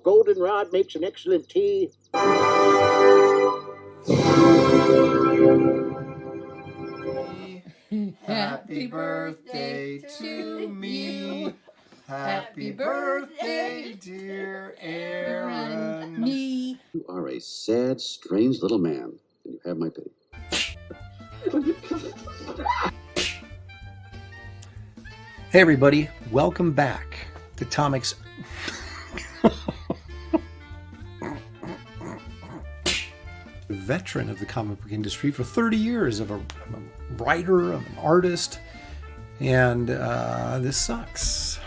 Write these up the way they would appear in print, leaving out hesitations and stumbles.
goldenrod makes an excellent tea. Happy birthday to me. Happy birthday, dear Aaron. Me. You are a sad, strange little man, and you have my pity. Hey everybody, welcome back to Tomic's veteran of the comic book industry for 30 years of I'm a writer, I'm an artist, and this sucks.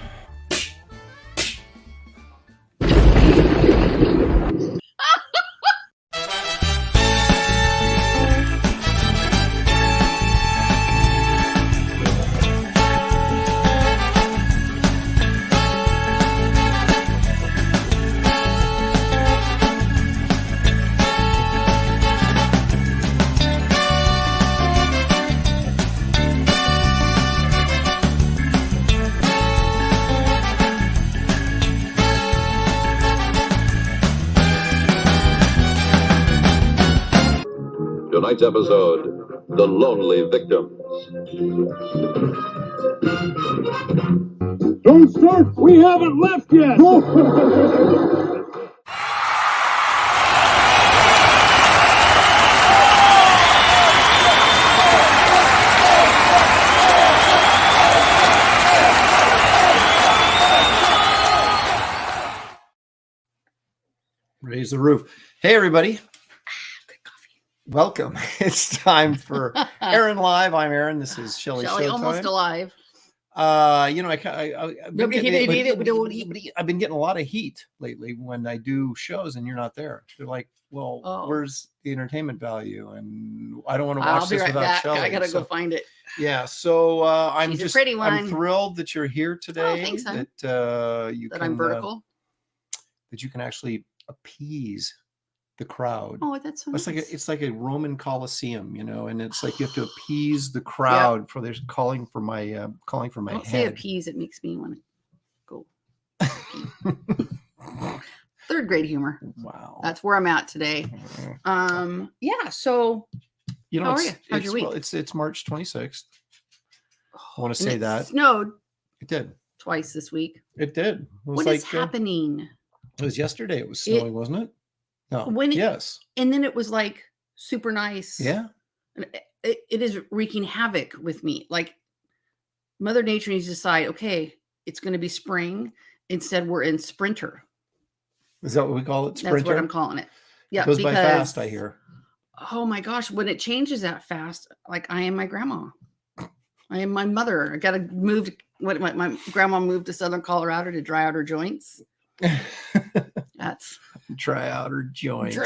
Tonight's episode, The Lonely Victims. Don't start! We haven't left yet! Raise the roof. Hey everybody. Welcome. It's time for Aaron Live. I'm Aaron. This is Shelley Showtime. Almost alive. I've been getting a lot of heat lately when I do shows and you're not there. They're like, well, where's the entertainment value? And I don't want to watch this without Shelley. I gotta go find it. Yeah. So I'm She's just a pretty one. I'm thrilled that you're here today. Thanks, hon. That I'm vertical. That you can actually appease the crowd. Oh, that's so nice. It's like a Roman Colosseum, you know, and it's like you have to appease the crowd for their calling for my Don't head. say appease, it makes me want to go. Third grade humor. Wow. That's where I'm at today. Yeah, so you know, how are you? How's your week? Well, it's March 26th. I want to say that. Snowed It did. twice this week. It did. What is happening? It was yesterday. It was snowing, wasn't it? No. Yes. And then it was like super nice. Yeah. It is wreaking havoc with me. Like Mother Nature needs to decide, okay, it's going to be spring. Instead, we're in sprinter. Is that what we call it? Sprinter? That's what I'm calling it. Yeah. It goes by fast, I hear. Oh my gosh. When it changes that fast, like I am my grandma. I am my mother. I got to move. My grandma moved to Southern Colorado to dry out her joints. That's dry out her joints. We're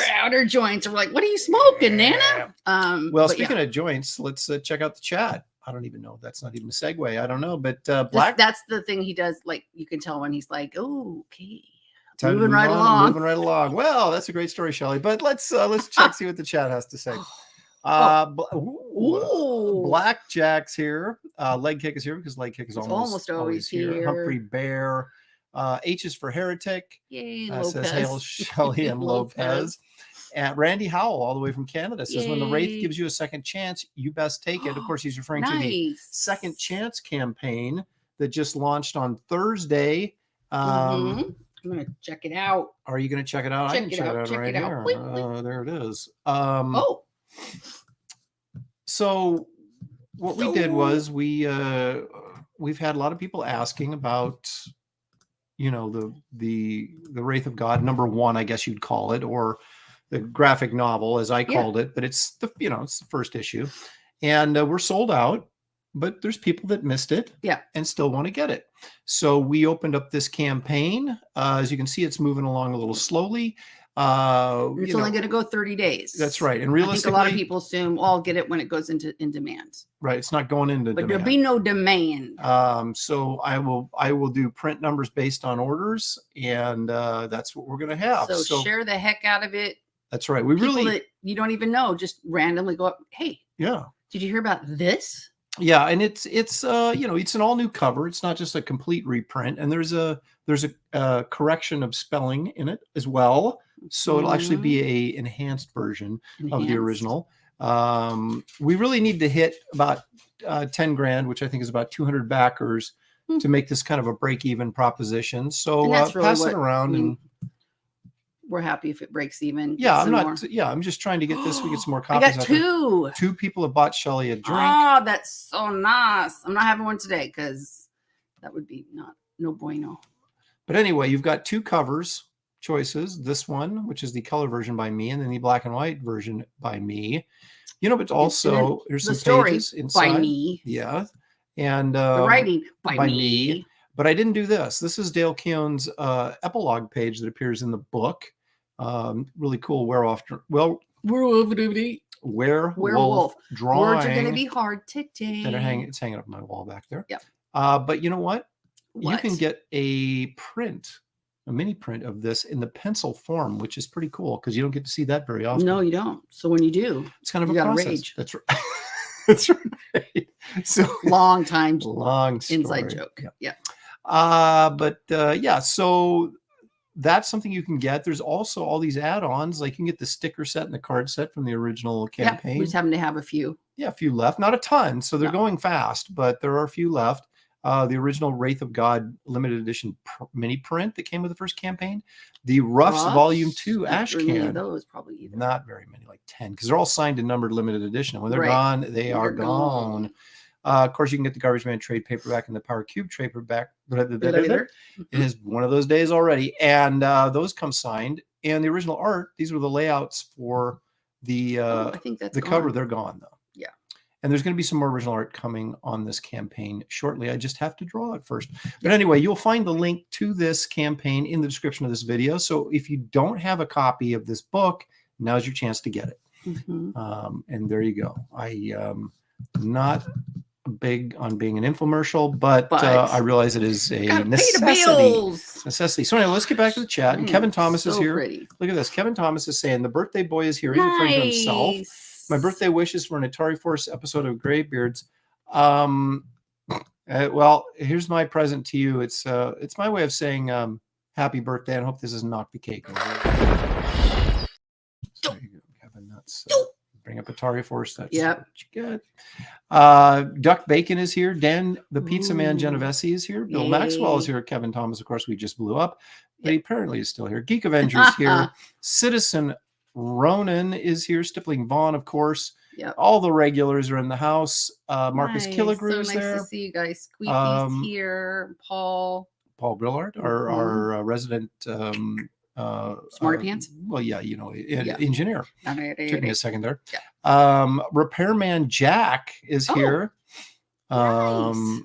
like, what are you smoking, Nana? Well, speaking of joints, let's check out the chat. I don't even know. That's not even a segue. I don't know. But Black. That's the thing he does. Like you can tell when he's like, oh, okay. Moving right along. Well, that's a great story, Shelley. But let's check, see what the chat has to say. Blackjack's here. Leg Kick is here because Leg Kick is almost always here. Humphrey Bear. H is for Heretic. Yay, says Hail Shelley and Lopez. And Randy Howell, all the way from Canada, says when the Wraith gives you a second chance, you best take it. Of course, he's referring to the Second Chance campaign that just launched on Thursday. I'm going to check it out. Are you going to check it out? I can check it out right here. There it is. So what we did was we've had a lot of people asking about, you know, the Wraith of God #1, I guess you'd call it, or the graphic novel as I called it, but it's it's the first issue, and we're sold out, but there's people that missed it and still want to get it. So we opened up this campaign. As you can see, it's moving along a little slowly. It's only going to go 30 days. That's right. And realistically, I think a lot of people assume, I'll get it when it goes in demand. Right. It's not going into but demand. There'll be no demand. So I will do print numbers based on orders, and that's what we're going to have. So share the heck out of it. That's right. We People really that you don't even know, just randomly go up. Hey, yeah. Did you hear about this? Yeah, and it's you know, it's an all new cover. It's not just a complete reprint, and there's a correction of spelling in it as well. So it'll actually be a enhanced version of the Enhanced. original. We really need to hit about 10 grand, which I think is about 200 backers to make this kind of a break even proposition. So And that's really pass what it around I mean, and we're happy if it breaks even. yeah, get I'm some not. more. Yeah, I'm just trying to get this. We get some more I copies. got out there. 2. 2 people have bought Shelley a drink. Oh, that's so nice. I'm not having one today because that would be no bueno. But anyway, you've got 2 covers choices. This one, which is the color version by me, and then the black and white version by me. You know, but also there's The some story pages inside. by me. Yeah, and The writing by me. But I didn't do this. This is Dale Keown's epilogue page that appears in the book. Really cool werewolf drawing. Words are going to be hard today. That are it's hanging up on my wall back there. Yep. But you know what? You can get a mini print of this in the pencil form, which is pretty cool because you don't get to see that very often. No, you don't. So when you do, it's kind of you a gotta process. rage. That's right. That's right. So long story. inside joke. Yeah. Yeah, so that's something you can get. There's also all these add-ons, like you can get the sticker set and the card set from the original campaign. Yeah, we just happen to have a few. Yeah, a few left, not a ton, so they're going fast, but there are a few left. The original Wraith of God limited edition mini print that came with the first campaign, the Ruffs Volume 2 ash can. Those probably either. Not very many, like 10, because they're all signed and numbered limited edition. When they're gone, they are gone. Of course, you can get the Garbage Man trade paperback and the Power Cube trade paperback. It is one of those days already, and those come signed. And the original art, these were the layouts for the I think that's the cover. They're gone though. Yeah. And there's going to be some more original art coming on this campaign shortly. I just have to draw it first. But anyway, you'll find the link to this campaign in the description of this video. So if you don't have a copy of this book, now's your chance to get it. And there you go. I'm not big on being an infomercial, but I realize it is a necessity. So anyway, let's get back to the chat. And Kevin Thomas is here. Pretty. Look at this. Kevin Thomas is saying the birthday boy is here. He's referring to himself. My birthday wish is for an Atari Force episode of Graybeards. Well, here's my present to you. It's my way of saying happy birthday, and hope this doesn't knock the cake over. So there you go, Kevin. That's bring up Atari Force. That's what you get. Duck Bacon is here. Dan, the Pizza Man Genovese is here. Bill Maxwell is here. Kevin Thomas, of course, we just blew up. But he apparently is still here. Geek Avengers here. Citizen Ronan is here. Stippling Vaughn, of course. Yep. All the regulars are in the house. Marcus Killigrew is nice there. To see you guys. Squeaky's here. Paul Brillard, our resident Smarty Pants. Well, yeah, you know, engineer. Took me a second there. Yeah. Repairman Jack is here. Nice.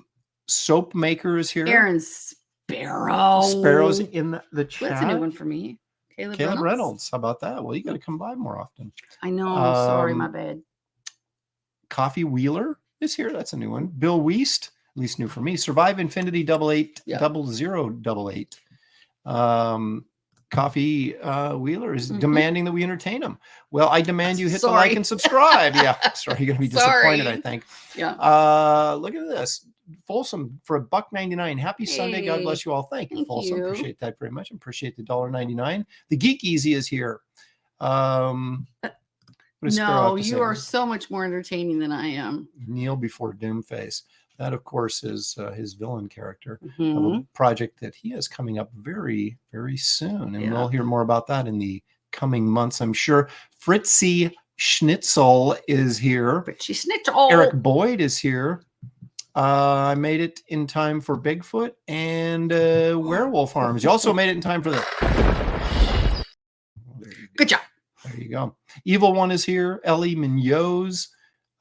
Soap Maker is here. Aaron Sparrow. Sparrow's in the chat. That's a new one for me. Caleb Reynolds. How about that? Well, you got to come by more often. I know. Sorry, my bad. Coffee Wheeler is here. That's a new one. Bill Weist, at least new for me. Survive Infinity 880088. Coffee Wheeler is demanding that we entertain him. Well, I demand you hit the like and subscribe. Yeah. Sorry, you're going to be disappointed, I think. Yeah. Look at this. Folsom for $1.99. Happy Sunday. God bless you all. Thank you, Folsom. Appreciate that very much. Appreciate the $1.99. The Geek Easy is here. No, you are so much more entertaining than I am. Kneel before Doomface. That, of course, is his villain character of a project that he has coming up very, very soon. And we'll hear more about that in the coming months, I'm sure. Fritzy Schnitzel is here. Fritzy Schnitzel. Eric Boyd is here. I made it in time for Bigfoot and Werewolf Farms. You also made it in time for the... Good job. There you go. Evil One is here. Ellie Mignose.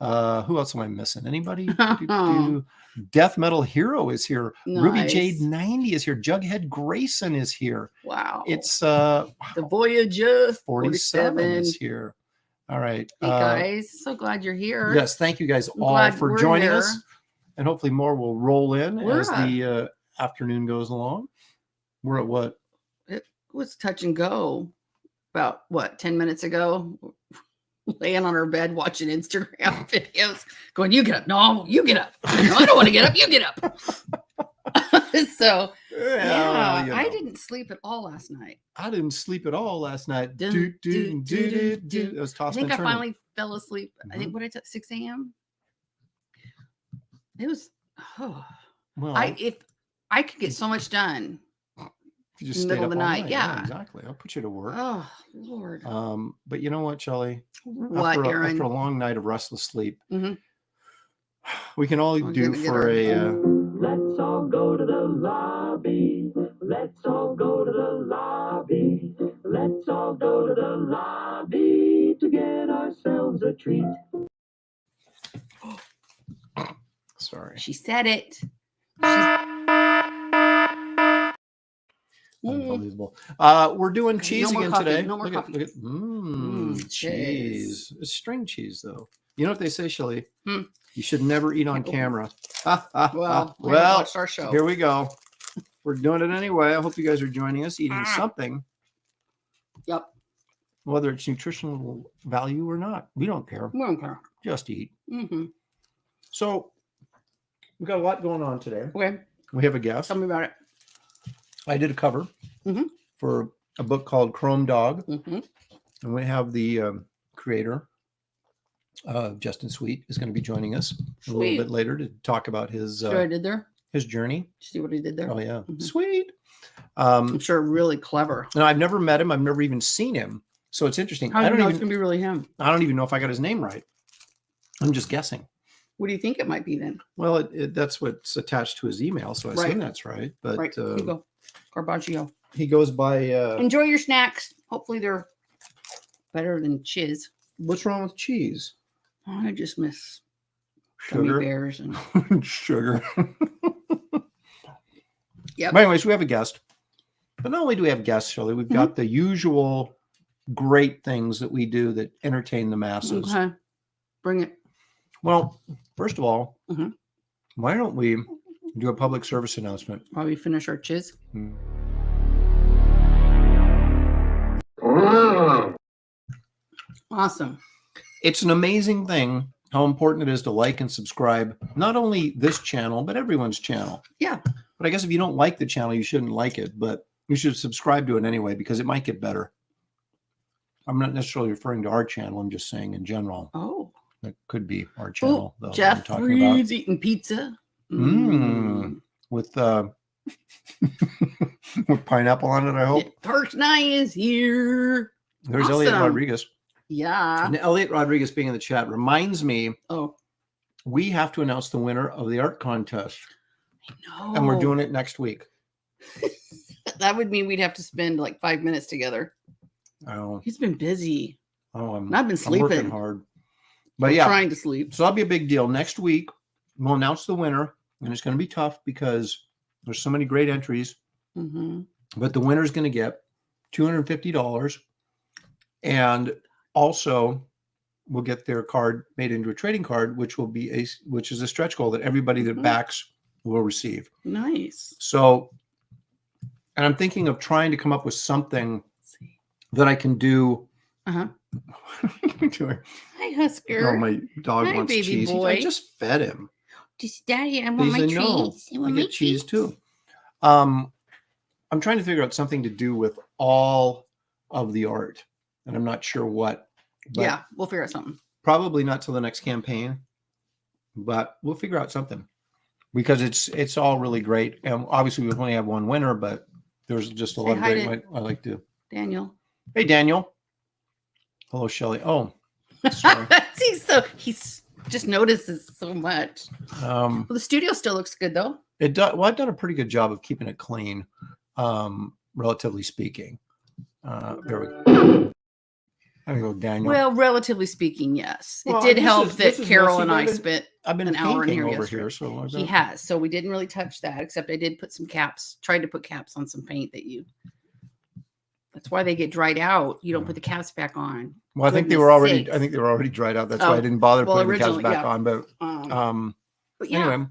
Who else am I missing? Anybody? Death Metal Hero is here. Nice. Ruby Jade 90 is here. Jughead Grayson is here. Wow. It's the Voyager 47 is here. All right. Hey guys, so glad you're here. Yes, thank you guys all for joining us. And hopefully more will roll in as the afternoon goes along. We're at what? It was touch and go about 10 minutes ago. laying on her bed watching Instagram videos, going, "You get up, no, you get up. No, I don't want to get up. You get up." So yeah, you I know. didn't sleep at all last night. I didn't sleep at all last night. Dun, Do, do, dun, do, do, dun, do. dun. It was I tossing think and I turning. finally fell asleep. I think what I took 6 a.m. It was. Oh, Well, if I could get so much done. you just in the stayed middle up of the all night, yeah. exactly. I'll put you to work. Oh Lord. But you know what, Shelley? What, after Aaron? a long night of restless sleep, Mhm. we can all We'll do get for our- a. Let's all go to the lobby. Let's all go to the lobby. Let's all go to the lobby to get ourselves a treat. Sorry. She said it. Unbelievable. We're doing Okay, cheese no more again coffee, today. no more Look coffee. At, cheese. Cheese. It's string cheese, though. You know what they say, Shelley? Hmm. You should never eat on Can't open camera. Well, I haven't well, watched our show. here we go. We're doing it anyway. I hope you guys are joining us, eating Ah. something, Yep. whether it's nutritional value or not. We don't care. We don't care. Just eat. Mm-hmm. So we've got a lot going on today. Okay. We have a guest. Tell me about it. I did a cover Mhm. for a book called Chrome Dog, Mm-hmm. and we have the creator, Justin Sweet, is going to be joining us a little bit later to talk about his See what I did there? journey. See what he did there? Oh yeah, Mhm. sweet. I'm sure really clever. And I've never met him. I've never even seen him. So it's interesting. How do you know it's gonna be really him? I don't even know if I got his name right. I'm just guessing. What do you think it might be then? Well, that's what's attached to his email, so I assume Right. that's right. But Right. Here you go. Carbaggio. he goes by. Enjoy your snacks. Hopefully they're better than chiz. What's wrong with cheese? Oh, I just miss gummy Sugar. bears and Sugar. Yep. But anyways, we have a guest. But not only do we have guests, Shelley, we've got the usual great things that we do that entertain the masses. Okay. Bring it. Well, first of all, Mhm. why don't we do a public service announcement? While we finish our chiz. Awesome. It's an amazing thing how important it is to like and subscribe, not only this channel, but everyone's channel. Yeah. But I guess if you don't like the channel, you shouldn't like it, but you should subscribe to it anyway, because it might get better. I'm not necessarily referring to our channel. I'm just saying in general. Oh. That could be our Oh, channel. Though, that I'm talking about. Jeffrey's eating pizza. With with pineapple on it, I hope. Parks Night is here. There's Elliot Awesome. Rodriguez. Yeah. And Elliot Rodriguez being in the chat reminds me Oh, we have to announce the winner of the art contest. no. And we're doing it next week. That would mean we'd have to spend like 5 minutes together. Oh, He's been busy. I'm I've been working sleeping. hard. But I'm yeah, trying to sleep. so that'll be a big deal. Next week, we'll announce the winner, and it's going to be tough because there's so many great entries. Mm-hmm. But the winner is going to get $250, and also will get their card made into a trading card, which is a stretch goal that everybody that Mhm. backs will receive. Nice. So, and I'm thinking of trying to come up with something that I can do. Uh-huh. To Hi, Husker. Oh, my dog Hi, wants baby cheese. I boy. just fed him. Just Daddy, I He want my said, no, treats. I get cheese too. I'm trying to figure out something to do with all of the art, and I'm not sure what. But Yeah, we'll figure out something. probably not till the next campaign, but we'll figure out something because it's all really great. And obviously we only have one winner, but there's just a Say lot of hi great. to- ones I like to. Daniel. Hey, Daniel. Hello, Shelley. Oh, sorry. He's just notices so much. Well, the studio still looks good though. It does. Well, I've done a pretty good job of keeping it clean, relatively speaking. There we go. There we go, Daniel. Well, relatively speaking, yes. Well, It did this help is- that this is Carol messy, and but I I've been- spent I've been an hour in painting here over yesterday. here, so He has. So we didn't really touch that, except I did put some caps, tried to put caps on some paint that's why they get dried out. You don't put the caps back on. Well, I think they Goodness were already. sakes. I think they were already dried out. That's why I Oh, didn't bother well, putting the caps originally, back yeah. on. But But yeah, anyway,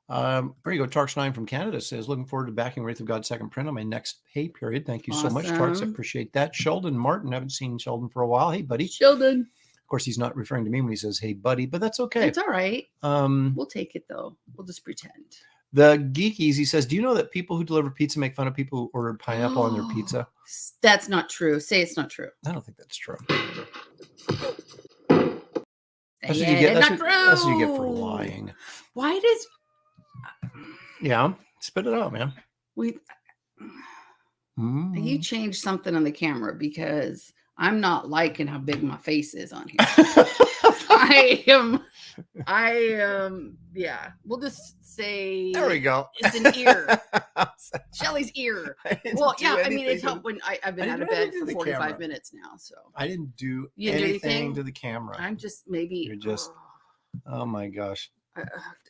There you go. Tarks9 from Canada says, looking forward to backing Wraith of God second print on my next pay period. Thank you so much, Tarks. I Awesome. appreciate that. Sheldon Martin, haven't seen Sheldon for a while. Hey, buddy. Sheldon. Of course, he's not referring to me when he says, hey, buddy, but that's okay. It's all right. We'll take it, though. We'll just pretend. The Geekies, he says, do you know that people who deliver pizza make fun of people who ordered pineapple on their pizza? That's not true. Say it's not true. I don't think that's true. That's what you get. That's what you get for lying. Why does... Yeah, spit it out, man. You changed something on the camera because I'm not liking how big my face is on here. I am, yeah. We'll just say there we go. It's an ear. Shelley's ear. Well, yeah, I mean, it's helped when I've been out of bed for 45 minutes now. So I didn't do anything to the camera. I'm just maybe you're just oh my gosh.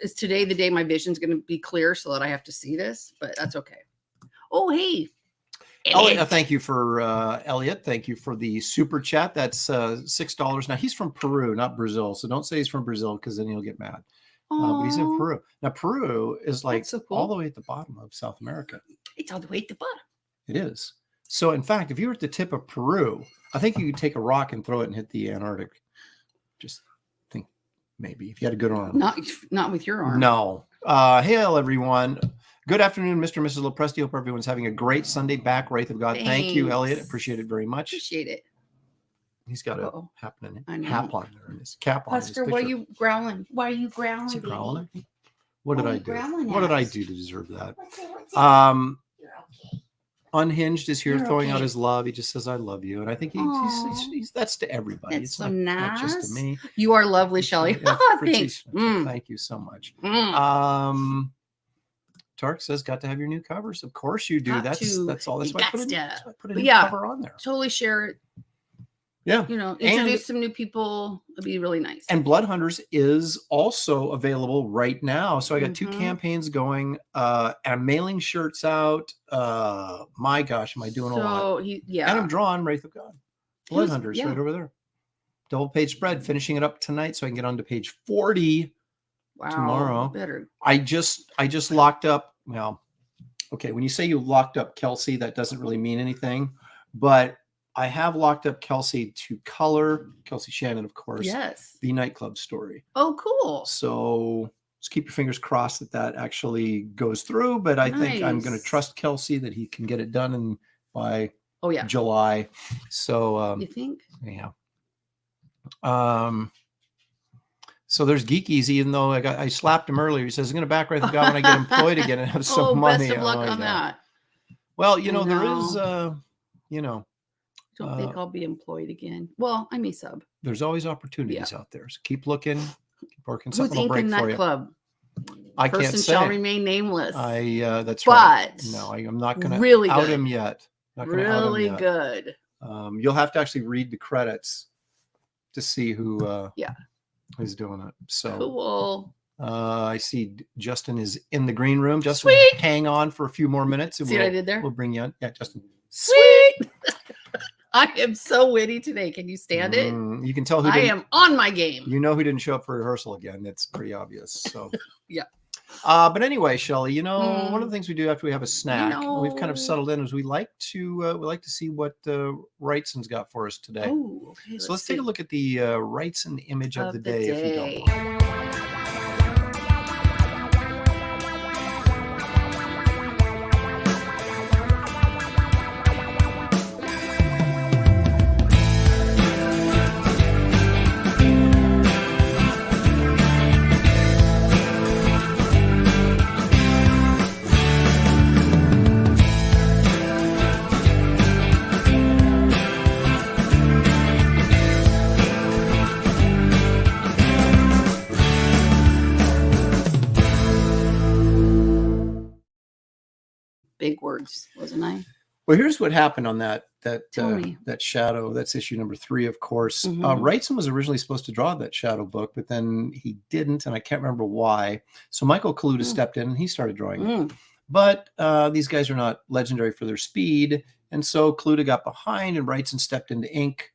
Is today the day my vision's going to be clear so that I have to see this? But that's okay. Oh, hey. Elliot, thank you for Elliot. Thank you for the super chat. That's $6. Now he's from Peru, not Brazil. So don't say he's from Brazil because then he'll get mad. But he's in Peru. Now Peru is like so cool. all the way at the bottom of South America. It's all the way at the bottom. It is. So in fact, if you were at the tip of Peru, I think you could take a rock and throw it and hit the Antarctic. Just think maybe if you had a good arm. Not with your arm. No. Hail everyone. Good afternoon, Mr. and Mrs. Lopresti. Hope everyone's having a great Sunday back, Wraith of God. Thanks. Thank you, Elliot. Appreciate it very much. Appreciate it. He's got a happening I know. cap on there. His cap on. Husker, why are you growling? Why are you growling? Is he baby? growling at me? What did Why are I you do? growling What at did I us? do to deserve that? What's it? You're okay. Unhinged is here You're throwing out okay. his love. He just says, I love you. And I think he's that's to everybody. That's it's so not just to nice. me. You are lovely, Shelley. Yeah, Thanks. Thank you so much. Tark says, got to have your new covers. Of course you do. Got That's to. all. That's You why I got put a But new yeah. cover on there. Totally share it. Yeah. You know, introduce some new people. It'd be really nice. And Blood Hunters is also available right now. So I got two Mhm. campaigns going. And I'm mailing shirts out. My gosh, am I doing a lot? Yeah. And I'm drawing Wraith of God. Blood Who's- Hunters yeah. right over there. Double page spread, finishing it up tonight so I can get on to page 40 Wow. tomorrow. Better. I just locked up. Well, okay. When you say you locked up Kelsey, that doesn't really mean anything, but I have locked up Kelsey to color, Kelsey Shannon, of course, Yes. the nightclub story. Oh, cool. So just keep your fingers crossed that actually goes through. But I think I'm going to Nice. trust Kelsey that he can get it done by Oh, yeah. July. So You think? yeah. So there's Geekies, even though I slapped him earlier. He says, I'm going to back Wraith of God when I get employed again and have some money. Best of luck Oh, on yeah. that. Well, I there is, Don't think I'll be employed again. Well, I may sub. there's always opportunities out there. So keep looking, keep working. Who's Something will break inking for that you. club? I can't Person say. shall remain nameless. That's right. But No, I'm not going to really out good. him yet. Not gonna out him Really yet. good. You'll have to actually read the credits to see who is doing it. So Cool. I see Justin is in the green room. Justin, Sweet. hang on for a few more minutes. And See what I did there? We'll bring you in. Yeah, Justin. Sweet. I am so witty today. Can you stand it? You can tell who I didn't, am on my game. you know who didn't show up for rehearsal again. That's pretty obvious. So Yeah. But anyway, Shelley, one of the things we do after we have a snack, we've kind of settled in, is we like to see what Wrightson's got for us today. Oh, okay. So let's take a look at the Wrightson image of the day, if you don't mind. Big words, wasn't I? Well, here's what happened on that Tell me. that shadow. That's issue number 3, of course. Mhm. Wrightson was originally supposed to draw that shadow book, but then he didn't, and I can't remember why. So Michael Kaluta stepped in and he started drawing it. But these guys are not legendary for their speed, and so Kaluta got behind, and Wrightson stepped into ink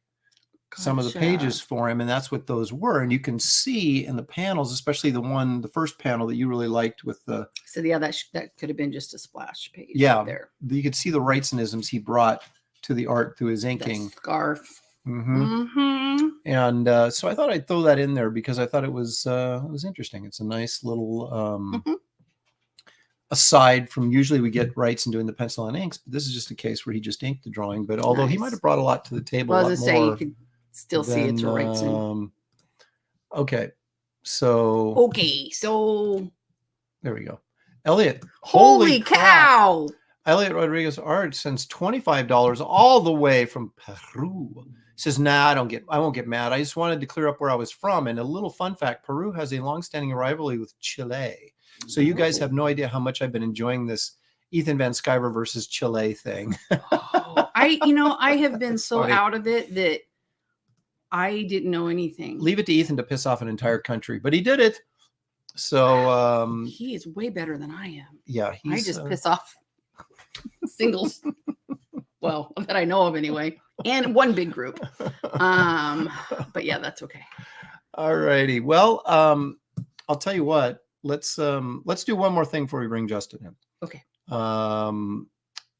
some of the Gotcha. pages for him, and that's what those were. And you can see in the panels, especially the first panel that you really liked with the So yeah, that could have been just a splash page. Yeah, right there. you could see the Wrightsonisms he brought to the art through his That inking. scarf. Mm-hmm. And so I thought I'd throw that in there because I thought it was interesting. It's a nice little aside from usually we get Wrightson doing the pencil and inks, but this is just a case where he just inked the drawing. But although he Nice. might have brought a lot to the table, Well, a as lot I say, more you could still see it's a Wrightson. Okay, so Okay, so there we go. Elliot, holy crap. cow! Elliot Rodriguez Art sends $25 all the way from Peru. Says, nah, I won't get mad. I just wanted to clear up where I was from. And a little fun fact, Peru has a long-standing rivalry with Chile. So you guys have no idea how much I've been enjoying this Ethan Van Sciver versus Chile thing. I have been so Funny. out of it that I didn't know anything. Leave it to Ethan to piss off an entire country, but he did it. So he is way better than I am. yeah, I just piss off singles. Well, that I know of anyway, and one big group. But yeah, that's okay. All righty. Well, I'll tell you what. Let's do one more thing before we bring Justin in. Okay.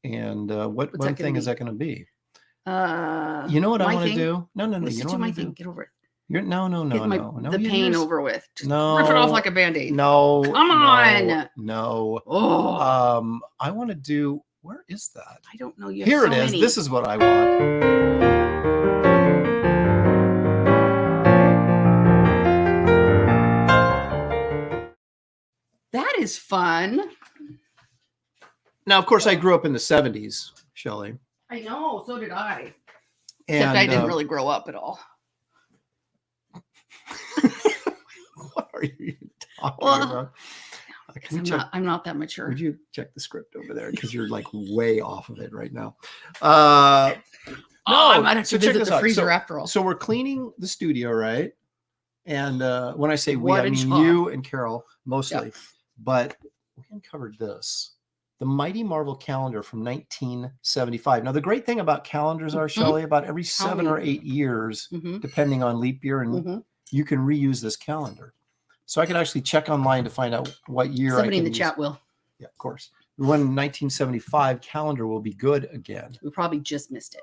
And what one thing is that going to be? You know what I want to do? No. Let's You know do what my I thing. do? Get over it. Get The pain over with. Just No. rip it off like a Band-Aid. No. Come on. No. Oh. I want to do. Where is that? I don't know. You Here it is. This is what I want. That is fun. Now, of course, I grew up in the 70s, Shelley. I know. So did I. And Except I didn't really grow up at all. What are you talking Well, about? Can you I'm not that mature. Would you check the script over there? Because you're like way off of it right now. I might have to check visit this the out. freezer after all. So we're cleaning the studio, right? And when I say we, What I a mean job. you and Carol mostly. Yep. But we uncovered this. The Mighty Marvel calendar from 1975. Now, the great thing about calendars are, Shelley, about every 7 or 8 years, depending on leap year, and you can reuse this calendar. So I could actually check online to find out what year. Somebody I in can the use. chat will. Yeah, of course. When 1975 calendar will be good again. We probably just missed it.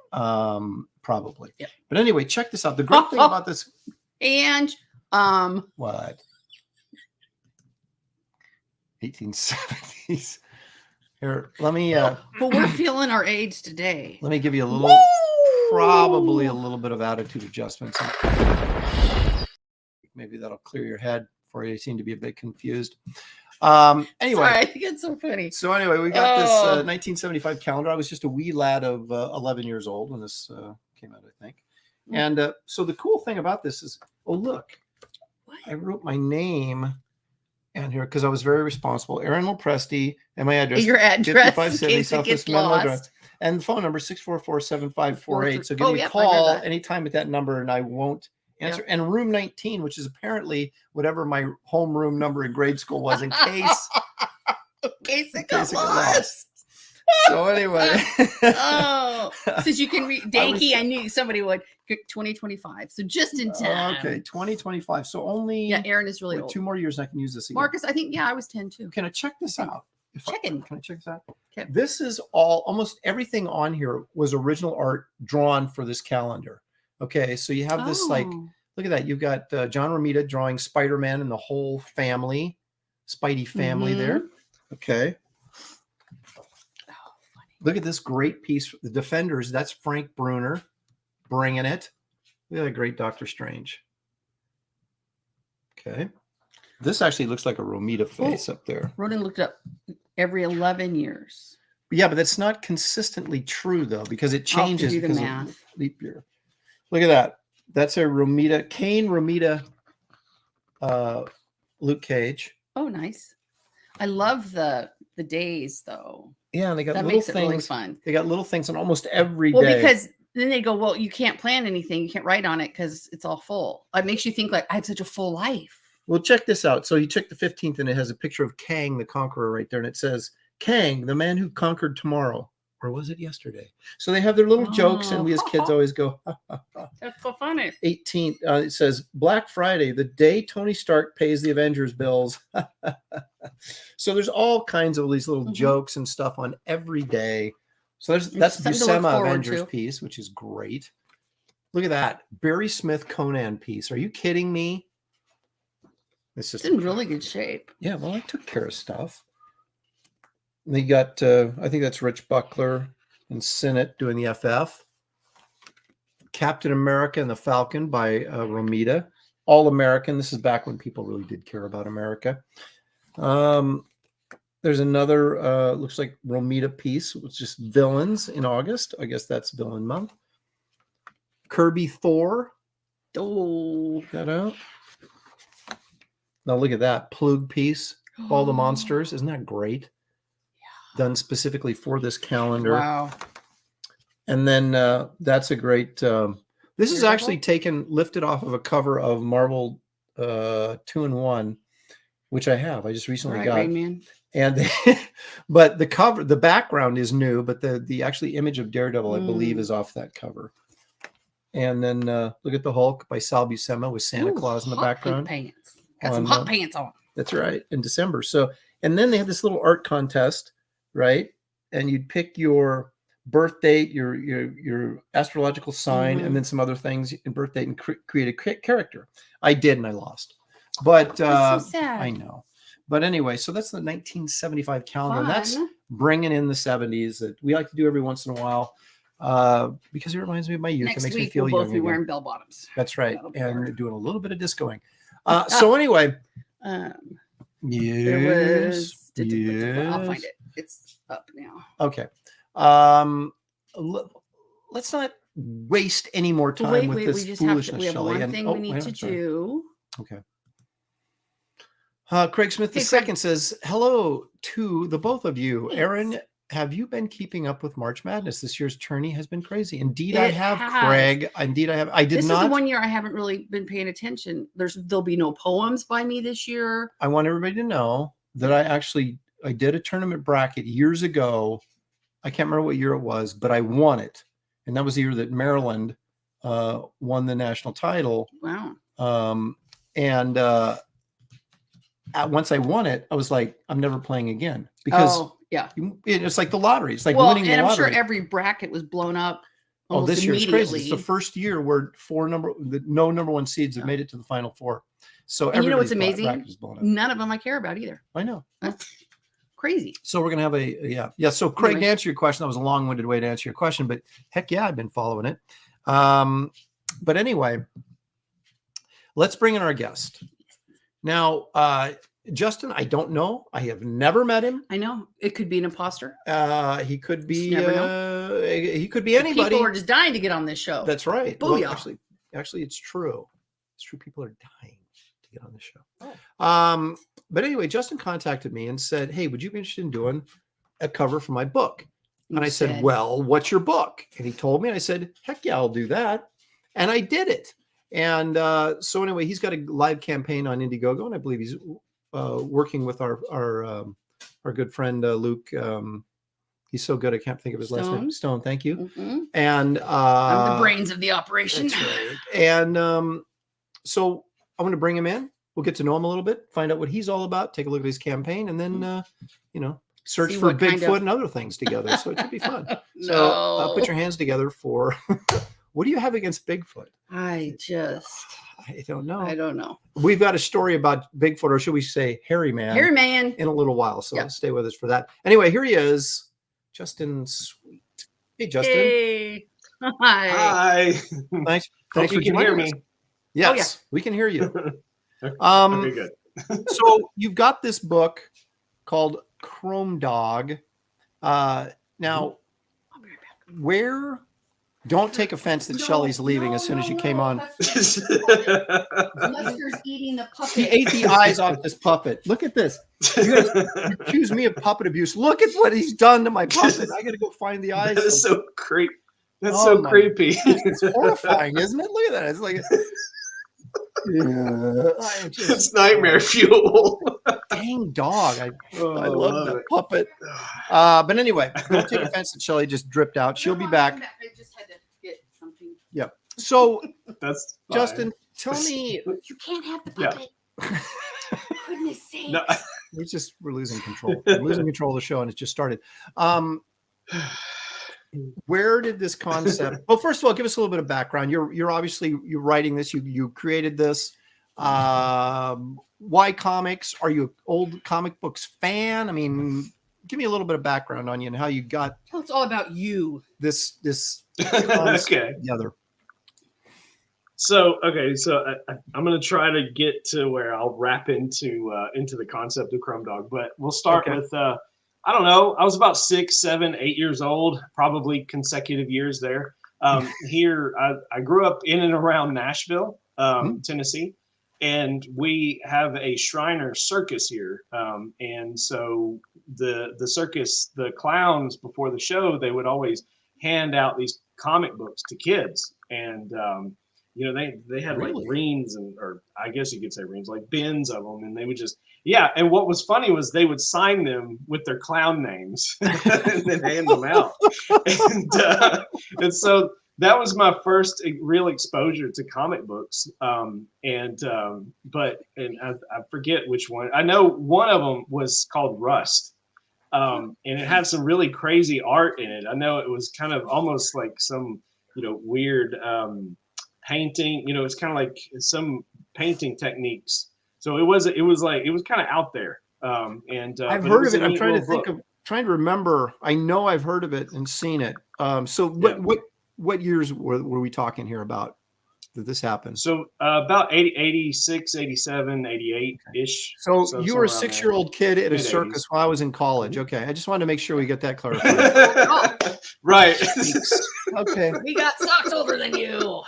Probably. Yeah. But anyway, check this out. The great thing about this. And What? 1870s. Here, let me but we're feeling our age today. let me give you a little, Woo! probably a little bit of attitude adjustments. Maybe that'll clear your head for you. You seem to be a bit confused. Anyway, Sorry, I think it's so funny. so anyway, we got this 1975 calendar. I was just a wee lad of 11 years old when this came out, I think. And so the cool thing about this is, oh, look, I wrote my name and here because I was very responsible. Aaron Lopresti and my address. Your address, 5570 in case it Southwest gets Menlo Drive. lost. And the phone number 644-7548. So give Oh, me a yep, I heard call that. anytime at that number and I won't answer. And room 19, which is apparently whatever my homeroom number in grade school was in case. In case it case got it got lost. So anyway. Oh, since you can read Danky, I knew somebody would. 2025. So just in time. Okay, 2025. So only Yeah, Aaron is really wait, old. 2 more years and I can use this again. Marcus, I think, I was 10 too. Can I check this out? Checking. Can I check this out? Okay. This is almost everything on here was original art drawn for this calendar. Okay, so you have this like, look at that. You've got John Romita drawing Spider-Man and the whole family, Spidey family there. Okay. Look at this great piece. The Defenders, that's Frank Bruner bringing it. Look at that great Doctor Strange. Okay. This actually looks like a Romita face up there. Ronan looked up every 11 years. Yeah, but that's not consistently true, though, because it I'll have to changes do the because math. of leap year. Look at that. That's a Romita, Kane Romita, Luke Cage. Oh, nice. I love the days, though. Yeah, and they got That little makes it things. really fun. They got little things on almost every Well, day. because then they go, well, you can't plan anything. You can't write on it because it's all full. It makes you think like I have such a full life. Well, check this out. So you check the 15th, and it has a picture of Kang the Conqueror right there, and it says, Kang, the man who conquered tomorrow. or was it yesterday? So they have their little jokes, and we as kids always go, ha, ha, ha. That's so funny. 18th, it says Black Friday, the day Tony Stark pays the Avengers bills. So there's all kinds of these little jokes and stuff on every day. So that's Buscema Avengers piece, which is great. Look at that. Barry Smith Conan piece. Are you kidding me? It's in really good shape. Yeah, well, I took care of stuff. And they got, I think that's Rich Buckler and Sinnott doing the FF. Captain America and the Falcon by Romita. All American. This is back when people really did care about America. There's another, looks like Romita piece, which is just villains in August. I guess that's villain month. Kirby Thor. Oh, That out. Now look at that Plug piece. All the monsters. Isn't that great? Yeah. Done specifically for this calendar. Wow. And then that's a great. This is actually lifted off of a cover of Marvel 2-in-1, which I have. I just recently got. Rain Man. And but the cover, the background is new, but the actually image of Daredevil, I believe, is off that cover. And then look at the Hulk by Sal Buscema with Santa Claus in the background. Pants. Got some hot pants on. That's right, in December. So, and then they have this little art contest, right? And you'd pick your birth date, your astrological sign, and then some other things in birth date, and create a character. I did, and I lost. But that's so sad. I know. But anyway, so that's the 1975 calendar. And that's bringing in the 70s that we like to do every once in a while because it reminds me of my youth. Next it makes week, me feel we'll young both be wearing bell bottoms. That's right. And doing a little bit of discoing. So anyway, there yes, was, I'll find it. It's up now. Okay. Let's not waste any more time with this we just foolishness, we have Shelley. one thing we need to do. Okay. Craig Smith II says, hello to the both of you. Thanks. Aaron, have you been keeping up with March Madness? This year's tourney has been crazy. Indeed, I It have, has. Craig. Indeed, I have. I did This not. is the one year I haven't really been paying attention. There'll be no poems by me this year. I want everybody to know that I did a tournament bracket years ago. I can't remember what year it was, but I won it. And that was the year that Maryland won the national title. Wow. Once I won it, I was like, I'm never playing again because it's like the lottery. It's like winning the lottery. I'm sure every bracket was blown up. Oh, this year's crazy. It's the first year where no number one seeds have made it to the final four. So and you know what's amazing? None of them I care about either. I know. That's crazy. So we're gonna have yeah. So Craig, to answer your question, that was a long-winded way to answer your question, but heck yeah, I've been following it. But anyway, let's bring in our guest. Now, Justin, I don't know. I have never met him. I know. It could be an imposter. He could be he could be anybody. People are just dying to get on this show. That's right. Booyah. Well, actually, it's true. It's true. People are dying to get on the show. Oh. But anyway, Justin contacted me and said, hey, would you be interested in doing a cover for my book? And I said, well, what's your book? And he told me, and I said, heck yeah, I'll do that. And I did it. And so anyway, he's got a live campaign on Indiegogo, and I believe he's working with our good friend Luke. He's so good, I can't think of his last name. Stone, thank you. Mm-hmm. And I'm the brains of the operation. That's right. And so I'm going to bring him in. We'll get to know him a little bit, find out what he's all about, take a look at his campaign, and then search for Bigfoot and other things together. So it should be fun. So put your hands together for. What do you have against Bigfoot? I don't know. I don't know. We've got a story about Bigfoot, or should we say Hairy Man? Hairy Man. In a little while. So stay with us for that. Anyway, here he is, Justin Sweet. Hey, Justin. Hey. Hi. Thanks Hope for you can hear me. Yes, we can hear you. Okay, good. So you've got this book called Chrome Dog. Now, where... Don't take offense that Shelley's leaving as soon as you came on. Lester's eating the puppet. He ate the eyes off this puppet. Look at this. You accuse me of puppet abuse. Look at what he's done to my puppet. I got to go find the eyes. That is so creepy. That's so creepy. It's horrifying, isn't it? Look at that. It's like Yeah, I just, It's nightmare fuel. dang dog. I I love that puppet. But anyway, don't take offense that Shelley just dripped out. She'll be back. I just had to get something. Yep. So, That's fine. Justin, tell me. You can't have the Yeah. puppet. Goodness sake. No, We're losing control. We're losing control of the show, and it just started. Where did this concept? Well, first of all, give us a little bit of background. You're obviously you're writing this. You created this. Why comics? Are you an old comic books fan? I mean, give me a little bit of background on you and how you got Well, it's all about you. this okay. together. So I'm going to try to get to where I'll wrap into the concept of Crumb Dog, but we'll start with I don't know. I was about 6, 7, 8 years old, probably consecutive years there. Here, I grew up in and around Nashville, Tennessee, and we have a Shriner circus here. And so the circus, the clowns before the show, they would always hand out these comic books to kids, and they had like reams or I guess you could say reams, like bins of them, and they would just and what was funny was they would sign them with their clown names and then hand them out, and so that was my first real exposure to comic books. But I forget which one. I know one of them was called Rust, and it had some really crazy art in it. I know it was kind of almost like some weird painting. It's kind of like some painting techniques. So it was kind of out there. I've heard of it. I'm trying to remember. I know I've heard of it and seen it. What years were we talking here about that this happened? So about 86, 87, 88-ish. So you were a 6-year-old kid at a circus while I was in college. Okay. I just wanted to make sure we get that clarified. Right. Okay. We got socks older than you.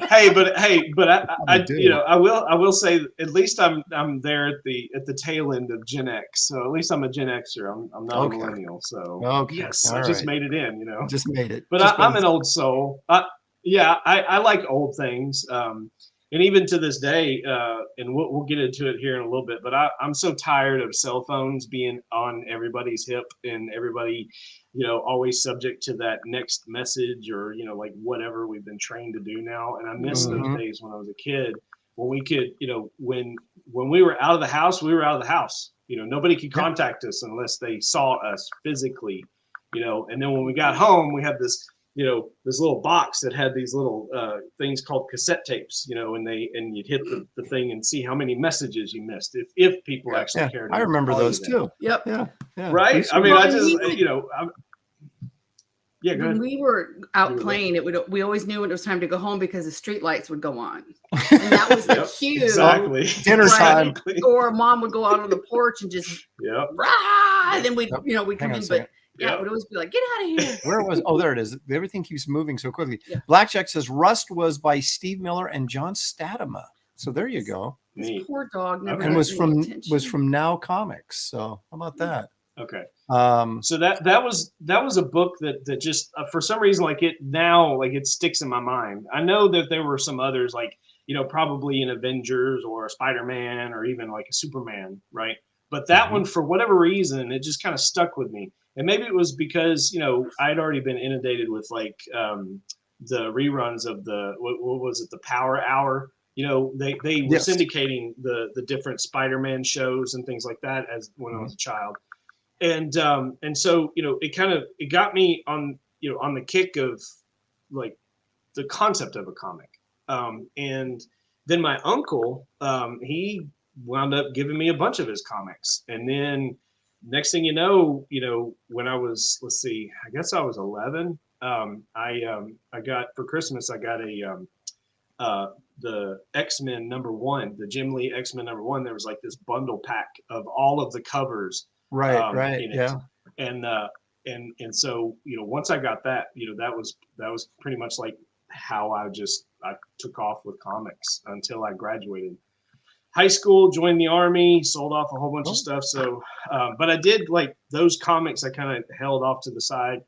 Hey, but I will say at least I'm there at the tail end of Gen X. So at least I'm a Gen Xer. I'm not a millennial. So yes, I just made it in. Just made it. But I'm an old soul. I like old things. And even to this day, and we'll get into it here in a little bit, but I'm so tired of cell phones being on everybody's hip and everybody, always subject to that next message or, like whatever we've been trained to do now. And I miss those days when I was a kid, when we could, when we were out of the house, we were out of the house. Nobody could contact us unless they saw us physically, and then when we got home, we had this little box that had these little things called cassette tapes, and you'd hit the thing and see how many messages you missed if people actually cared. I remember those too. Yep. Yeah. Right. I mean, I just when we were out playing, we always knew when it was time to go home because the street lights would go on, and that was the cue. Exactly. Dinner time. Or mom would go out on the porch and just rah, and then we come in, but. Yeah, it would always be like, get out of here. Where was? Oh, there it is. Everything keeps moving so quickly. Yeah. Blackjack says Rust was by Steve Miller and John Statama. So there you go. This poor dog never and was from Now Comics. So how about that? Okay. So that was a book that just for some reason it sticks in my mind. I know that there were some others probably an Avengers or a Spider-Man or even like a Superman, right? But that one, for whatever reason, it just kind of stuck with me. And maybe it was because, I'd already been inundated with the reruns of what was it? The Power Hour. They were syndicating the different Spider-Man shows and things like that when I was a child. And so, it got me on the kick of like the concept of a comic. And then my uncle, he wound up giving me a bunch of his comics. And then next thing you know, when I was, I guess I was 11, I got for Christmas, I got the X-Men #1, the Jim Lee X-Men #1. There was like this bundle pack of all of the covers. Right. Yeah. And so, once I got that, that was pretty much like how I took off with comics until I graduated high school, joined the Army, sold off a whole bunch of stuff. So, but I did like those comics I kind of held off to the side.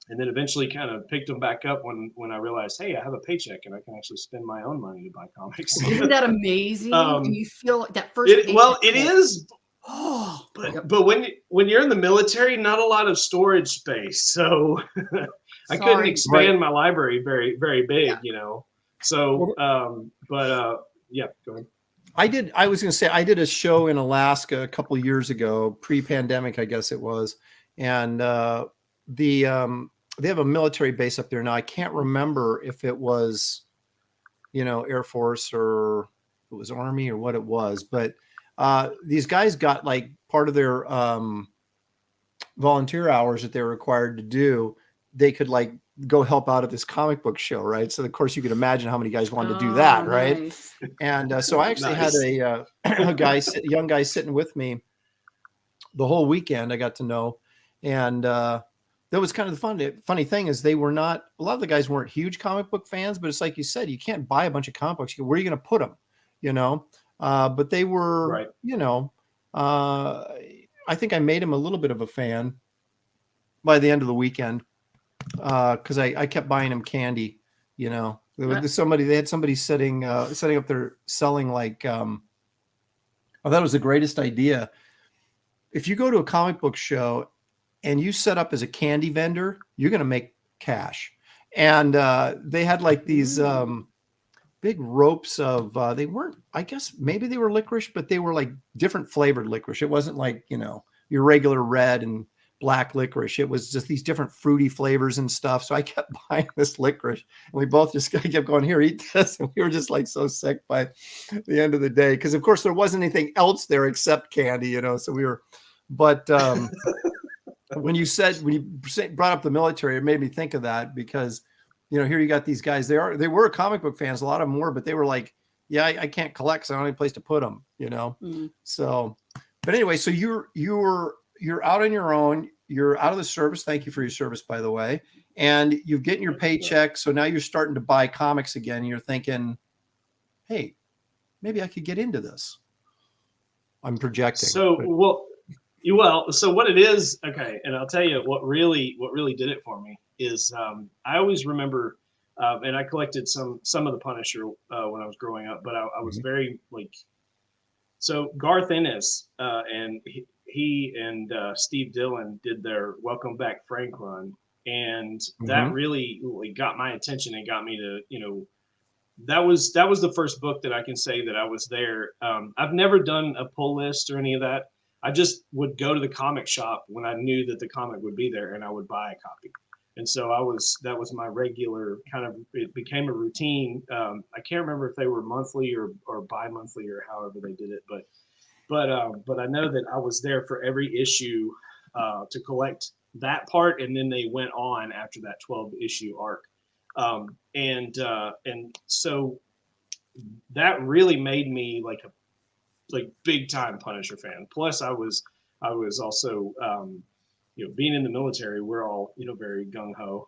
and then eventually kind of picked them back up when I realized, hey, I have a paycheck and I can actually spend my own money to buy comics. Isn't that amazing? And you feel like that first. Well, it is. Oh, but when you're in the military, not a lot of storage space, so I couldn't expand my library very big, you know. So, yeah, go ahead. I was going to say, I did a show in Alaska a couple of years ago, pre-pandemic, I guess it was. And they have a military base up there now. I can't remember if it was, you know, Air Force or it was Army or what it was. But these guys got like part of their volunteer hours that they were required to do. They could like go help out at this comic book show, right? So of course you can imagine how many guys wanted to do that, right? Nice. And so I actually had a young guy sitting with me the whole weekend. I got to know, and that was kind of the funny thing is they were not. A lot of the guys weren't huge comic book fans, but it's like you said, you can't buy a bunch of comic books. Where are you going to put them? You know, but they were, right. You know, I think I made him a little bit of a fan by the end of the weekend. Because I kept buying him candy, you know. They had somebody setting up there selling like I thought it was the greatest idea. If you go to a comic book show and you set up as a candy vendor, you're going to make cash. And they had like these big ropes of they weren't, I guess maybe they were licorice, but they were like different flavored licorice. It wasn't like, you know, your regular red and black licorice. It was just these different fruity flavors and stuff. So I kept buying this licorice, and we both just kept going, here, eat this. And we were just like so sick by the end of the day. Cause of course there wasn't anything else there except candy, you know? So we were, but when you brought up the military, it made me think of that because, you know, here you got these guys, they were comic book fans. A lot of them were, but they were like, yeah, I can't collect because I don't have any place to put them, you know? Mm-hmm. So, but anyway, so you're out on your own. You're out of the service. Thank you for your service, by the way. And you're getting your paycheck. So now you're starting to buy comics again. You're thinking, hey, maybe I could get into this. I'm projecting. So, so what it is, okay, and I'll tell you what really did it for me is I always remember, and I collected some of the Punisher when I was growing up, but I was very like, so Garth Ennis and he and Steve Dillon did their Welcome Back Frank run, and that really got my attention and got me to, you know, that was the first book that I can say that I was there. I've never done a pull list or any of that. I just would go to the comic shop when I knew that the comic would be there, and I would buy a copy. And so that was my regular kind of, it became a routine. I can't remember if they were monthly or bi-monthly or however they did it, but I know that I was there for every issue to collect that part, and then they went on after that 12-issue arc, and so that really made me like big time Punisher fan. Plus, I was also you know, being in the military, we're all, you know, very gung ho.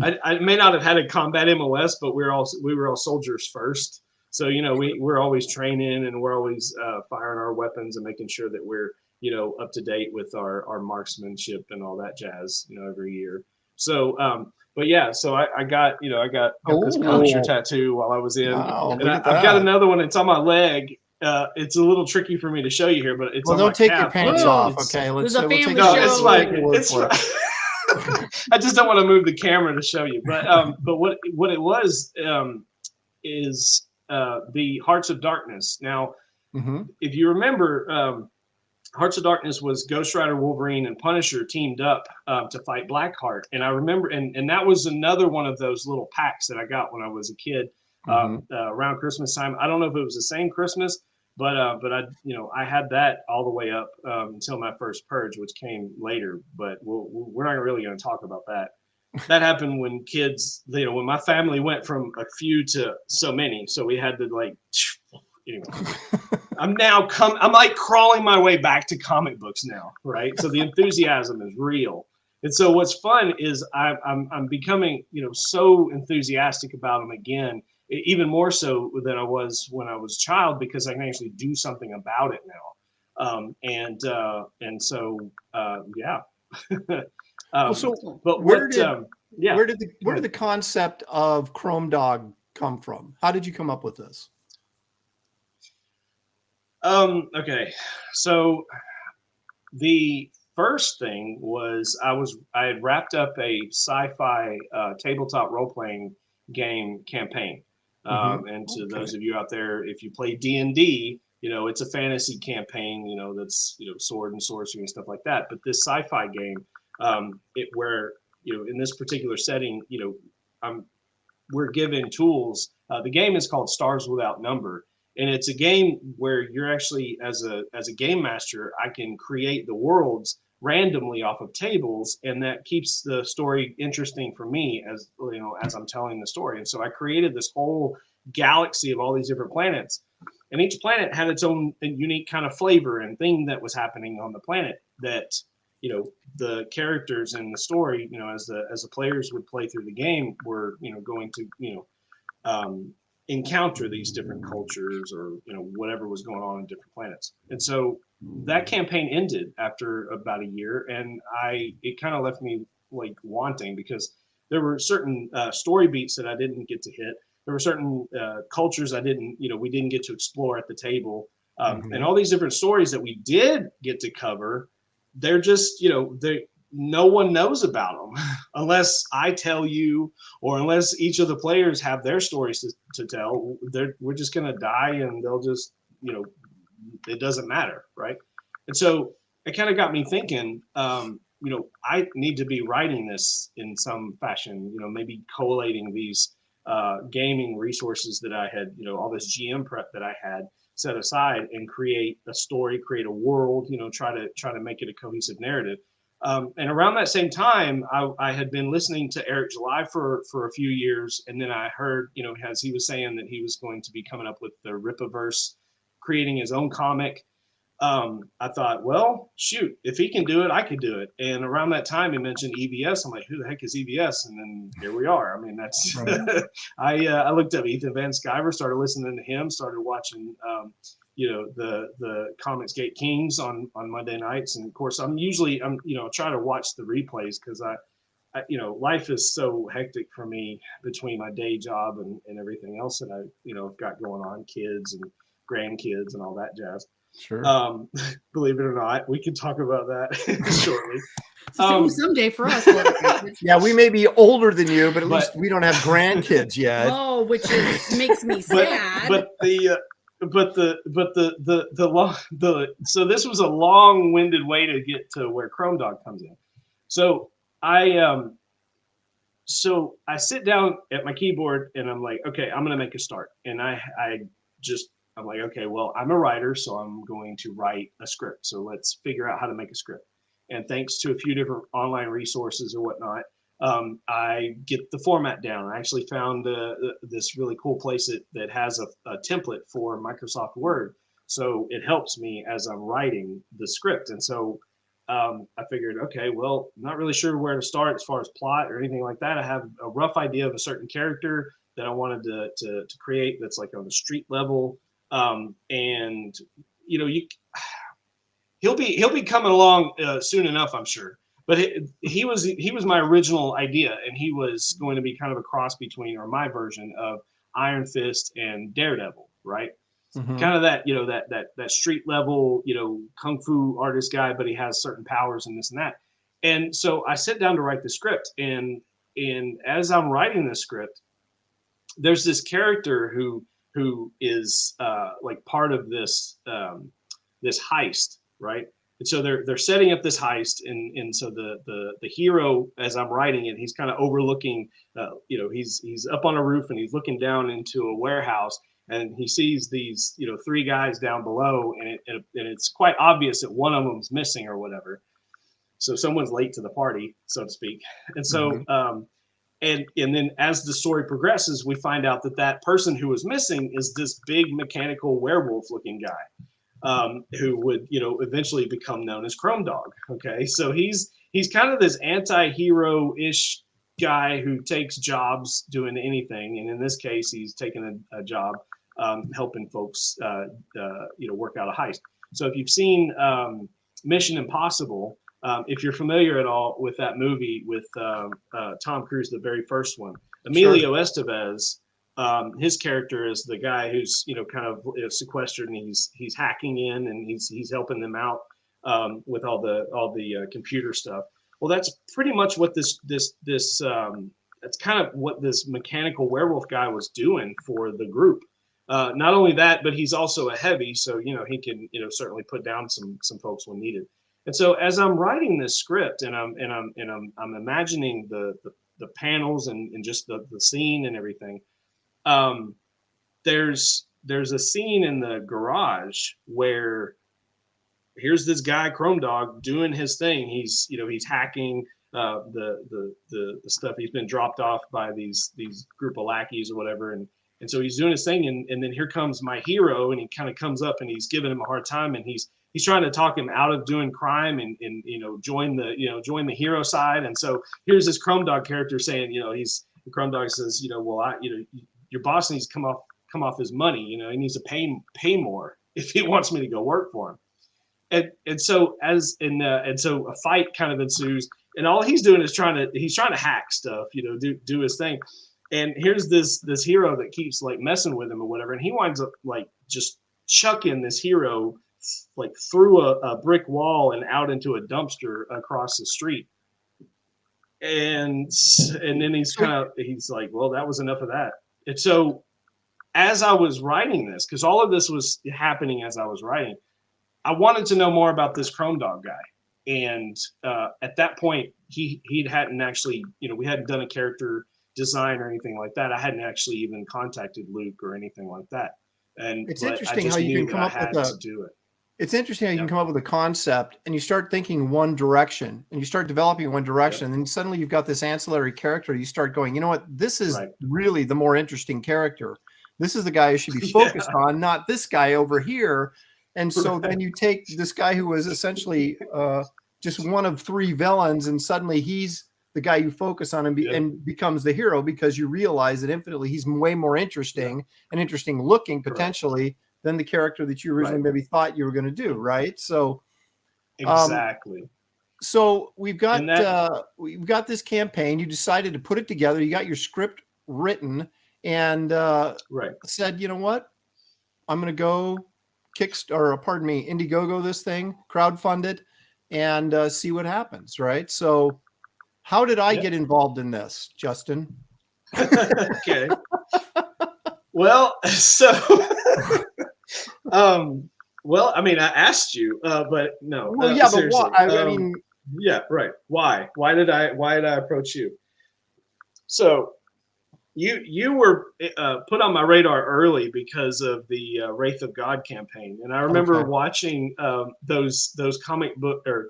I may not have had a combat MOS, but we were all soldiers first. So, you know, we're always training, and we're always firing our weapons and making sure that we're, you know, up to date with our marksmanship and all that jazz, you know, every year. So, but yeah, so I got this Punisher tattoo while I was in. Wow, and I've got another one. It's on my leg. It's a little tricky for me to show you here, but it's don't take your pants off. Okay, let's we'll take it's like it's I just don't want to move the camera to show you, but what it was is the Hearts of Darkness. Now, if you remember, Hearts of Darkness was Ghost Rider, Wolverine, and Punisher teamed up to fight Blackheart, and I remember, and that was another one of those little packs that I got when I was a kid around Christmas time. I don't know if it was the same Christmas, but I had that all the way up until my first purge, which came later. But we're not really going to talk about that. That happened when kids, you know, when my family went from a few to so many, so we had to like. Anyway, I'm like crawling my way back to comic books now, right? So the enthusiasm is real. And so what's fun is I'm becoming, you know, so enthusiastic about them again, even more so than I was when I was a child, because I can actually do something about it now. And so yeah. So but where what? did Yeah. where did the concept of Chrome Dog come from? How did you come up with this? Okay, so the first thing was I had wrapped up a sci-fi tabletop role-playing game campaign. And to those of you out there, if you play D&D, it's a fantasy campaign, that's, sword and sorcery and stuff like that. But this sci-fi game, where, in this particular setting, we're given tools. The game is called Stars Without Number. And it's a game where you're actually, as a game master, I can create the worlds randomly off of tables, and that keeps the story interesting for me as I'm telling the story. And so I created this whole galaxy of all these different planets, and each planet had its own unique kind of flavor and thing that was happening on the planet that the characters in the story, as the players would play through the game, were going to encounter these different cultures or whatever was going on in different planets. And so that campaign ended after about a year, and it kind of left me like wanting, because there were certain story beats that I didn't get to hit. There were certain cultures we didn't get to explore at the table, and all these different stories that we did get to cover. They're just no one knows about them unless I tell you, or unless each of the players have their stories to tell. We're just going to die, and they'll just, it doesn't matter. Right. And so it kind of got me thinking, I need to be writing this in some fashion, maybe collating these gaming resources that I had, all this GM prep that I had set aside, and create a story, create a world, try to make it a cohesive narrative. And around that same time, I had been listening to Eric July for a few years, and then I heard, as he was saying that he was going to be coming up with the Rippaverse, creating his own comic. I thought, well, shoot, if he can do it, I could do it. And around that time, he mentioned EVS. I'm like, who the heck is EVS? And then here we are. I mean, that's right. I looked up Ethan Van Sciver, started listening to him, started watching the Comics Gate Kings on Monday nights. And of course, I'm try to watch the replays, because I life is so hectic for me between my day job and everything else that I got going on, kids and grandkids and all that jazz. Sure. Believe it or not, we can talk about that shortly. Someday for us. Yeah, we may be older than you, but at least we don't have grandkids yet. Oh, which makes me sad. So this was a long-winded way to get to where Chrome Dog comes in. So I sit down at my keyboard, and I'm like, okay, I'm gonna make a start. And I'm like, okay, well, I'm a writer, so I'm going to write a script. So let's figure out how to make a script. And thanks to a few different online resources or whatnot, I get the format down. I actually found this really cool place that has a template for Microsoft Word. So it helps me as I'm writing the script. And so I figured, okay, well, I'm not really sure where to start as far as plot or anything like that. I have a rough idea of a certain character that I wanted to create that's like on the street level. And he'll be coming along soon enough, I'm sure. But he was my original idea, and he was going to be kind of a cross between, or my version of, Iron Fist and Daredevil, right? Mm-hmm. Kind of that street level, kung fu artist guy, but he has certain powers and this and that. And so I sit down to write the script, and as I'm writing the script, there's this character who is like part of this this heist, right? And so they're setting up this heist, and so the hero, as I'm writing it, he's kind of overlooking, he's up on a roof, and he's looking down into a warehouse, and he sees these three guys down below, and it's quite obvious that one of them's missing or whatever. So someone's late to the party, so to speak. And so mm-hmm. And then as the story progresses, we find out that person who was missing is this big mechanical werewolf looking guy, who would, eventually become known as Chrome Dog. Okay. So he's kind of this anti-hero-ish guy who takes jobs doing anything. And in this case, he's taken a job helping folks, work out a heist. So if you've seen Mission Impossible, If you're familiar at all with that movie with Tom Cruise, the very first one, Emilio Estevez, his character is the guy who's kind of sequestered, and he's hacking in, and he's helping them out with all the computer stuff. Well, that's pretty much what this that's kind of what this mechanical werewolf guy was doing for the group. Not only that, but he's also a heavy, so he can certainly put down some folks when needed. And so as I'm writing this script, and I'm imagining the panels and just the scene and everything, there's a scene in the garage where here's this guy Chrome Dog doing his thing. He's hacking the stuff. He's been dropped off by these group of lackeys or whatever, and so he's doing his thing, and then here comes my hero, and he kind of comes up, and he's giving him a hard time, and he's trying to talk him out of doing crime and join the hero side. And so here's this Chrome Dog character saying, Chrome Dog says, your boss needs to come off his money, he needs to pay more if he wants me to go work for him. And so so a fight kind of ensues, and all he's doing is trying to hack stuff, do his thing. And here's this hero that keeps like messing with him or whatever, and he winds up like just chucking this hero like through a brick wall and out into a dumpster across the street. And then he's like, well, that was enough of that. And so as I was writing this, because all of this was happening as I was writing, I wanted to know more about this Chrome Dog guy. And at that point, he hadn't actually, we hadn't done a character design or anything like that. I hadn't actually even contacted Luke or anything like that. And it's interesting how you can come up with to do it. It's interesting how you can come up with a concept and you start thinking one direction and you start developing one direction. And then suddenly you've got this ancillary character. You start going, you know what? This is really the more interesting character. This is the guy who should be focused on, not this guy over here. And so then you take this guy who was essentially just one of three villains, and suddenly he's the guy you focus on and becomes the hero, because you realize that infinitely he's way more interesting and interesting looking potentially than the character that you originally maybe thought you were going to do. Right. So exactly. So we've got this campaign. You decided to put it together. You got your script written and said, you know what? I'm going to go Indiegogo this thing, crowdfund it, and see what happens. Right. So how did I get involved in this, Justin? Okay. Well, so, well, I mean, I asked you, but no. Well, yeah, seriously. But why? I mean, yeah, right. Why? Why did I approach you? So, you were put on my radar early because of the Wraith of God campaign, and I remember watching those comic book or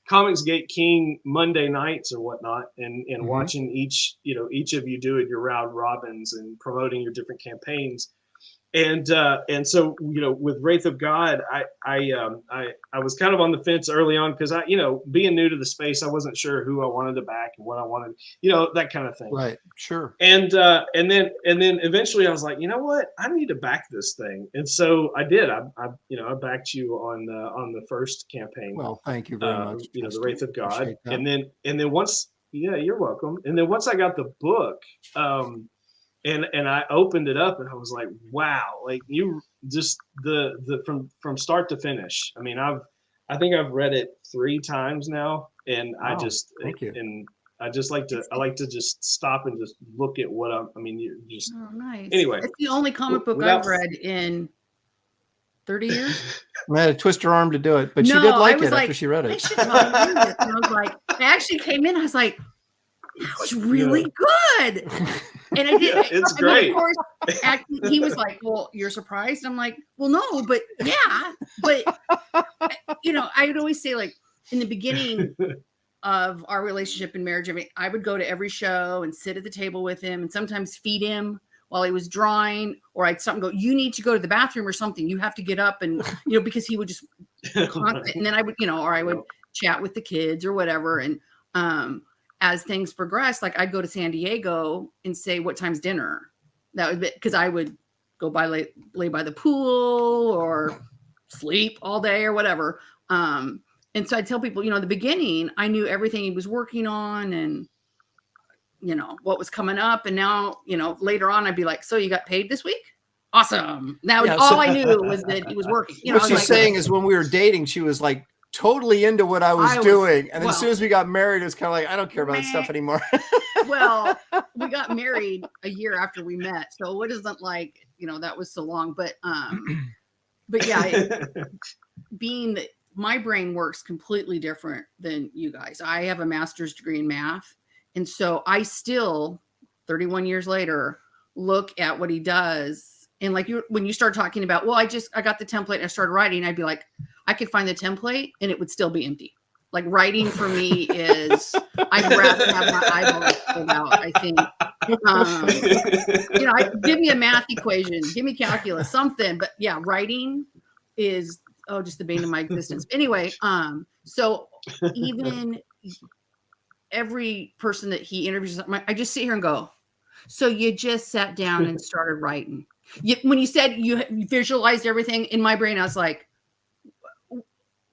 Comics Gate King Monday nights or whatnot, and watching each of you do it, your round robins and promoting your different campaigns. And so with Wraith of God, I was kind of on the fence early on because I being new to the space, I wasn't sure who I wanted to back and what I wanted, that kind of thing. Right. Sure. And then eventually I was like, you know what, I need to back this thing, and so I did. I backed you on the first campaign. Well, thank you very much. The Wraith of God, and then once, you're welcome. And then once I got the book, and I opened it up and I was like, wow, like you just the from start to finish. I mean, I think I've read it 3 times now, and wow, thank you. And I like to just stop and just look at what you're just nice. Anyway, it's the only comic book I've read in 30 years. I had to twist her arm to do it, but she did like it after she read it. I should probably read it. And I was like, I actually came in, I was like, that was really good. And I did. It's great. Of course, he was like, well, you're surprised? I'm like, well, no, but yeah. But, I would always say, like, in the beginning of our relationship and marriage, I would go to every show and sit at the table with him and sometimes feed him while he was drawing, or I'd go, you need to go to the bathroom or something. You have to get up and, because he would just constant. And then I would, or I would chat with the kids or whatever. And, as things progressed, like I'd go to San Diego and say, what time's dinner? That would be because I would go lay by the pool or sleep all day or whatever. And so I tell people, in the beginning, I knew everything he was working on and, what was coming up. And now, later on, I'd be like, so you got paid this week? Awesome. Now all I knew was that he was working. What she's saying is when we were dating, she was like totally into what I was doing. And then as soon as we got married, it was kind of like, I don't care about that stuff anymore. Well, we got married a year after we met. So it isn't like, that was so long. But yeah, being that my brain works completely different than you guys. I have a master's degree in math. And so I still, 31 years later, look at what he does. And like when you start talking about, well, I got the template and I started writing, I'd be like, I could find the template and it would still be empty. Like writing for me is, I'd rather have my eyeballs pulled out, I think. Give me a math equation, give me calculus, something. But yeah, writing is, just the bane of my existence. Anyway, so even every person that he interviews, I just sit here and go, so you just sat down and started writing. When you said you visualized everything in my brain, I was like,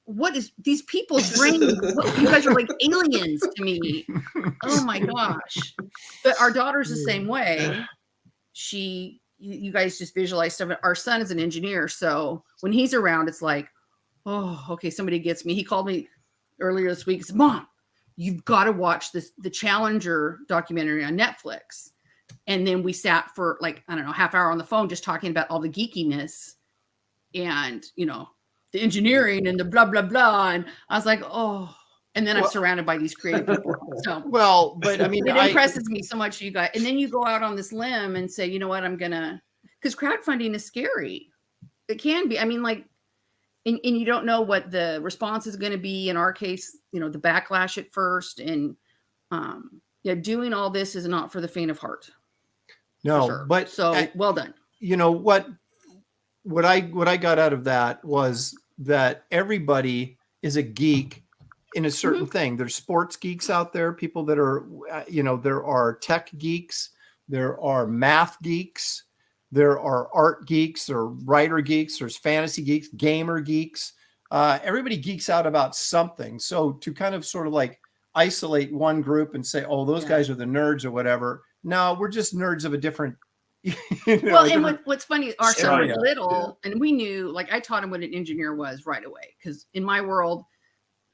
what is these people's brains? You guys are like aliens to me. Oh my gosh. But our daughter's the same way. You guys just visualize stuff. Our son is an engineer. So when he's around, it's like, oh, okay, somebody gets me. He called me earlier this week. He said, Mom, you've got to watch the Challenger documentary on Netflix. And then we sat for like, I don't know, half hour on the phone, just talking about all the geekiness and, the engineering and the blah, blah, blah. And I was like, oh, and then I'm surrounded by these creative people. So, but I mean, it impresses me so much, you guys. And then you go out on this limb and say, you know what, because crowdfunding is scary. It can be. I mean, like, and you don't know what the response is going to be. In our case, the backlash at first. And doing all this is not for the faint of heart. No, sure. But so well done. What I got out of that was that everybody is a geek in a certain thing. There's sports geeks out there, people that are, there are tech geeks, there are math geeks, there are art geeks or writer geeks, there's fantasy geeks, gamer geeks. Everybody geeks out about something. So to kind of sort of like isolate one group and say, oh, those guys are the nerds or whatever. No, we're just nerds of a different. And what's funny, our son was little, and we knew, like, I taught him what an engineer was right away. Because in my world,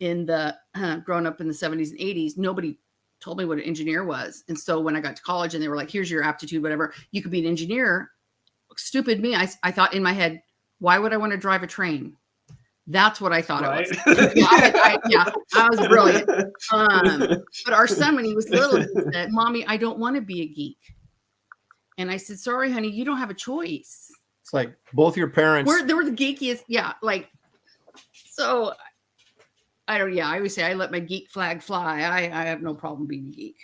in the growing up in the 70s and 80s, nobody told me what an engineer was. And so when I got to college and they were like, here's your aptitude, whatever, you could be an engineer. Stupid me. I thought in my head, why would I want to drive a train? That's what I thought it was. I was brilliant. But our son, when he was little, he said, Mommy, I don't want to be a geek. And I said, sorry, honey, you don't have a choice. It's like both your parents. They were the geekiest. Yeah. Like, so I always say I let my geek flag fly. I have no problem being a geek.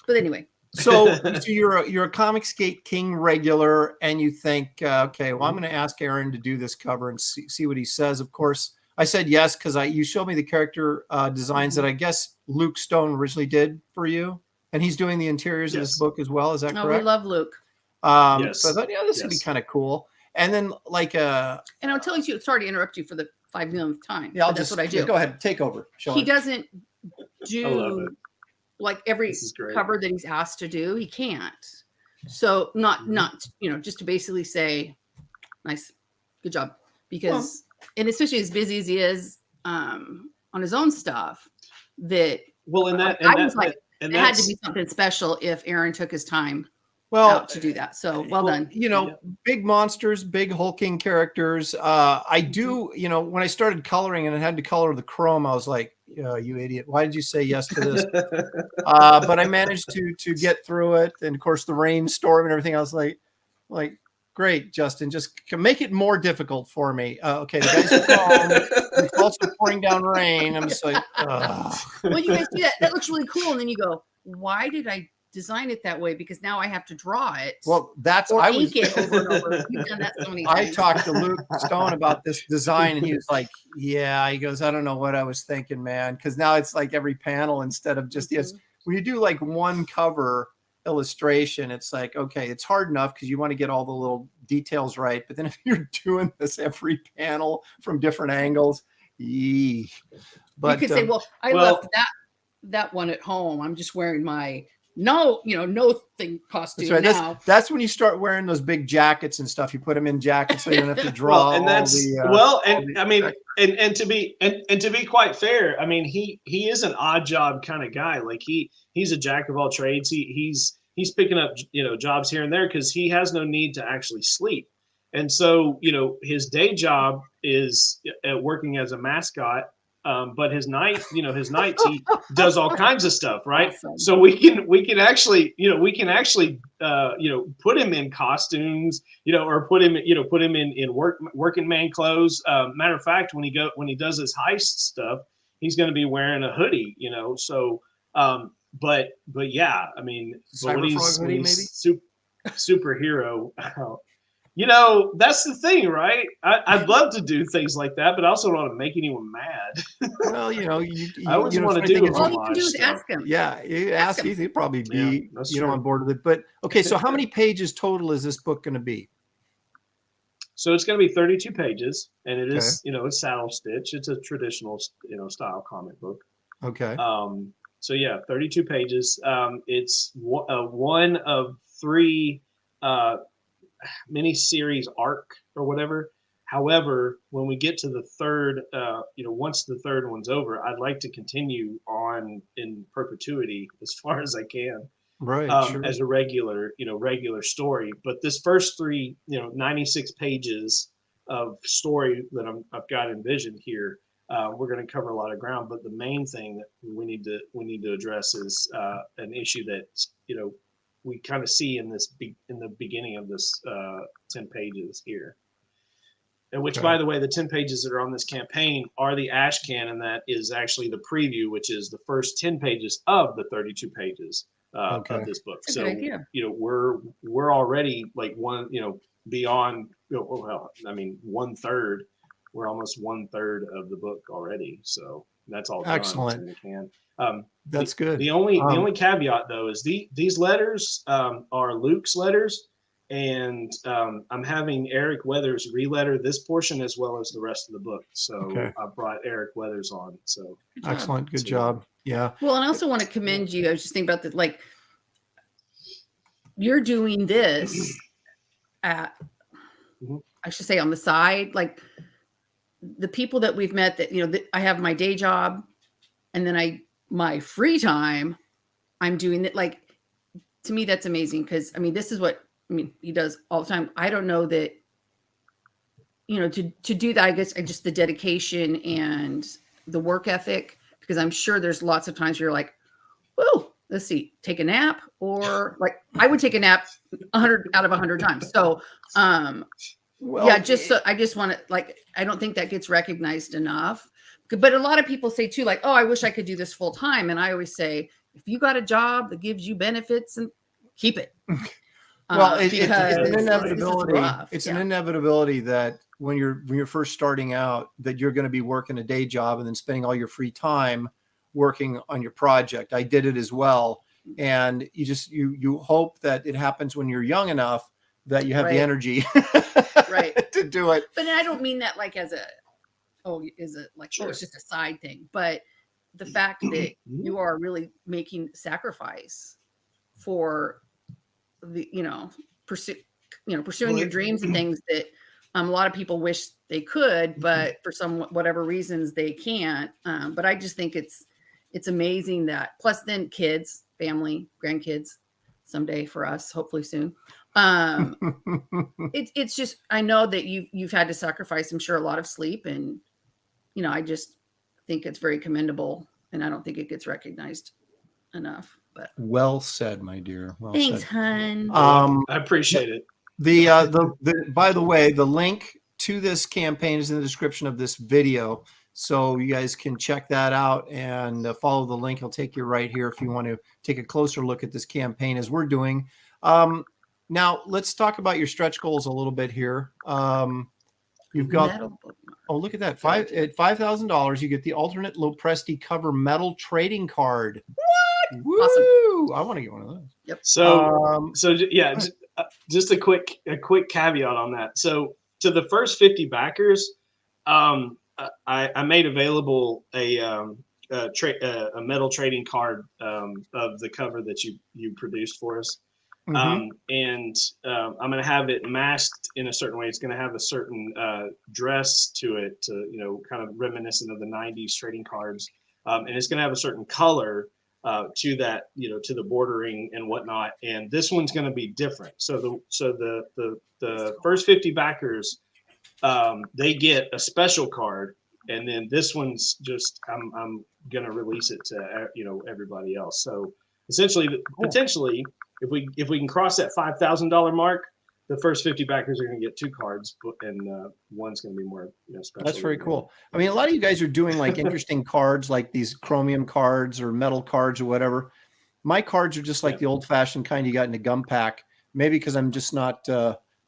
But anyway. So you're a Comicsgate King regular, and you think, okay, well, I'm going to ask Aaron to do this cover and see what he says. Of course, I said yes because you showed me the character designs that I guess Luke Stone originally did for you, and he's doing the interiors of this book as well. Is that correct? We love Luke. Yes. So I thought, this would be kind of cool. And then and I'll tell you, sorry to interrupt you for the 5 millionth time. Yeah, that's what I do. Go ahead, take over. He doesn't do like every cover that he's asked to do. He can't. So not just to basically say, nice, good job, because and especially as busy as he is on his own stuff, that it had to be something special if Aaron took his time out to do that. So well done. Big monsters, big hulking characters. I do, when I started coloring and I had to color the chrome, I was like, you idiot. Why did you say yes to this? But I managed to get through it. And of course the rainstorm and everything. I was like, great, Justin, just make it more difficult for me. Okay. The guys are gone. It's also pouring down rain. I'm just like, well, you guys do that. That looks really cool. And then you go, why did I design it that way? Because now I have to draw it. Well, ink it over and over. You've done that so many times. I talked to Luke Stone about this design, and he was like, "Yeah." He goes, "I don't know what I was thinking, man." Because now it's like every panel instead of just when you do like one cover illustration, it's like, okay, it's hard enough because you want to get all the little details right, but then if you're doing this every panel from different angles, Yee. But you could say, well, I left that one at home. I'm just wearing my no thing costume that's right. now. That's when you start wearing those big jackets and stuff. You put them in jackets so you don't have to draw. And to be quite fair, I mean, he is an odd job kind of guy. Like he's a jack of all trades. He's picking up jobs here and there because he has no need to actually sleep. And so his day job is working as a mascot. But his nights he does all kinds of stuff, right? Awesome. So we can actually put him in costumes, or put him in working man clothes. Matter of fact, when he does his heist stuff, he's going to be wearing a hoodie, So, but yeah, I mean, but when he's superhero. That's the thing, right? I'd love to do things like that, but I also don't want to make anyone mad. Well, I always want to do all you can do is ask him. Yeah, you ask him. He'd probably be on board with it. But okay, so how many pages total is this book going to be? So it's going to be 32 pages, and it is, it's saddle stitch. It's a traditional, style comic book. Okay. So yeah, 32 pages. It's one of 3 mini-series arc or whatever. However, when we get to the third, once the third one's over, I'd like to continue on in perpetuity as far as I can, right? Sure. As a regular story. But this first 3, 96 pages of story that I've got envisioned here, we're going to cover a lot of ground. But the main thing that we need to address is an issue that we kind of see in the beginning of this 10 pages here. And which, by the way, the 10 pages that are on this campaign are the Ash Canon. That is actually the preview, which is the first 10 pages of the 32 pages of this book. That's a good idea. We're already like beyond, 1/3. We're almost 1/3 of the book already. So that's all done. Excellent. In the can. That's good. The only caveat though is these letters are Luke's letters, and I'm having Eric Weathers re-letter this portion as well as the rest of the book. So I brought Eric Weathers on. So excellent, good job. Yeah. Well, and I also want to commend you. I was just thinking about that, like you're doing this at, I should say, on the side, like the people that we've met that I have my day job, and then my free time, I'm doing that. Like, to me, that's amazing. Because this is what, he does all the time. I don't know that, to do that, I guess just the dedication and the work ethic, because I'm sure there's lots of times where you're like, whoa, let's see, take a nap, or like I would take a nap 100 out of 100 times. So, well, yeah, I just want to, like, I don't think that gets recognized enough. But a lot of people say too, like, oh, I wish I could do this full time. And I always say, if you got a job that gives you benefits, and keep it. Well, it's an inevitability. It's an inevitability that when you're first starting out, that you're going to be working a day job and then spending all your free time working on your project. I did it as well. And you hope that it happens when you're young enough that you have the energy to do it. But I don't mean that like as a, it's just a side thing. But the fact that you are really making sacrifice for the, pursuing your dreams and things that a lot of people wish they could, but for whatever reasons they can't. But I just think it's amazing that, plus then kids, family, grandkids, someday for us, hopefully soon. It's just, I know that you've had to sacrifice, I'm sure, a lot of sleep, and I just think it's very commendable, and I don't think it gets recognized enough. But well said, my dear. Well thanks, said. hon. I appreciate it. By the way, the link to this campaign is in the description of this video, so you guys can check that out and follow the link. It'll take you right here if you want to take a closer look at this campaign as we're doing. Now let's talk about your stretch goals a little bit here. You've got, look at that, at $5,000, you get the alternate Lopresti cover metal trading card. What? Woo! Awesome. I want to get one of those. Yep. So yeah, just a quick caveat on that. So to the first 50 backers, I made available a metal trading card of the cover that you produced for us. Mhm. And I'm going to have it masked in a certain way. It's going to have a certain dress to it, to, kind of reminiscent of the 90s trading cards. And it's going to have a certain color to that, to the bordering and whatnot. And this one's going to be different. So the first 50 backers, they get a special card. And then this one's just, I'm going to release it to, everybody else. So essentially, potentially, if we can cross that $5,000 mark, the first 50 backers are going to get 2 cards, and one's going to be more special. That's very cool. I mean, a lot of you guys are doing like interesting cards, like these chromium cards or metal cards or whatever. My cards are just like the old-fashioned kind you got in a gum pack. Maybe because I'm just not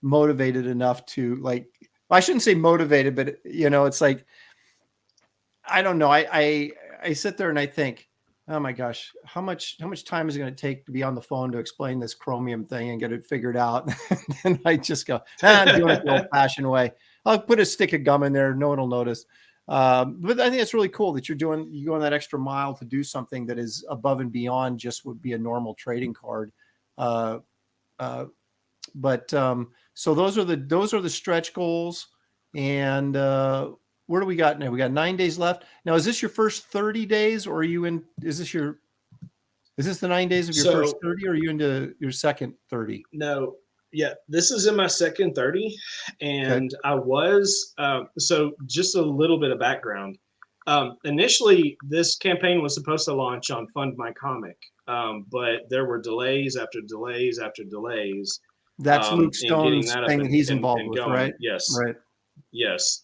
motivated enough to like. I shouldn't say motivated, but it's like I don't know. I sit there and I think, oh my gosh, how much time is it going to take to be on the phone to explain this chromium thing and get it figured out? And I just go, I'm doing it the old-fashioned way. I'll put a stick of gum in there. No one will notice. But I think it's really cool that you're going that extra mile to do something that is above and beyond just would be a normal trading card. So those are the stretch goals. And where do we got now? We got 9 days left. Now, is this your first 30 days, or are you in? Is this the 9 days of your first 30, or are you into your second 30? No, yeah, this is in my second 30, and I was so just a little bit of background. Initially, this campaign was supposed to launch on Fund My Comic, but there were delays after delays after delays. That's Luke Stone's thing that he's involved with, right? Yes, right. Yes.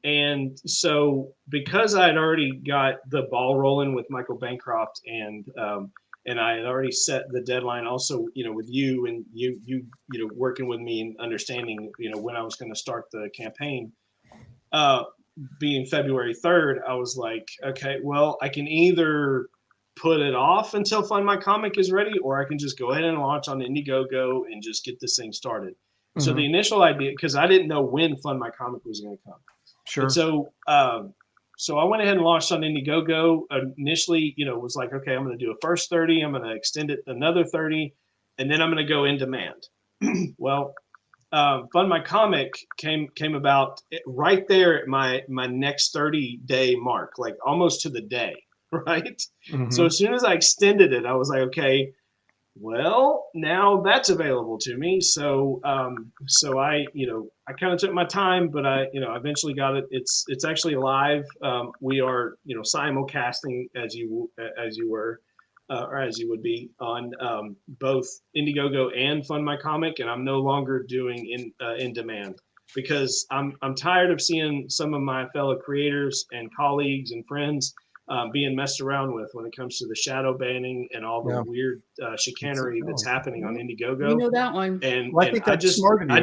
And so because I had already got the ball rolling with Michael Bancroft and I had already set the deadline also, with you and you working with me and understanding, when I was going to start the campaign, being February 3rd, I was like, okay, well, I can either put it off until Fund My Comic is ready, or I can just go ahead and launch on Indiegogo and just get this thing started. So the initial idea, because I didn't know when Fund My Comic was going to come. Sure. And so, so I went ahead and launched on Indiegogo. Initially, was like, okay, I'm going to do a first 30. I'm going to extend it another 30, and then I'm going to go in demand. Well, Fund My Comic came about right there at my next 30-day mark, like almost to the day, right? So as soon as I extended it, I was like, okay, well, now that's available to me. So, so I kind of took my time, but I eventually got it. It's actually live. We are, simulcasting as you were, or as you would be on both Indiegogo and Fund My Comic. And I'm no longer doing in demand because I'm tired of seeing some of my fellow creators and colleagues and friends being messed around with when it comes to the shadow banning and all the weird chicanery that's happening on Indiegogo. You know that one. And, well, I think that's smart of you.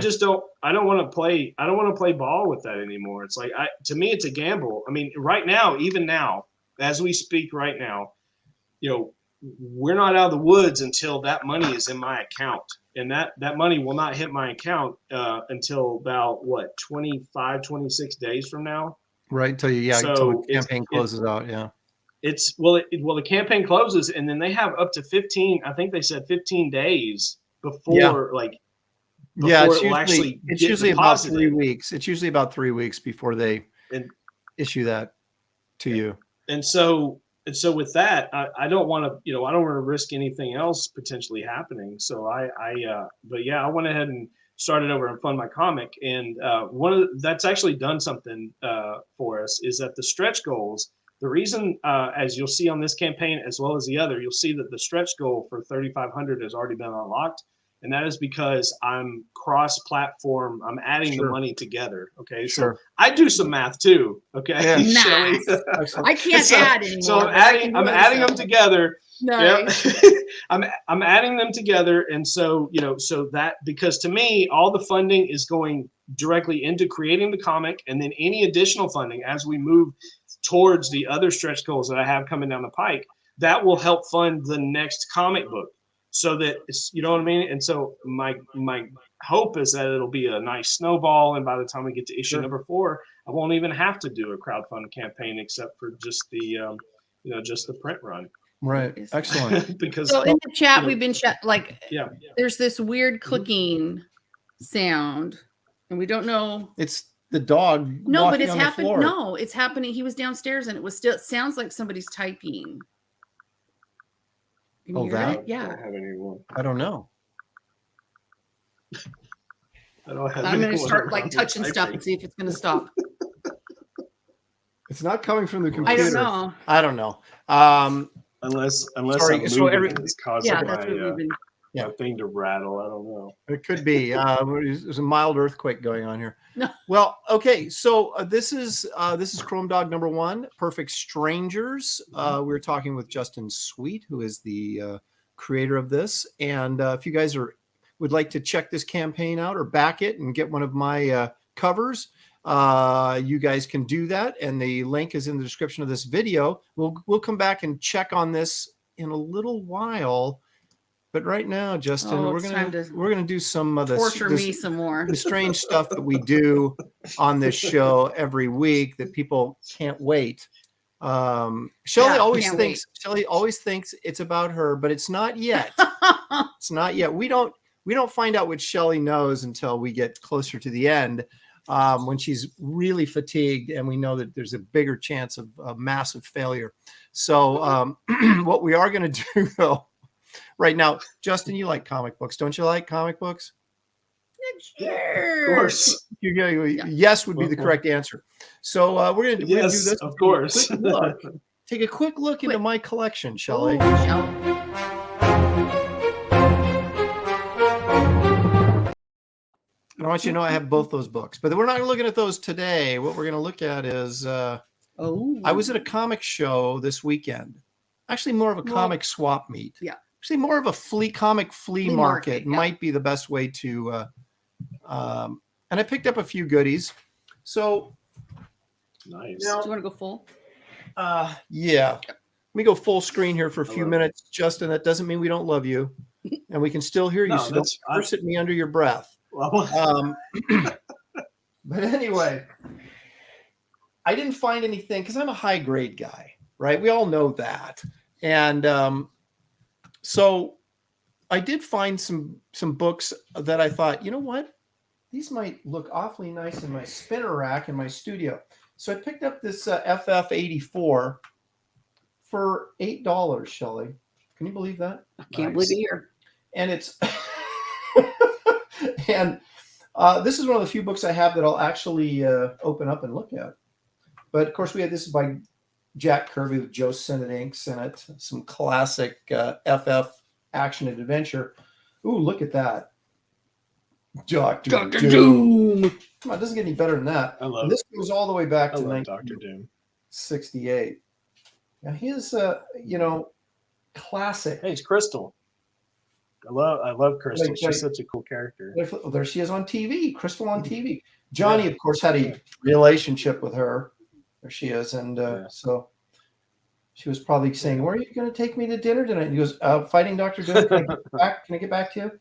I don't want to play ball with that anymore. It's like, to me, it's a gamble. I mean, right now, even now, as we speak right now, we're not out of the woods until that money is in my account. And that money will not hit my account until about 26 days from now. Right, until the campaign closes out. Yeah. It's the campaign closes, and then they have up to 15. I think they said 15 days before, it's usually about 3 weeks. It's usually about 3 weeks before they issue that to you. And so with that, I don't want to risk anything else potentially happening. So I went ahead and started over and Fund My Comic, and that's actually done something for us is that the stretch goals. The reason, as you'll see on this campaign as well as the other, you'll see that the stretch goal for 3,500 has already been unlocked, and that is because I'm cross-platform. I'm adding the money together. Okay, so I do some math too. Okay, nice. I can't add anymore. So I'm adding them together. Nice. Yeah. I'm adding them together, and so so that, because to me all the funding is going directly into creating the comic, and then any additional funding as we move towards the other stretch goals that I have coming down the pike, that will help fund the next comic book. So that you know what I mean. And so my hope is that it'll be a nice snowball, and by the time we get to issue number 4, I won't even have to do a crowdfund campaign except for just the just the print run. Right. Excellent. Because So in the chat, you know, we've been yeah. there's this weird clicking sound, and we don't know. It's the dog. No, but walking it's on the happening. floor. No, it's happening. He was downstairs, and it was still. It sounds like somebody's typing. Can you Oh, hear that? it? Yeah. I don't have anyone. I don't know. I don't have I'm going to anyone start like around touching stuff typing. and see if it's going to stop. It's not coming from the I computer. don't know. I don't know. Unless Sorry, I'm so moving every- and it's causing Yeah, that's what my, we've been. Yeah. my thing to rattle. I don't know. It could be. There's a mild earthquake going on here. No. Well, okay. So this is Chrome Dog number 1, Perfect Strangers. We're talking with Justin Sweet, who is the creator of this. And if you guys would like to check this campaign out or back it and get one of my covers, you guys can do that. And the link is in the description of this video. We'll come back and check on this in a little while. But right now, Justin, we're gonna do some of the Torture me some more. the strange stuff that we do on this show every week that people can't wait. Shelley always thinks it's about her, but it's not yet. It's not yet. We don't find out what Shelley knows until we get closer to the end, when she's really fatigued and we know that there's a bigger chance of a massive failure. So what we are going to do though right now, Justin, you like comic books, don't you? Like comic books? Sure. Of course. Yes would be the correct answer. So we're gonna do this. Of course. Take a quick look into my collection, Shelley. I want you to know I have both those books, but we're not looking at those today. What we're going to look at is I was at a comic show this weekend. Actually, more of a comic swap meet. Yeah. Actually, more of a comic flea market yeah. might be the best way to. And I picked up a few goodies. So Nice. Do you want to go full? yeah. Let me go full screen here for a few minutes, Justin. That doesn't mean we don't love you, and we can still hear you. No, So don't curse at me under your breath. But anyway, I didn't find anything because I'm a high grade guy, right? We all know that. And so I did find some books that I thought, you know what? These might look awfully nice in my spinner rack in my studio. So I picked up this FF84 for $8, Shelley. Can you believe that? I can't believe it here. And it's and this is one of the few books I have that I'll actually open up and look at. But of course, we had this by Jack Kirby with Joe Sinnott inks in it. Some classic FF action and adventure. Ooh, look at that. Dr. Doom. Come on, it doesn't get any better than that. And this goes all the way back to Dr. Doom. 1968. Now here's classic. Hey, it's Crystal. I love Crystal. She's such a cool character. There she is on TV. Crystal on TV. Johnny, of course, had a relationship with her. There she is, and so she was probably saying, "Where are you going to take me to dinner tonight?" And he goes, "Fighting Dr. Doom. Can I get back to you?"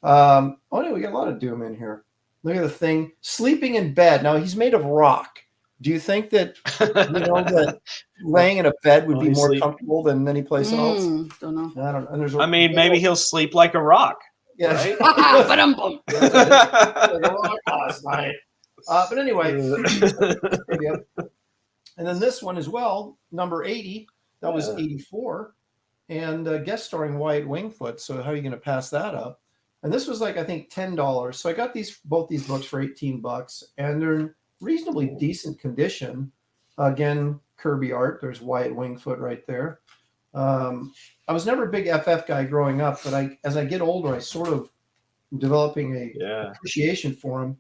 Oh no, we got a lot of Doom in here. Look at the thing. Sleeping in bed. Now he's made of rock. Do you think that that laying in a bed would be more comfortable than any place else? Don't know. I don't know. And I mean, maybe he'll sleep like a rock. Yeah. Right? But anyway, and then this one as well, number 80. That was 84, and guest starring Wyatt Wingfoot. So how are you going to pass that up? And this was like I think $10. So I got both these books for $18, and they're in reasonably decent condition. Again, Kirby art. There's Wyatt Wingfoot right there. I was never a big FF guy growing up, but as I get older, I sort of am developing a appreciation for them.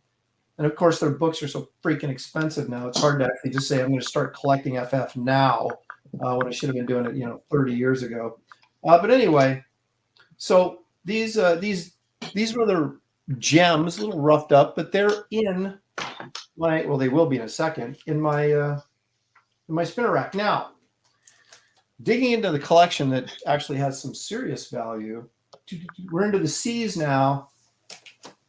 And of course, their books are so freaking expensive now. It's hard to actually just say I'm going to start collecting FF now when I should have been doing it, 30 years ago. But anyway, so these were the gems, a little roughed up, but they're in they will be in a second in my spinner rack. Now, digging into the collection that actually has some serious value, we're into the C's now.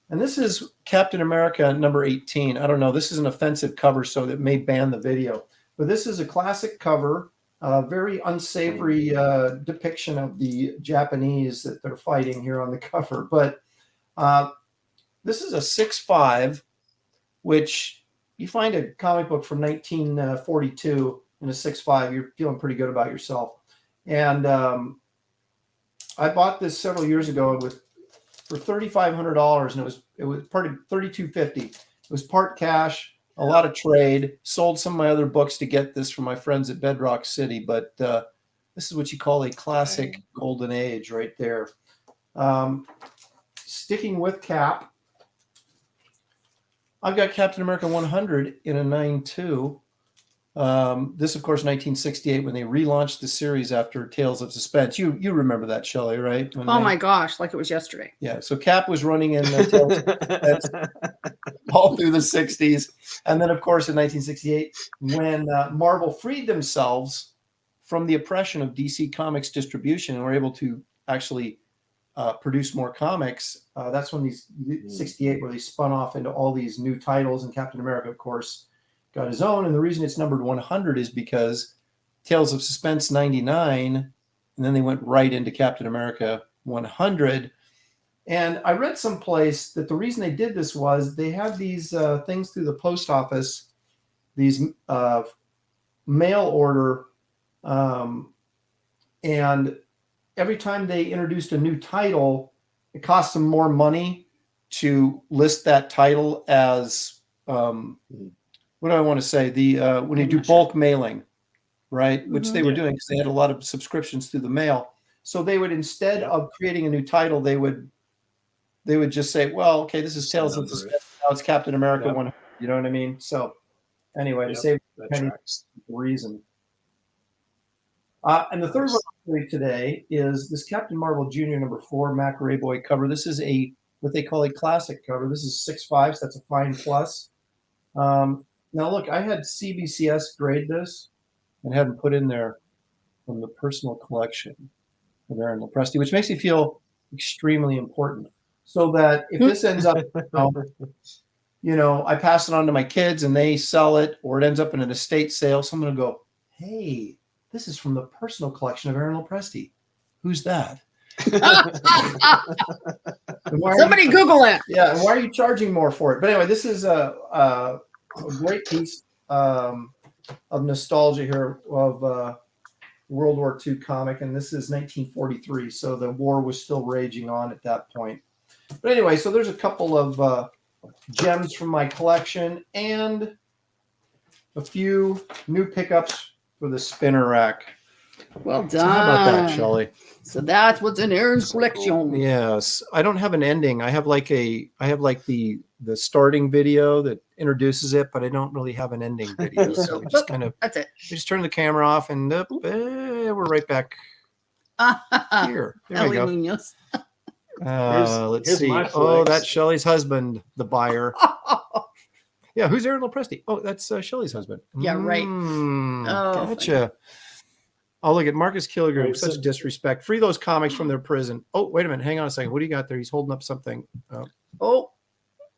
And this is Captain America number 18. I don't know. This is an offensive cover, so that may ban the video. But this is a classic cover, very unsavory depiction of the Japanese that they're fighting here on the cover. But this is a 6.5, which you find a comic book from 1942 in a 6.5, you're feeling pretty good about yourself. And I bought this several years ago for $3,500, and it was part of $3,250. It was part cash, a lot of trade. Sold some of my other books to get this from my friends at Bedrock City, but this is what you call a classic golden age right there. Sticking with Cap, I've got Captain America 100 in a 9.2. This, of course, 1968, when they relaunched the series after Tales of Suspense. You remember that, Shelley, right? My gosh, like it was yesterday. Yeah, so Cap was running in Tales of Suspense all through the 60s. And then, of course, in 1968, when Marvel freed themselves from the oppression of DC Comics distribution and were able to actually produce more comics, that's when 68, where they spun off into all these new titles, and Captain America, of course, got his own. And the reason it's numbered 100 is because Tales of Suspense 99, and then they went right into Captain America 100. And I read someplace that the reason they did this was they had these things through the post office, these mail order, and every time they introduced a new title, it cost them more money to list that title as what do I want to say? When you do bulk mailing, right? Which they were doing because they had a lot of subscriptions through the mail. So they would, instead of creating a new title, they would just say, well, okay, this is Tales of Suspense. Now it's Captain America 100. You know what I mean? So anyway, to save penny reason. And the third one I'll read today is this Captain Marvel Jr. number 4 Mac Rayboy cover. This is what they call a classic cover. This is 6.5, so that's a fine plus. Now, look, I had CBCS grade this and had them put in there from the personal collection of Aaron Lopresti, which makes me feel extremely important. So that if this ends up, I pass it on to my kids and they sell it, or it ends up in an estate sale, someone will go, hey, this is from the personal collection of Aaron Lopresti. Who's that? Somebody Google it. Yeah, and why are you charging more for it? But anyway, this is a great piece of nostalgia here of World War II comic, and this is 1943, so the war was still raging on at that point. But anyway, so there's a couple of gems from my collection and a few new pickups for the spinner rack. Well done. So how about that, Shelley? So that's what's in Aaron's collection. Yes, I don't have an ending. I have like the starting video that introduces it, but I don't really have an ending video. So we just that's it. We just turn the camera off, and we're right back here. There we go. Munoz. Let's see. Oh, that's Shelley's husband, the buyer. Yeah, who's Aaron Lopresti? Oh, that's Shelley's husband. Yeah, right. Gotcha. Funny. Oh, look at Marcus Killigrove. Such a disrespect. Free those comics from their prison. Oh, wait a minute. Hang on a second. What do you got there? He's holding up something.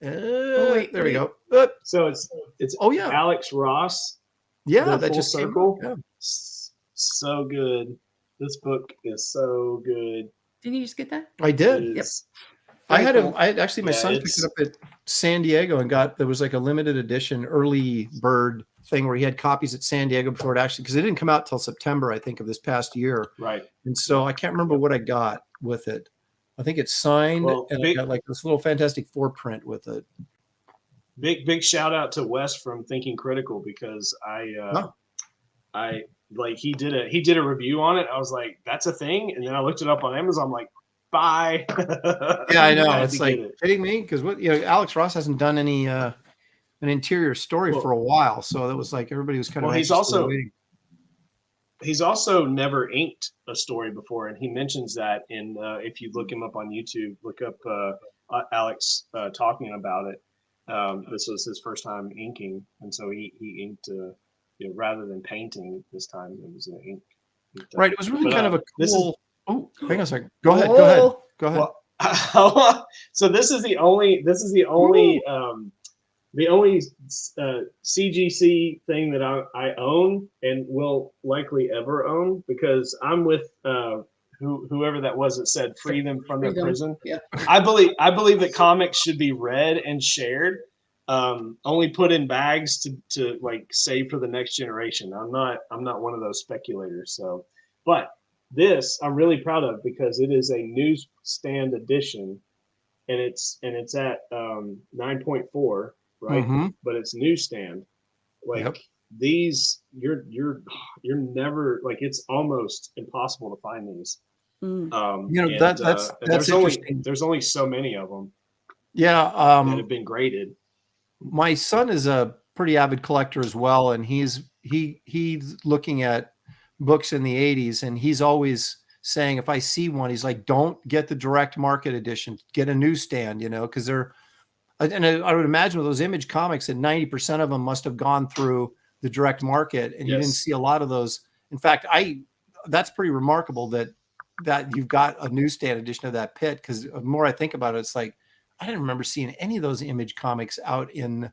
Wait, there we go. So it's yeah, Alex Ross. Yeah, that just circle. Yeah. So good. This book is so good. Didn't you just get that? I did. Yep. I had actually my son picked it up at San Diego and there was like a limited edition early bird thing where he had copies at San Diego before it actually, because it didn't come out till September, I think, of this past year. Right. And so I can't remember what I got with it. I think it's signed, and I got like this little Fantastic Four print with it. Big shout out to Wes from Thinking Critical, because he did a review on it. I was like, that's a thing, and then I looked it up on Amazon. I'm like, bye. Yeah, I know. It's like kidding me, because Alex Ross hasn't done any an interior story for a while, so that was like everybody was kind of. He's also never inked a story before, and he mentions that in if you look him up on YouTube, look up Alex talking about it. This was his first time inking, and so he inked rather than painting this time. It was an ink. Right. It was really kind of a cool. Hang on a second. Go ahead. Well, So this is the only CGC thing that I own and will likely ever own, because I'm with whoever that was that said free them from their prison. Yeah. I believe that comics should be read and shared, only put in bags to like save for the next generation. I'm not one of those speculators. So, but this I'm really proud of, because it is a newsstand edition, and it's at 9.4, right? Mm-hmm. But it's newsstand. Like, Yep. these, you're never, like, it's almost impossible to find these. That's there's interesting. there's only so many of them. Yeah. That have been graded. My son is a pretty avid collector as well, and he's looking at books in the 80s, and he's always saying, if I see one, he's like, don't get the direct market edition, get a newsstand, because they're, and I would imagine with those Image comics that 90% of them must have gone through the direct market, and you didn't see a lot of those. In fact, that's pretty remarkable that you've got a newsstand edition of that Pit, because the more I think about it, it's like, I didn't remember seeing any of those Image comics out in,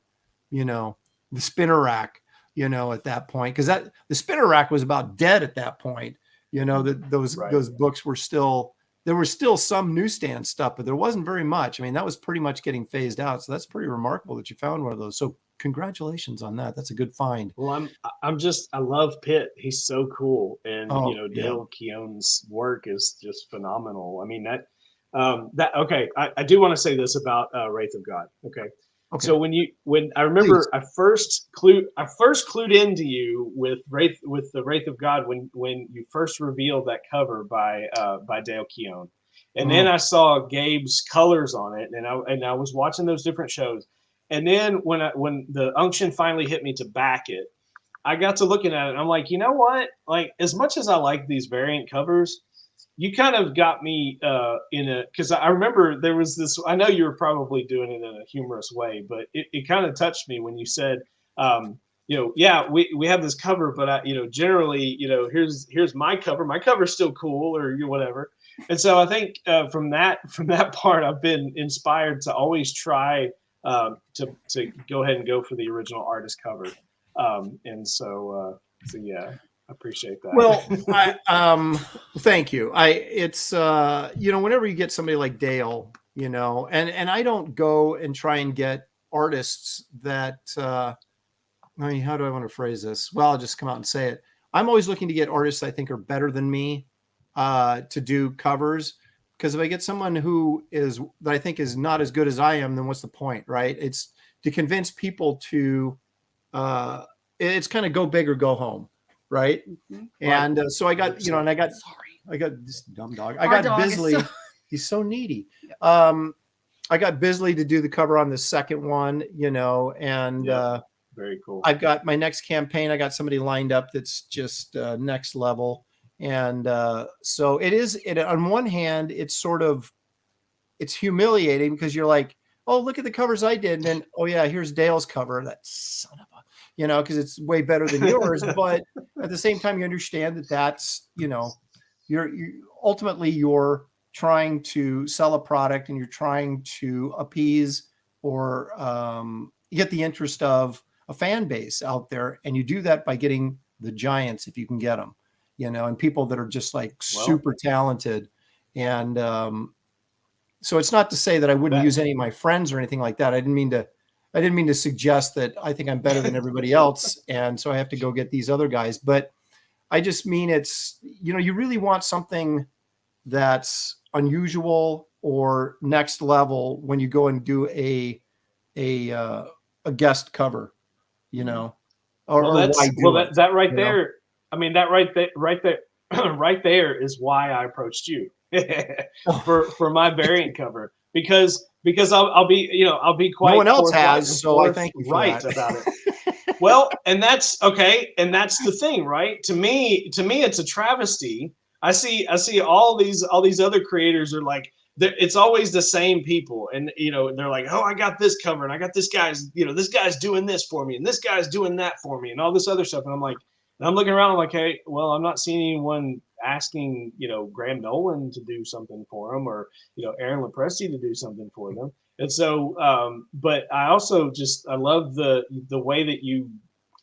the spinner rack, at that point, because the spinner rack was about dead at that point. That those books were still, there was still some newsstand stuff, but there wasn't very much. I mean, that was pretty much getting phased out. So that's pretty remarkable that you found one of those. So congratulations on that. That's a good find. Well, I love Pitt. He's so cool. And, Dale Keown's work is just phenomenal. I mean, okay. I do want to say this about Wraith of God. Okay. So when I remember, please. I first clued into you with the Wraith of God when you first revealed that cover by Dale Keown, and then I saw Gabe's colors on it, and I was watching those different shows, and then when the unction finally hit me to back it, I got to looking at it, and I'm like, you know what? Like, as much as I like these variant covers, you kind of got me because I remember there was this, I know you were probably doing it in a humorous way, but it kind of touched me when you said, we have this cover, but generally, here's my cover. My cover's still cool, or whatever. And so I think from that part, I've been inspired to always try to go ahead and go for the original artist cover. And so yeah. I appreciate that. Well, thank you. It's whenever you get somebody like Dale, and I don't go and try and get artists that, how do I want to phrase this? Well, I'll just come out and say it. I'm always looking to get artists I think are better than me to do covers, because if I get someone that I think is not as good as I am, then what's the point, right? It's to convince people to, it's kind of go big or go home. Right. Mm-hmm. And so I got, and I got this dumb dog. I got Bisley. He's so needy. I got Bisley to do the cover on the second one, and very cool. I've got my next campaign. I got somebody lined up that's just next level. And so it is, on one hand, it's humiliating, because you're like, oh, look at the covers I did. And then, oh yeah, here's Dale's cover. That son of a, because it's way better than yours. But at the same time, you understand that's, you're ultimately you're trying to sell a product, and you're trying to appease or get the interest of a fan base out there. And you do that by getting the giants, if you can get them, and people that are just like super talented. And so it's not to say that I wouldn't use any of my friends or anything like that. I didn't mean to suggest that I think I'm better than everybody else, and so I have to go get these other guys. But I just mean it's, you really want something that's unusual or next level when you go and do a guest cover, That right there. I mean, that right there is why I approached you for my variant cover, because I'll be quite. No one else has, so I thank you for right that. About it. Well, and that's okay, and that's the thing, right? To me, it's a travesty. I see all these other creators are like, it's always the same people, and they're like, oh, I got this cover, and I got this guy's doing this for me, and this guy's doing that for me, and all this other stuff, and I'm like, and I'm looking around, I'm like, hey, well, I'm not seeing anyone asking, Graham Nolan to do something for them, or, Aaron Lopresti to do something for them. And so, but I also I love the way that you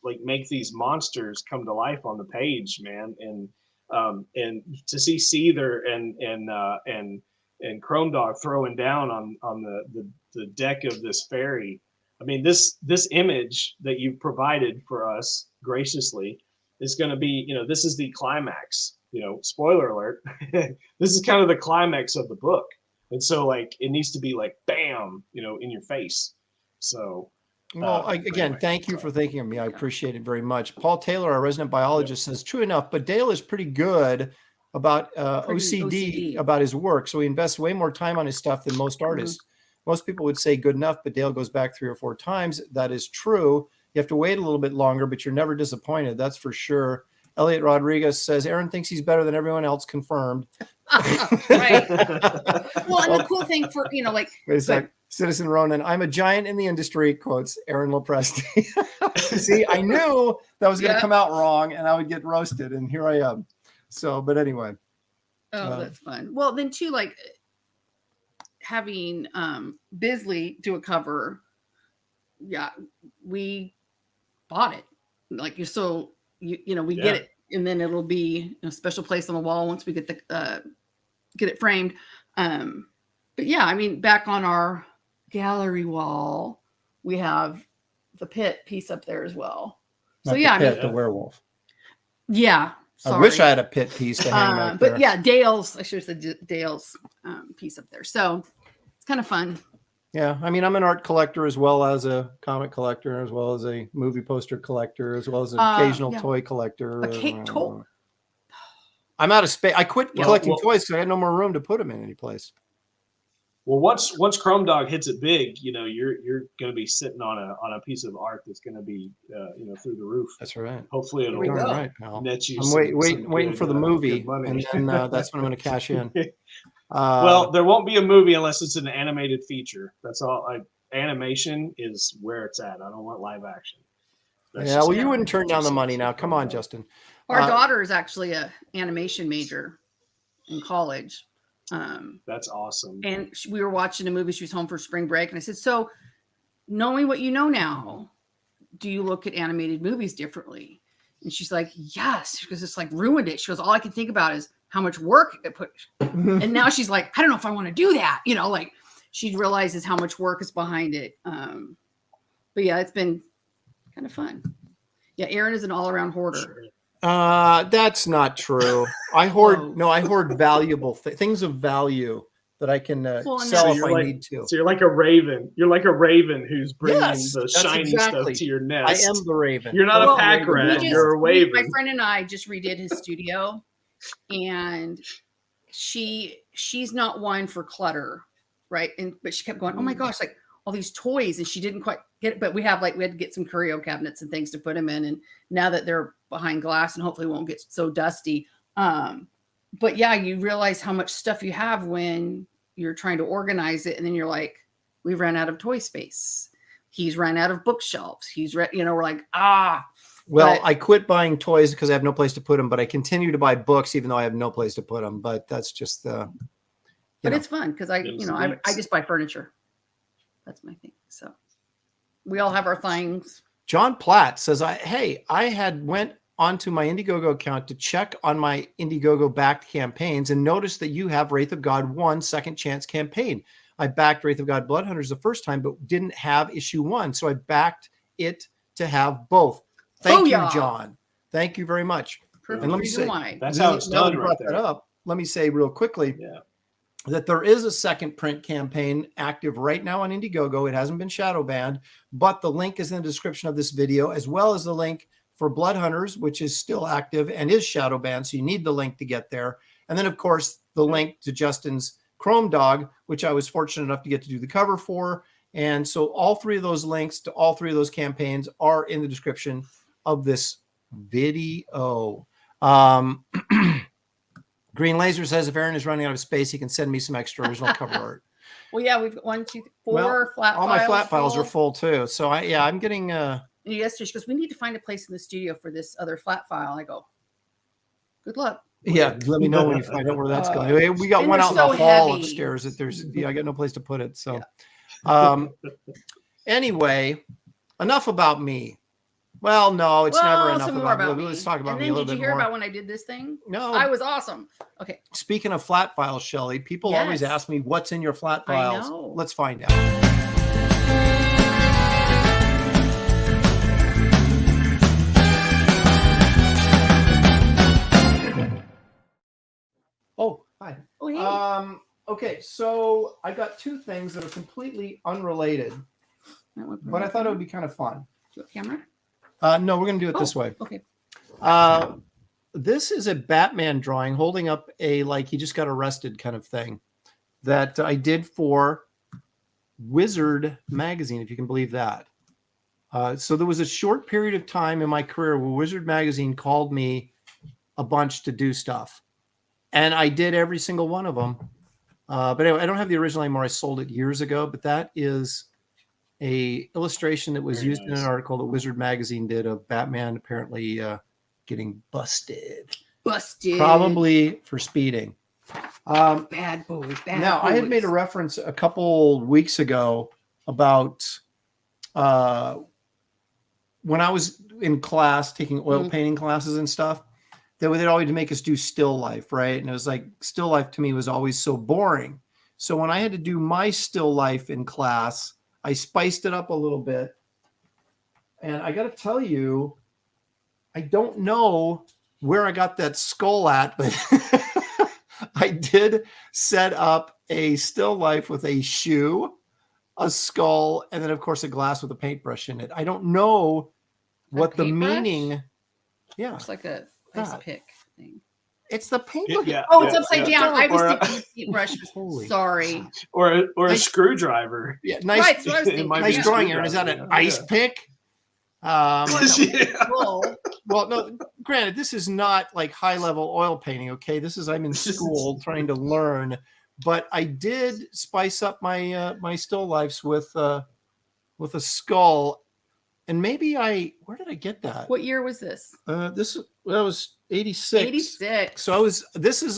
like make these monsters come to life on the page, man. And to see Seether and Chrome Dog throwing down on the deck of this ferry. I mean, this image that you've provided for us graciously is going to be, this is the climax, spoiler alert. This is kind of the climax of the book. And so like, it needs to be like, bam, in your face. So, well, again, anyway, thank you for thinking of me. I appreciate it very much. Paul Taylor, our resident biologist, says, true enough, but Dale is pretty good about OCD about his work. So he invests way more time on his stuff than most artists. Most people would say good enough, but Dale goes back 3 or 4 times. That is true. You have to wait a little bit longer, but you're never disappointed. That's for sure. Elliot Rodriguez says, Aaron thinks he's better than everyone else, confirmed. Right. Well, and the cool thing for, like, wait a sec. Citizen Ronan, I'm a giant in the industry, quotes Aaron Lopresti. See, I knew that was going to come out wrong and I would get roasted, and here I am. So, but anyway. Oh, that's fun. Well, then too, like having Bisley do a cover. Yeah, we bought it. Like we get it, and then it'll be a special place on the wall once we get it framed. But yeah, I mean, back on our gallery wall, we have the pit piece up there as well. So yeah, the werewolf. Yeah. Sorry. I wish I had a pit piece to hang right there. But yeah, Dale's, I should have said Dale's piece up there. So it's kind of fun. Yeah. I mean, I'm an art collector as well as a comic collector, as well as a movie poster collector, as well as an occasional toy collector. I'm out of space. I quit collecting toys because I had no more room to put them in any place. Well, once Chrome Dog hits it big, you're going to be sitting on a piece of art that's going to be, through the roof. That's right. Hopefully it'll right, pal. net you. I'm waiting for the movie, and then that's when I'm going to cash in. Well, there won't be a movie unless it's an animated feature. That's all. Animation is where it's at. I don't want live action. You wouldn't turn down the money now. Come on, Justin. Our daughter is actually a animation major in college. That's awesome. And we were watching a movie. She was home for spring break, and I said, "So, knowing what you know now, do you look at animated movies differently?" And she's like, "Yes," because it's like ruined it. She goes, "All I can think about is how much work it put." And now she's like, "I don't know if I want to do that." Like she realizes how much work is behind it. But yeah, it's been kind of fun. Yeah, Aaron is an all-around hoarder. Sure. That's not true. I hoard I hoard valuable things of value that I can sell if I need to. So you're like a raven. You're like a raven who's bringing the shiny stuff to your nest. I am the raven. You're not a pack rat. You're a raven. My friend and I just redid his studio, and she's not one for clutter, right? But she kept going, "Oh my gosh, like all these toys," and she didn't quite get it. But we had to get some curio cabinets and things to put them in, and now that they're behind glass and hopefully won't get so dusty. But yeah, you realize how much stuff you have when you're trying to organize it, and then you're like, we've run out of toy space. He's run out of bookshelves. We're like, Well, I quit buying toys because I have no place to put them, but I continue to buy books even though I have no place to put them. But that's just it's fun because I just buy furniture. That's my thing. So we all have our things. John Platt says, I had went onto my Indiegogo account to check on my Indiegogo backed campaigns and noticed that you have Wraith of God 1 Second Chance campaign. I backed Wraith of God Blood Hunters the first time, but didn't have issue 1. So I backed it to have both. Thank you, John. Thank you very much. Perfect. And let me say, that's how it's done right there. Let me say real quickly that there is a second print campaign active right now on Indiegogo. It hasn't been shadow banned, but the link is in the description of this video, as well as the link for Blood Hunters, which is still active and is shadow banned. So you need the link to get there. And then, of course, the link to Justin's Chrome Dog, which I was fortunate enough to get to do the cover for. And so all 3 of those links to all 3 of those campaigns are in the description of this video. Green Laser says if Aaron is running out of space, he can send me some extra original cover art. Well, yeah, we've got 1, 2, 4 flat files. All my flat files are full too. So I'm getting yesterday she goes, we need to find a place in the studio for this other flat file. I go, good luck. Yeah, let me know when you find out where that's going. We got and one they're out in so the hall heavy. upstairs that there's, I got no place to put it. So, anyway, enough about me. Well, no, it's never enough some more about me. Let's talk about and me then a little did you bit hear more. about when I did this thing? No, I was awesome. Okay. Speaking of flat files, Shelley, people always Yes. ask me what's in your flat I files. know. Let's find out. Oh, hi. Oh, hey. Okay, so I got two things that are completely unrelated, but I thought it would be kind of fun. Camera? No, we're going to do it this way. Okay. This is a Batman drawing holding up a, like, he just got arrested kind of thing that I did for Wizard magazine, if you can believe that. So there was a short period of time in my career where Wizard magazine called me a bunch to do stuff. And I did every single one of them. But anyway, I don't have the original anymore. I sold it years ago, but that is a illustration that was used in an article that Wizard magazine did of Batman apparently getting busted. Probably for speeding. Bad boys. Now, I had made a reference a couple weeks ago about when I was in class taking oil painting classes and stuff, they'd always make us do still life, right? And it was like still life to me was always so boring. So when I had to do my still life in class, I spiced it up a little bit. And I got to tell you, I don't know where I got that skull at, but I did set up a still life with a shoe, a skull, and then of course a glass with a paintbrush in it. I don't know what the meaning. Yeah, looks like a ice pick thing. It's the paint. It's upside down. I was thinking paintbrush. Sorry. Or a screwdriver. Yeah, nice. Right, so I was thinking, nice drawing, Aaron. Is that an ice pick? Well, no. Granted, this is not like high level oil painting. Okay, this is I'm in school trying to learn, but I did spice up my my still lifes with a skull, and maybe where did I get that? What year was this? That was 86. 86. So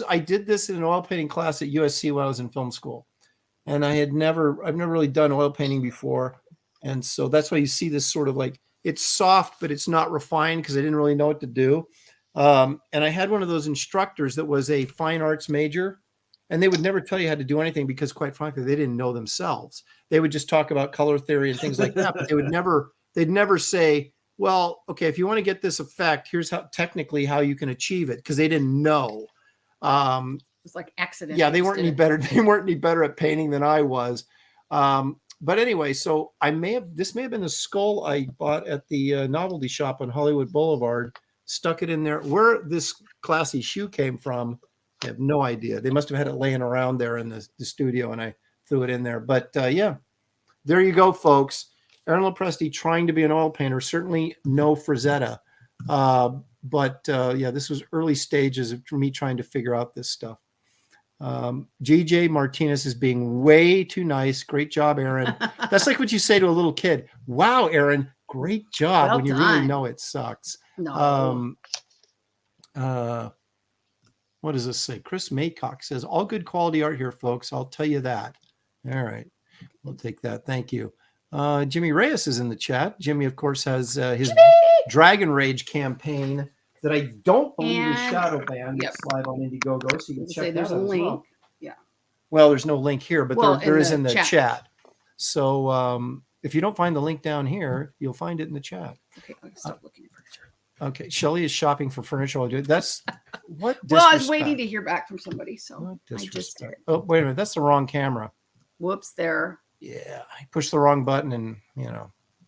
I did this in an oil painting class at USC when I was in film school, and I've never really done oil painting before, and so that's why you see this sort of like. It's soft, but it's not refined because I didn't really know what to do. And I had one of those instructors that was a fine arts major, and they would never tell you how to do anything because, quite frankly, they didn't know themselves. They would just talk about color theory and things like that, but they'd never say, well, okay, if you want to get this effect, here's technically how you can achieve it, because they didn't know. It's like accident. Yeah, they weren't any better. They weren't any better at painting than I was. But anyway, so this may have been the skull I bought at the novelty shop on Hollywood Boulevard, stuck it in there. Where this classy shoe came from, I have no idea. They must have had it laying around there in the studio, and I threw it in there. But yeah, there you go, folks. Aaron Lopresti trying to be an oil painter, certainly no Frazetta. But yeah, this was early stages of me trying to figure out this stuff. GJ Martinez is being way too nice. Great job, Aaron. That's like what you say to a little kid. Wow, Aaron, great job, well when you done. really know it sucks. No. What does this say? Chris Maycock says, all good quality art here, folks. I'll tell you that. All right. We'll take that. Thank you. Jimmy Reyes is in the chat. Jimmy, of course, has his Dragon Rage campaign that I don't believe is shadow banned. Yep. Slide on Indiegogo, so you can check there's that a out as link. well. Yeah. Well, there's no link here, but there is in the chat. So if you don't find the link down here, you'll find it in the chat. Okay, I'll stop looking at furniture. Okay, Shelley is shopping for furniture. That's what. Well, I was waiting to hear back from somebody, so I just did. Oh, wait a minute, that's the wrong camera. Whoops, there. Yeah, I pushed the wrong button, and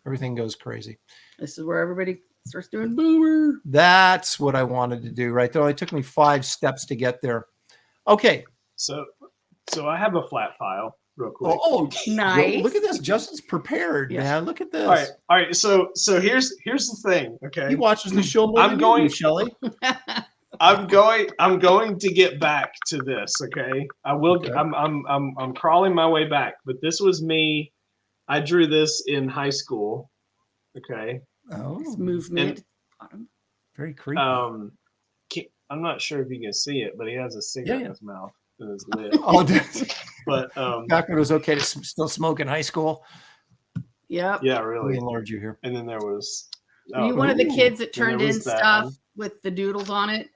everything goes crazy. This is where everybody starts doing boomer. That's what I wanted to do, right? It only took me 5 steps to get there. Okay. So I have a flat file real quick. Oh, nice. Look at this. Justin's prepared, man. Look at this. All right. So here's the thing. Okay. He watches the show more than you do, Shelley. I'm going to get back to this. Okay. I will. Okay. I'm crawling my way back, but this was me. I drew this in high school. Okay. Oh, movement. Very creepy. I'm not sure if you can see it, but he has a cigarette in his mouth and his lip. Oh, But back when it was okay to still smoke in high school. Yep. yeah, Let me really. enlarge you here. And then there was. Were you one of the kids that And there turned was in that stuff one. with the doodles on it?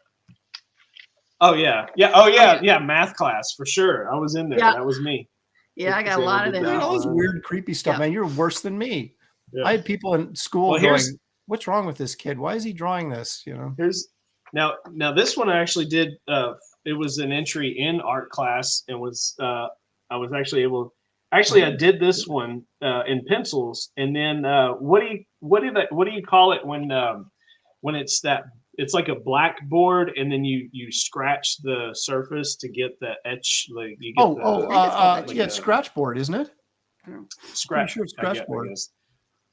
Oh yeah, yeah. Oh yeah, yeah. Math class for sure. I was in there. Yeah. That was me. Yeah, I got a lot of them. Look at all this weird, creepy stuff, Yeah. man. You're worse than me. Yeah. I had people in school Well, going, "What's wrong with this kid? Why is he drawing this?" You know. Here's now this one I actually did. It was an entry in art class, and was I was actually able. Actually, I did this one in pencils, and then what do you call it when it's that? It's like a blackboard, and then you scratch the surface to get the etch. Like you get yeah, scratchboard, isn't it? Scratch. Sure, scratchboard. I guess.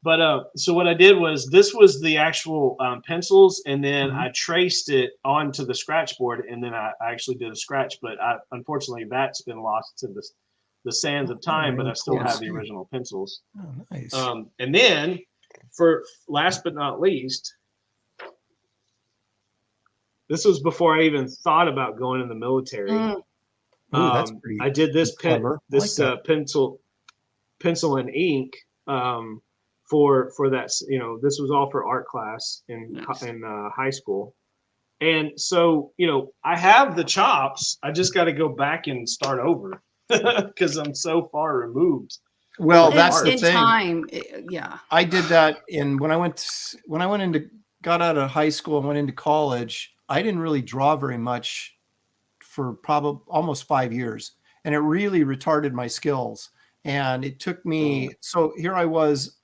But so what I did was this was the actual pencils, and then I traced it onto the scratchboard, and then I actually did a scratch. But unfortunately, that's been lost to the sands of time. But I still have the original pencils. Oh, nice. And then, for last but not least, this was before I even thought about going in the military. Ooh, that's pretty I did this clever. pencil and ink for that. You know, this was all for art class in high school, and so I have the chops. I just got to go back and start over because I'm so far removed. Well, that's the in thing. Time, yeah. I did that when I got out of high school and went into college. I didn't really draw very much for probably almost 5 years, and it really retarded my skills. And it took me, so here I was,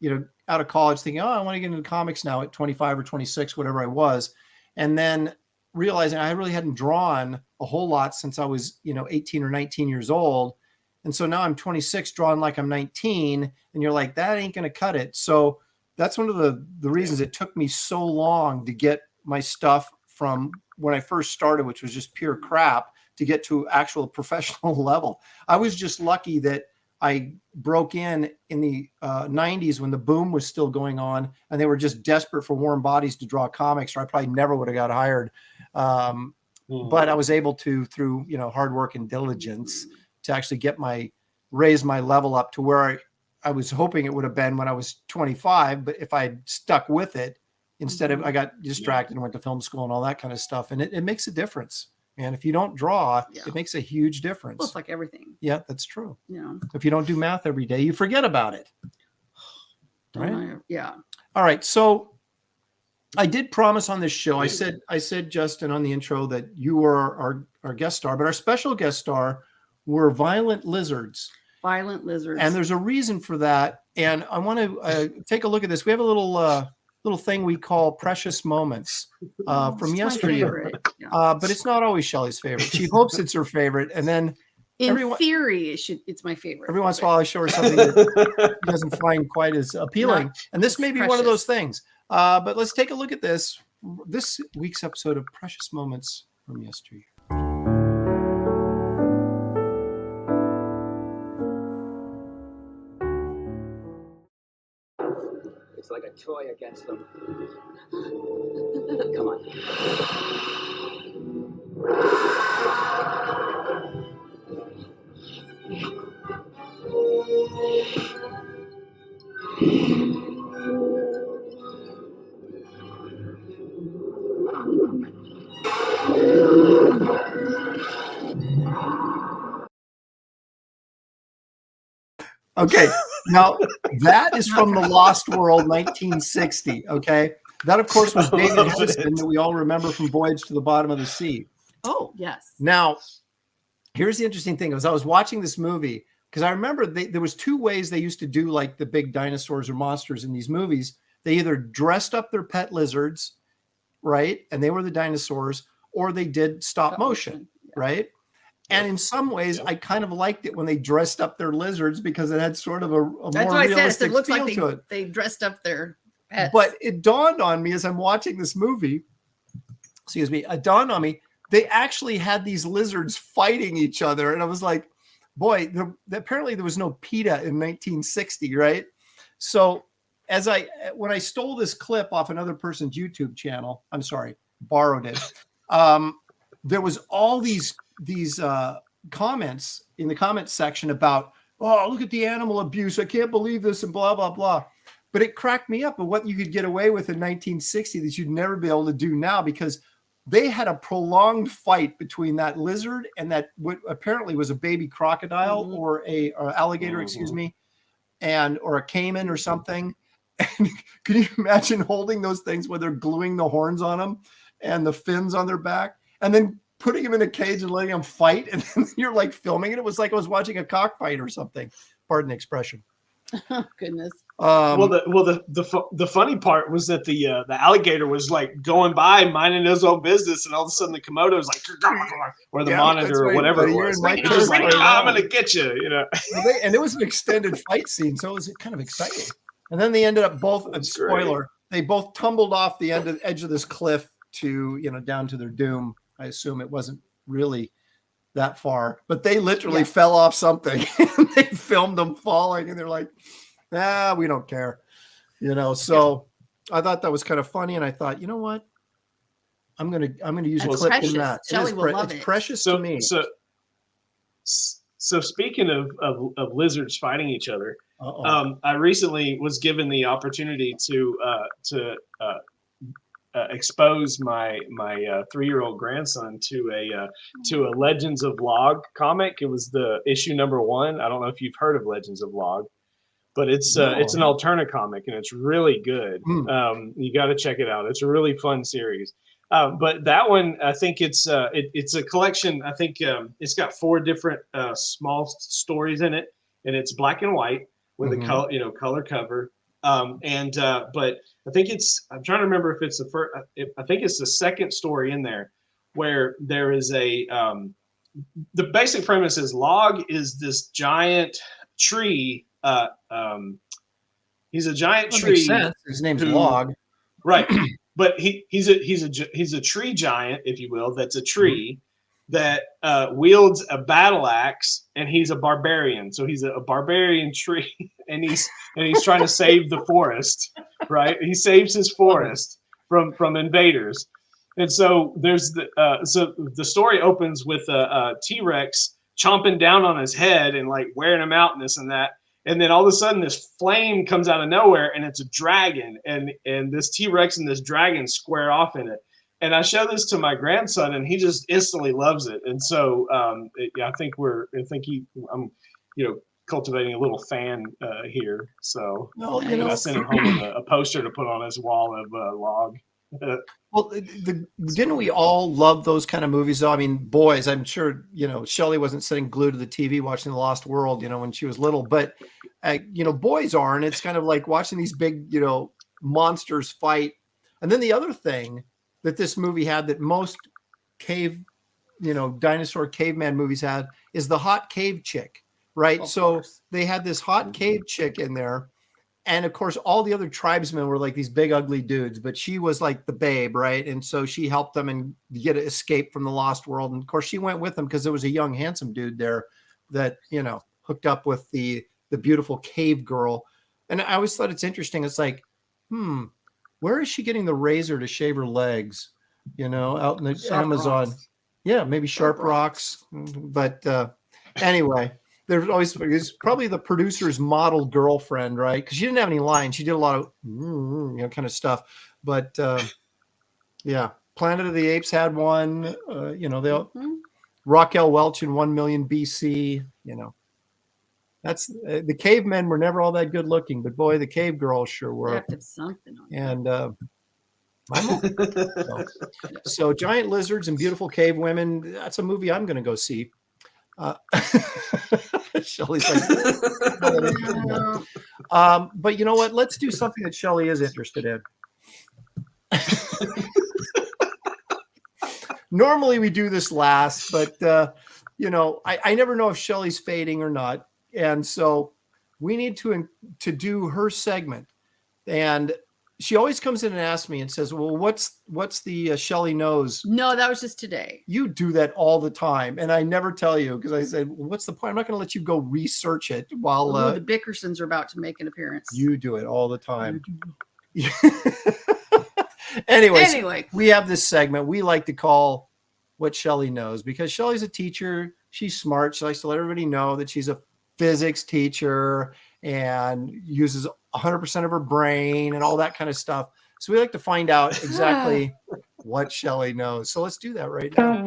out of college thinking, oh, I want to get into comics now at 25 or 26, whatever I was. And then realizing I really hadn't drawn a whole lot since I was, 18 or 19 years old. And so now I'm 26 drawing like I'm 19, and you're like, that ain't going to cut it. So that's one of the reasons it took me so long to get my stuff from when I first started, which was just pure crap, to get to actual professional level. I was just lucky that I broke in the 90s when the boom was still going on, and they were just desperate for warm bodies to draw comics, or I probably never would have got hired. But I was able to, through hard work and diligence, to actually raise my level up to where I was hoping it would have been when I was 25. But if I had stuck with it, instead of, I got distracted and went to film school and all that kind of stuff. And it makes a difference. And if you don't draw, it makes a huge difference. Well, it's like everything. Yeah, that's true. Yeah. If you don't do math every day, you forget about it. Right? Yeah. All right. So I did promise on this show, I said, Justin, on the intro, that you were our guest star, but our special guest star were violent lizards. Violent lizards. And there's a reason for that. And I want to take a look at this. We have a little thing we call precious moments from yesteryear. But it's not always Shelley's favorite. She hopes it's her favorite. And then in theory, it's my favorite. Every once in a while I show her something that she doesn't find quite as appealing. And this may be one of those things. But let's take a look at this week's episode of Precious Moments from Yesteryear. It's like a toy against them. Come on. Okay, now that is from The Lost World, 1960. Okay, that of course was David Hudson that we all remember from Voyage to the Bottom of the Sea. Oh yes. Now, here's the interesting thing: as I was watching this movie, because I remember there was two ways they used to do like the big dinosaurs or monsters in these movies. They either dressed up their pet lizards, right, and they were the dinosaurs, or they did stop motion, right? And in some ways, I kind of liked it when they dressed up their lizards because it had sort of a more realistic feel to it. They dressed up their pets. But it dawned on me as I'm watching this movie, it dawned on me, they actually had these lizards fighting each other. And I was like, boy, apparently there was no PETA in 1960, right? So when I stole this clip off another person's YouTube channel, borrowed it. there was all these comments in the comments section about, oh, look at the animal abuse. I can't believe this and blah, blah, blah. But it cracked me up of what you could get away with in 1960 that you'd never be able to do now, because they had a prolonged fight between that lizard and that what apparently was a baby crocodile or or alligator, excuse me, or a caiman or something. And can you imagine holding those things where they're gluing the horns on them and the fins on their back, and then putting them in a cage and letting them fight? And then you're like filming it. It was like I was watching a cockfight or something. Pardon the expression. Oh, goodness. The funny part was that the alligator was like going by minding his own business, and all of a sudden the Komodo was like, or the monitor or whatever it was. It was like, I'm gonna get you, you know. And it was an extended fight scene, so it was kind of exciting. And then they ended up both, spoiler, they both tumbled off the edge of this cliff to, down to their doom. I assume it wasn't really that far, but they literally fell off something. And they filmed them falling, and they're like, we don't care, So I thought that was kind of funny, and I thought, you know what, I'm gonna use a clip in that. Shelley will love it. It's precious to me. So speaking of lizards fighting each other, I recently was given the opportunity to expose my 3-year-old grandson to a Legends of Log comic. It was the issue #1. I don't know if you've heard of Legends of Log, but it's an alternate comic, and it's really good. You got to check it out. It's a really fun series. But that one, I think it's a collection. I think it's got 4 different small stories in it, and it's black and white with a color cover. But I think I'm trying to remember if it's the first. I think it's the second story in there, where there is the basic premise is Log is this giant tree. He's a giant tree. His name's Log, right? But he's a tree giant, if you will. That's a tree that wields a battle axe, and he's a barbarian. So he's a barbarian tree, and he's trying to save the forest, right? He saves his forest from invaders. And so there's the story opens with a T-Rex chomping down on his head and like wearing him out and this and that. And then all of a sudden this flame comes out of nowhere, and it's a dragon, and this T-Rex and this dragon square off in it. And I show this to my grandson, and he just instantly loves it. And so I'm cultivating a little fan here. So I sent him home a poster to put on his wall of Log. Well, didn't we all love those kind of movies, though? I mean, boys, I'm sure, Shelley wasn't sitting glued to the TV watching The Lost World, when she was little, but, boys are, and it's kind of like watching these big, monsters fight. And then the other thing that this movie had that most dinosaur caveman movies had is the hot cave chick, right? So they had this hot cave chick in there. And of course, all the other tribesmen were like these big, ugly dudes, but she was like the babe, right? And so she helped them and get an escape from the Lost World. And of course, she went with them because there was a young, handsome dude there that, hooked up with the beautiful cave girl. And I always thought it's interesting. It's like, where is she getting the razor to shave her legs? Out in the Amazon. Rocks. Yeah, maybe sharp rocks. But anyway. It's probably the producer's model girlfriend, right? Because she didn't have any lines. She did a lot of kind of stuff. But Planet of the Apes had one. They all, Raquel Welch in 1 Million BC. That's the cavemen were never all that good looking, but boy, the cave girls sure were. Something on and so giant lizards and beautiful cave women. That's a movie I'm going to go see. Shelley's like, but you know what? Let's do something that Shelley is interested in. Normally we do this last, but I never know if Shelley's fading or not, and so we need to do her segment. And she always comes in and asks me and says, well, what's the Shelley knows? No, that was just today. You do that all the time. And I never tell you because I said, well, what's the point? I'm not going to let you go research it while the Bickersons are about to make an appearance. You do it all the time. Anyway, we have this segment we like to call what Shelley knows, because Shelley's a teacher. She's smart. She likes to let everybody know that she's a physics teacher and uses 100% of her brain and all that kind of stuff. So we like to find out exactly what Shelley knows. So let's do that right now.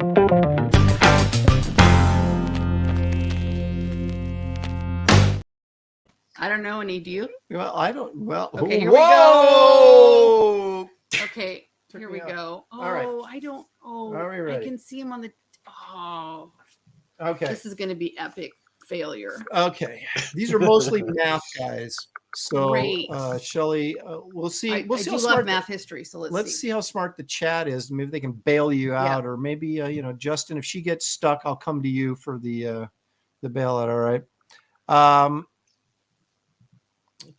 I don't know any. Do you? Well, I don't. Well, Okay, here whoa! we go. Okay, here we go. Oh, All right. I don't. Oh, Are we I ready? can see him on the. Oh, Okay. this is going to be epic failure. Okay. These are mostly math guys. So, Great. Shelley, we'll see. We'll I see do how love smart. math history, so let's See how smart the chat is. Maybe they can bail you Yeah. out, or maybe Justin, if she gets stuck, I'll come to you for the bailout. All right. Oh,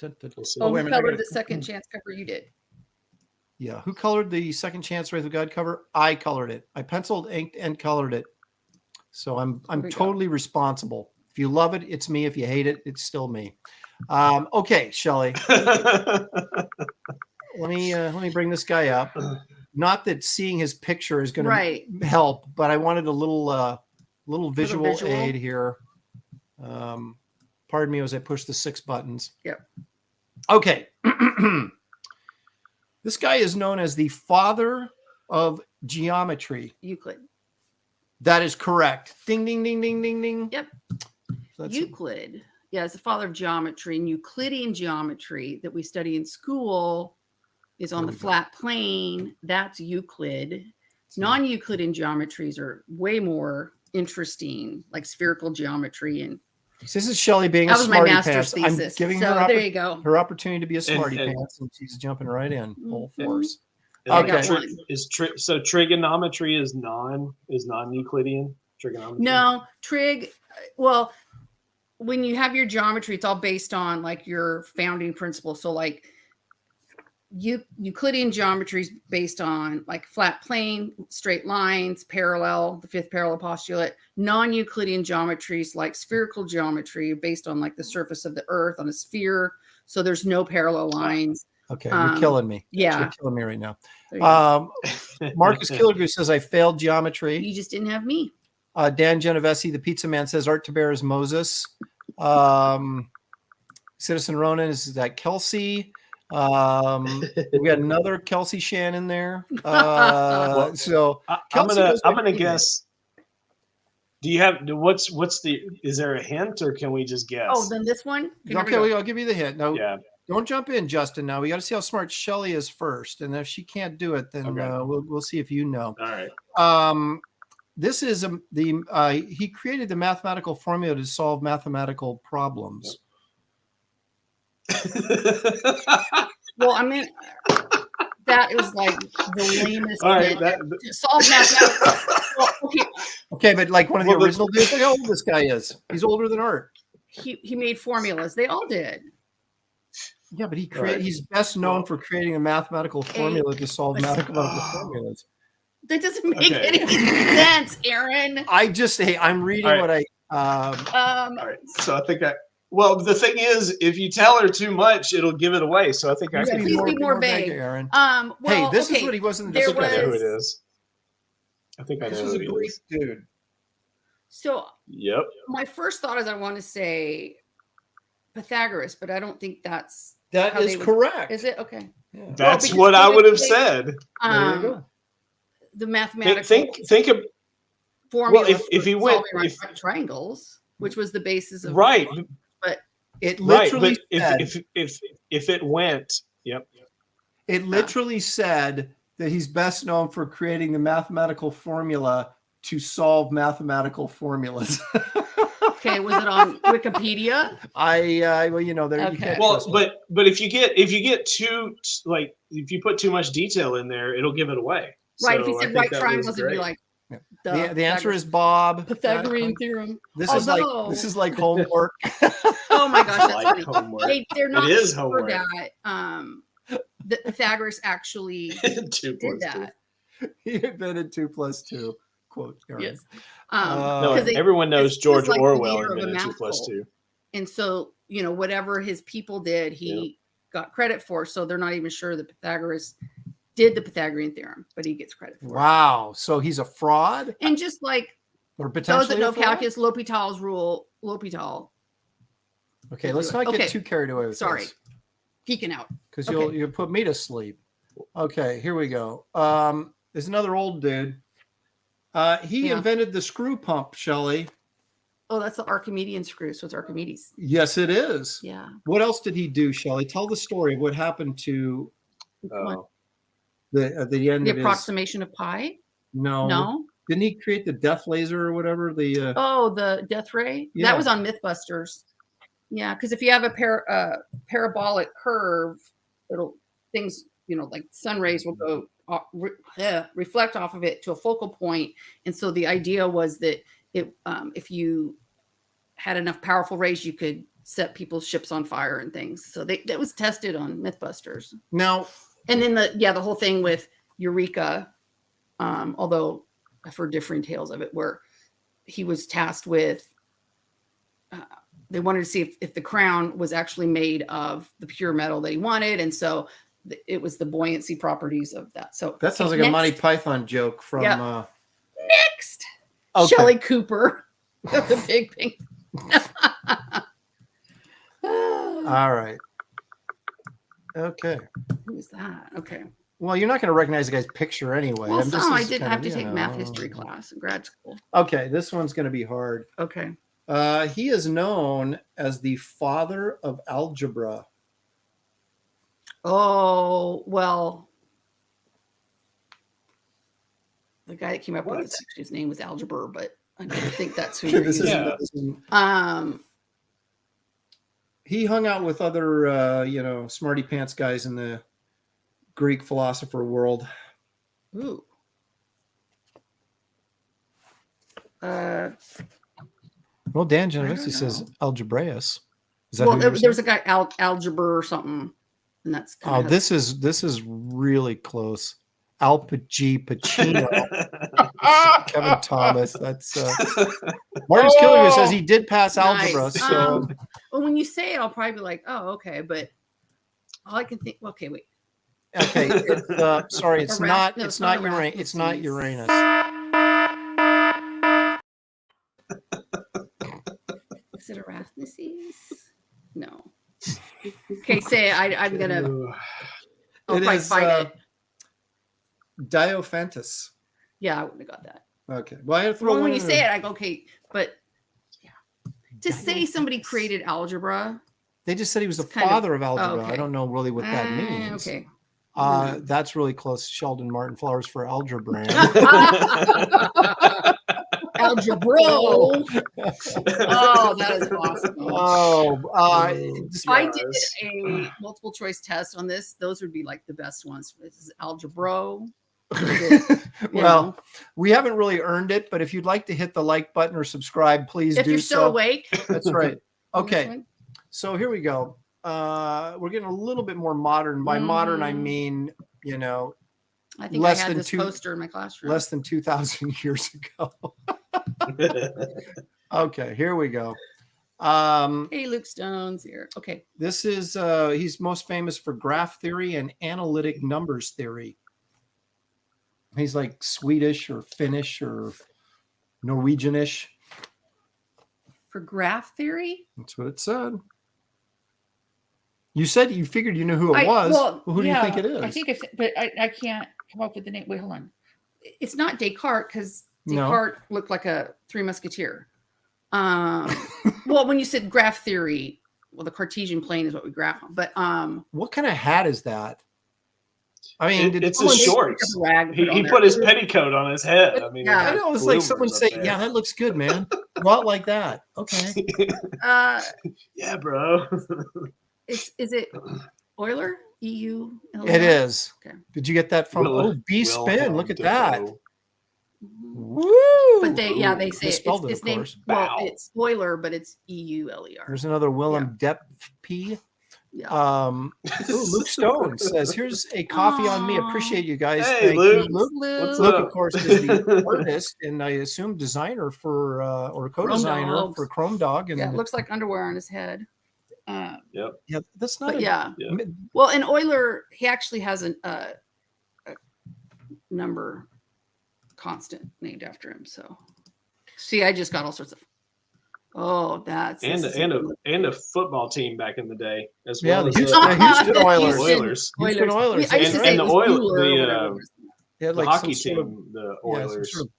wait a who minute, I colored gotta- the second chance cover? You did. Yeah. Who colored the second chance Wraith of God cover? I colored it. I penciled, inked, and colored it. So I'm we go. totally responsible. If you love it, it's me. If you hate it, it's still me. Okay, Shelley. let me bring this guy up. Not that seeing his picture is going Right. to help, but I wanted a little visual visual? aid here. Pardon me as I push the 6 buttons. Yep. Okay. This guy is known as the father of geometry. Euclid. That is correct. Ding, ding, ding, ding, ding, ding. Yep. So that's Euclid. Yeah, it's the father of geometry, and Euclidean geometry that we study in school is on the flat plane. That's Euclid. Non-Euclidean geometries are way more interesting, like spherical geometry. And This is Shelley being that a was my smarty master's pants. I'm thesis. giving So her there you go. her opportunity to be a smarty and- pants, and she's jumping right in full Mhm. force. I Okay. got one. So trigonometry is non-Euclidean trigonometry. No, trig. Well, when you have your geometry, it's all based on like your founding principles. So like Euclidean geometry is based on like flat plane, straight lines, parallel, the fifth parallel postulate. Non-Euclidean geometries like spherical geometry based on like the surface of the earth on a sphere. So there's no parallel lines. Okay, you're killing me. yeah. You're killing me right now. There you go. Marcus Killigrew says I failed geometry. You just didn't have me. Dan Genovese, the pizza man, says Art Taber is Moses. Citizen Ronan is that Kelsey. We got another Kelsey Shannon there. So I'm Kelsey gonna goes by I'm gonna Peter. guess. Do you have what's the? Is there a hint or can we just guess? Oh, then this one. Okay, I'll give you the hint. No, yeah. don't jump in, Justin. Now we got to see how smart Shelley is first, and if she can't do it, then Okay. we'll see if you know. All right. This is he created the mathematical formula to solve mathematical problems. Well, I mean, that is like the lamest. All right. To solve mathematical. Well, Okay, but like one of the Well, original dudes, look how old this guy is. He's older than Art. he made formulas. They all did. Yeah, but Right. he's best known for creating a mathematical formula to solve mathematical formulas. That doesn't make Okay. any sense, Aaron. I'm reading All what I All right. So I think well, the thing is, if you tell her too much, it'll give it away. So I think I Yeah, can. please be more vague. Aaron. Well, Hey, this okay, is what he was in the there I think I know who was- it is. I think I know This was who a it Greek is. dude. So Yep. my first thought is I want to say Pythagoras, but I don't think that's That how is they would- correct. is it? Okay. Yeah. That's because what I would have obviously- said. There you Um, go. the mathematical Think of formula if for he went- solving if- right triangles, which was the basis of right, but It right. literally But said, if it went, yep. it literally said that he's best known for creating the mathematical formula to solve mathematical formulas. okay, was it on Wikipedia? Well, there you Okay. can't Well, trust me. but if you get too like if you put too much detail in there, it'll give it away. Right. If So you I said think right that was triangles, it'd be great. like Yeah. The answer is Bob. Pythagorean theorem. This Although- is like homework. Oh my gosh, that's Like funny. homework. They're not is sure homework. that that Pythagoras actually 2 did plus 2. that. He invented 2 + 2. Quote. Aaron. Yes. No, 'cause they- everyone knows it's George like the Orwell leader of a invented 2 math plus cult. 2. And so, whatever his people did, he got credit for. So they're not even sure that Pythagoras did the Pythagorean theorem, but he gets credit for it. Wow. So he's a fraud, And just like or those potentially that know a fraud? calculus, L'Hopital's rule, L'Hopital. Okay, let's not get too carried away with Sorry, this, geeking out. because Okay. you'll put me to sleep. Okay, here we go. There's another old dude. He Yeah. invented the screw pump, Shelley. Oh, that's the Archimedean screw. So it's Archimedes. Yes, it is. Yeah. What else did he do, Shelley? Tell the story of what happened to Oh. the end The of his. approximation of pi? No. No. Didn't he create the death laser or whatever? The Oh, the death ray? Yeah. That was on Mythbusters. Yeah, because if you have a parabolic curve, things, like sun rays will go reflect off of it to a focal point. And so the idea was that if you had enough powerful rays, you could set people's ships on fire and things. So that was tested on Mythbusters. now And then the whole thing with Eureka, although I've heard differing tales of it, where he was tasked with, they wanted to see if the crown was actually made of the pure metal that he wanted. And so it was the buoyancy properties of that. So that sounds like a Monty Python joke from. Yep. Next, Okay. Shelley Cooper, the big thing. All right. Okay. Who's that? Okay. Well, you're not going to recognize the guy's picture anyway. Well, And this so I is didn't kind have of, to you take math know. history class in grad school. Okay, this one's going to be hard. Okay. He is known as the father of algebra. Oh, well, the guy that came up with this, actually, his name was Algebra, but I don't think that's who. This he isn't- is. this isn't- Um, he hung out with other, smarty pants guys in the Greek philosopher world. ooh. Well, Dan I don't Genovese says know. algebraeus. Is that Well, who you're there was a saying? guy Algebra or something, and that's Oh, kind of this is really close. Al Pacino. Kevin Thomas. That's Marty's Killer says he did pass algebra. Nice. So well, when you say it, I'll probably be like, oh, okay, but all I can think. Okay, wait. okay, it's, sorry, it's not. No, It's not Uranus. Erasmus. It's not Uranus. Is it Erasmus? No. Okay, say it. I'm gonna. I'll It probably is fight it. Diophantus. Yeah, I wouldn't have got that. Okay. Well, I had to throw Well, one when you in say it, there. I go, okay, but yeah. To say somebody created algebra. They just said he was the It's kind of- father of algebra. okay. I don't know really what that means. Okay. That's really close. Sheldon Martin Flowers for algebra. Algebra. Oh, that is awesome. If I did a multiple choice test on this, those would be like the best ones. This is algebra. Well, we haven't really earned it, but if you'd like to hit the like button or subscribe, please if do you're so. still awake. That's right. on this Okay. one. So here we go. We're getting a little bit more modern. By modern, I mean, I think less I had than this poster in my classroom. less than 2,000 years ago. Okay, here we go. Hey, Luke Stone's here. Okay. This is he's most famous for graph theory and analytic numbers theory. He's like Swedish or Finnish or Norwegianish. For graph theory? That's what it said. You said you figured you knew who it was. Well, who do you think it is? I think but I can't come up with the name. Wait, hold on. It's not Descartes because No. Descartes looked like a Three Musketeer. Well, when you said graph theory, well, the Cartesian plane is what we graph on. But What kind of hat is that? I mean, did it's his someone- shorts. rag He, put he on put there. his petticoat on his head. I mean, Yeah. I know it's like someone bloomers say, up there. "Yeah, that looks good, man." A lot like that. Okay. Yeah, bro. Is it Euler? EU? It is. Okay. Did you get that from B Spin? Look at that. Woo! But they say Misspelled it, it's of named. course. Well, Wow. it's Euler, but it's EULER. There's another Willem Depp P. Yeah. Luke Stone says, "Here's a coffee on me. Appreciate you guys. Hey, Thank Luke. you, Luke." What's Luke, up? of course, is the artist and I assume designer for or co-designer Dogs. for Chrome Dog. And Yeah, it looks like underwear on his head. yeah, that's not. But yeah. Yeah. Well, in Euler, he actually has a number constant named after him. So, see, I just got all sorts of. Oh, that's and a football team back in the day as Yeah, well. the as Houston Oilers. Oilers. Houston Oilers. I used to say And it the was Oilers, Bueller or whatever it was. They had the like hockey some sort team, of, the yeah, some Oilers. sort of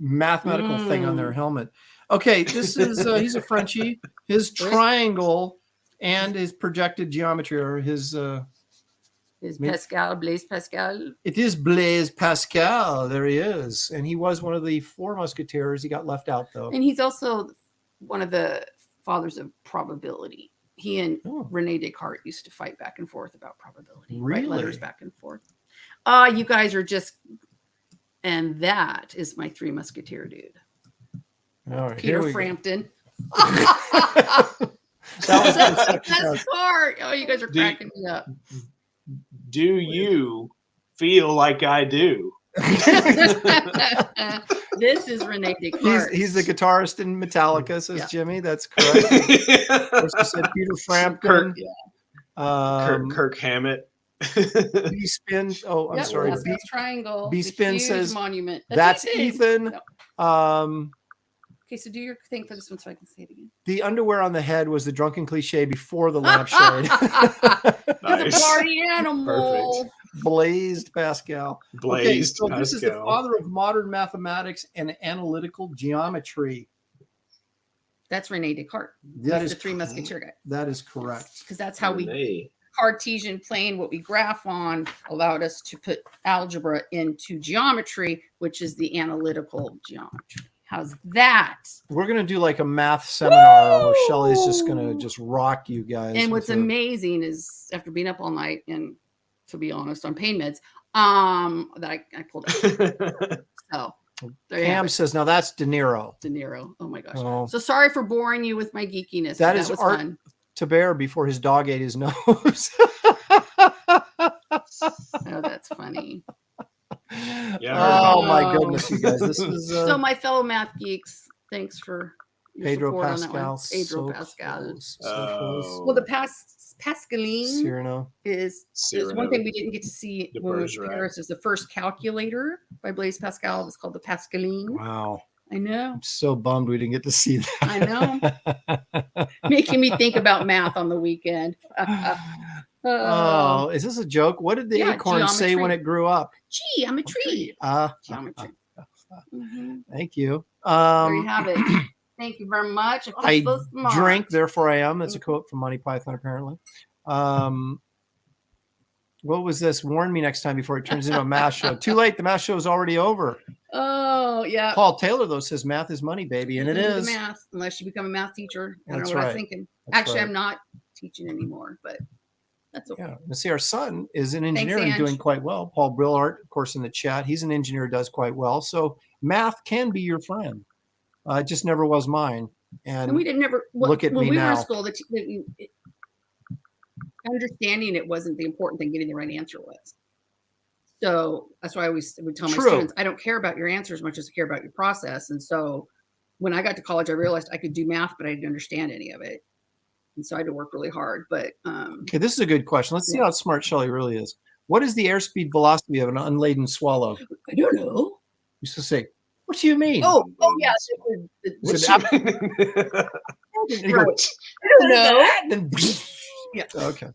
mathematical thing on their helmet. Okay, this is he's a Frenchie. His triangle and his projected geometry are his. Is Blaise Pascal? It is Blaise Pascal. There he is, and he was one of the 4 Musketeers. He got left out though, And he's also one of the fathers of probability. He and Rene Descartes used to fight back and forth about probability. Write letters back and forth. You guys are just, and that is my 3 Musketeer dude. All right, Peter Frampton. That was the best part. Oh, you guys are cracking me up. Do you feel like I do? This is Rene Descartes. He's the guitarist in Metallica, says Jimmy. That's correct. Of course, said Peter Frampton. Kirk Hammett. B Spin. Oh, I'm sorry. B Triangle. B Spin says monument. That's Ethan. No. Okay, so do your thing for this one so I can say it again. The underwear on the head was the drunken cliche before the lampshade. Nice. The party animal. Perfect. Blazed Pascal. Blazed so Pascal. This is the father of modern mathematics and analytical geometry. That's Rene Descartes. That He's is the 3 Musketeer guy. That is correct. Because that's how we Cartesian plane, what we graph on, allowed us to put algebra into geometry, which is the analytical geometry. How's that? We're going to do like a math seminar where Shelley's just going to just rock you guys. And what's amazing is after being up all night and, to be honest, on pain meds, that I pulled out. So Pam says, now that's De Niro. De Niro. Oh my gosh. Oh. So sorry for boring you with my geekiness. That is was Art fun. Taber before his dog ate his nose. Oh, that's funny. Yeah. Oh my goodness, you guys. This was so my fellow math geeks, thanks for your Pedro support Pascal. on that one. Pedro So Pascal. close, so close. Well, the Pascaline Cyrano. is one thing we didn't get to see when we were in Paris. Is the first calculator by Blaise Pascal. It was called the Pascaline. Wow. I know. I'm so bummed we didn't get to see that. I know. Making me think about math on the weekend. Oh, is this a joke? What did the acorn say when it grew up? Gee, I'm a tree. Geometry. Thank you. There you have it. Thank you very much. I drink, therefore I am. That's a quote from Monty Python, apparently. What was this? Warn me next time before it turns into a math show. Too late. The math show is already over. Oh, yeah. Paul Taylor, though, says math is money, baby. And it is. Math, unless you become a math teacher. I don't That's know what right. I'm thinking. That's Actually, right. I'm not teaching anymore, but that's okay. Yeah. Let's see, our son is in engineering, Ange. doing quite well. Paul Brillart, of course, in the chat. He's an engineer, does quite well. So math can be your friend. It just never was mine. And we didn't never look at when me we now. were in school. Understanding it wasn't the important thing. Getting the right answer was. So that's why I always would tell my students, I don't care about your answer as much as I care about your process. And so when I got to college, I realized I could do math, but I didn't understand any of it. And so I had to work really hard. But okay, this is a good question. Let's see how smart Shelley really is. What is the airspeed velocity of an unladen swallow? I don't know. You used to say, what do you mean? Oh yeah. I don't know. Yeah. Okay.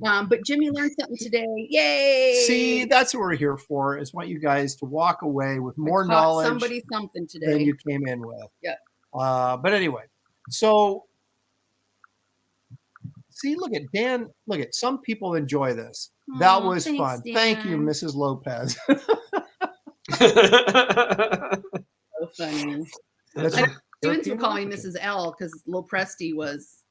But Jimmy learned something today. Yay! See, that's what we're here for, is want you guys to walk away with more knowledge somebody something today than you came in with. Yeah. But anyway, so see, look at Dan. Look at some people enjoy this. That was fun. Dan. Thank you, Mrs. Lopez. So funny. That's Students would call me Mrs. L because Lopresti was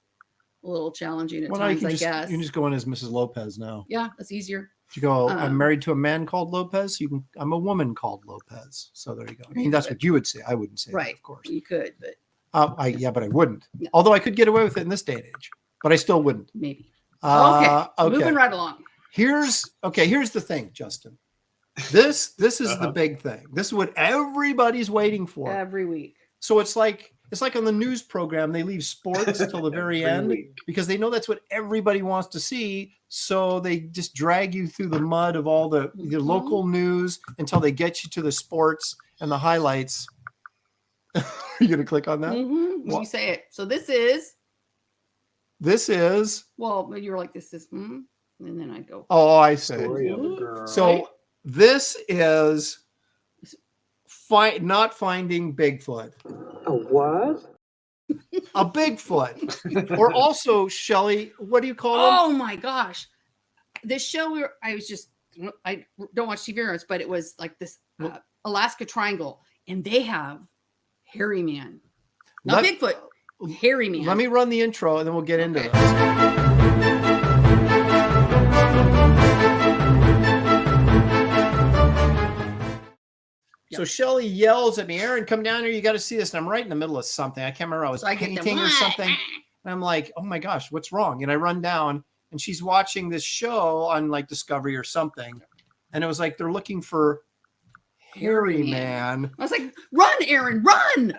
a little challenging at times, I guess. You can just go in as Mrs. Lopez now. Yeah, that's easier. You go, I'm married to a man called Lopez. I'm a woman called Lopez. So there you go. I mean, that's what you would say. I wouldn't say that, of course. You could, but but I wouldn't. No. Although I could get away with it in this day and age, but I still wouldn't. Maybe. Okay. Moving right along. Here's the thing, Justin. This is the big thing. This is what everybody's waiting for Every week. So it's like It's like on the news program, they leave sports till the very Every end week. because they know that's what everybody wants to see. So they just drag you through the mud of all the local news until they get you to the sports and the highlights. Are you going to click on that? When you say it. So this is. Well, you were like, this is, and then I go. Oh, I say. Story of a girl. So this is not finding Bigfoot. A what? A Bigfoot. Or also, Shelley, what do you call them? Oh my gosh. This show, I don't watch TV shows, but it was like this Alaska Triangle, and they have hairy man. Not Bigfoot, hairy man. Let me run the intro and then we'll get into this. So Shelley yells at me, Aaron, come down here. You got to see this. And I'm right in the middle of something. I can't remember. I was painting or something. And I'm like, oh my gosh, what's wrong? And I run down and she's watching this show on like Discovery or something. And it was like, they're looking for hairy man. I was like, run, Aaron, run.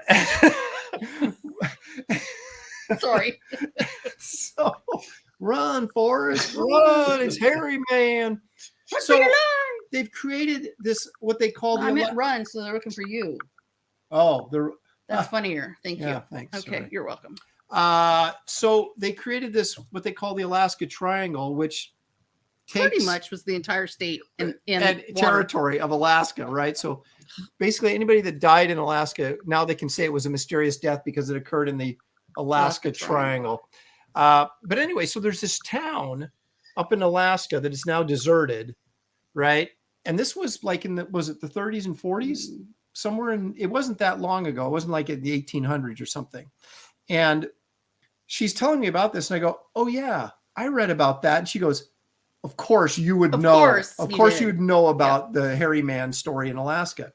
Sorry. So run, Forrest, run. It's hairy man. So they've created this, what they call I meant run, so they're looking for you. Oh, that's funnier. Thank you. Thanks. Okay, sorry. You're welcome. So they created this, what they call the Alaska Triangle, which pretty much was the entire state and territory of Alaska, right? So basically anybody that died in Alaska, now they can say it was a mysterious death because it occurred in the Alaska Triangle. But anyway, so there's this town up in Alaska that is now deserted, right? And this was like was it the 30s and 40s? Somewhere it wasn't that long ago. It wasn't like in the 1800s or something. And she's telling me about this and I go, oh yeah, I read about that. And she goes, of course you would know. Of course you would know about the hairy man story in Alaska.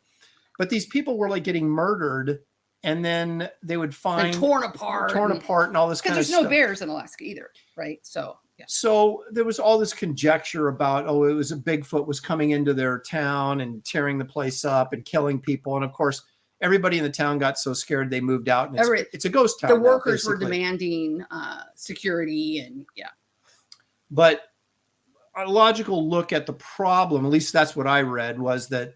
But these people were like getting murdered and then they would find torn apart and all this kind of stuff. Because there's no bears in Alaska either, right? So yeah. So there was all this conjecture about, it was a Bigfoot was coming into their town and tearing the place up and killing people. And of course, everybody in the town got so scared they moved out. And it's a ghost town. The workers were demanding security and But a logical look at the problem, at least that's what I read, was that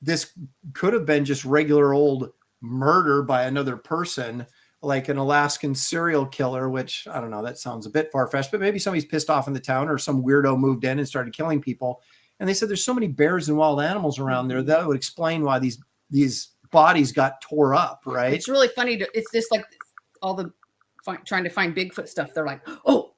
this could have been just regular old murder by another person, like an Alaskan serial killer, which I don't know, that sounds a bit far-fetched, but maybe somebody's pissed off in the town or some weirdo moved in and started killing people. And they said there's so many bears and wild animals around there that would explain why these bodies got tore up, right? It's really funny. It's just like all the trying to find Bigfoot stuff. They're like, oh,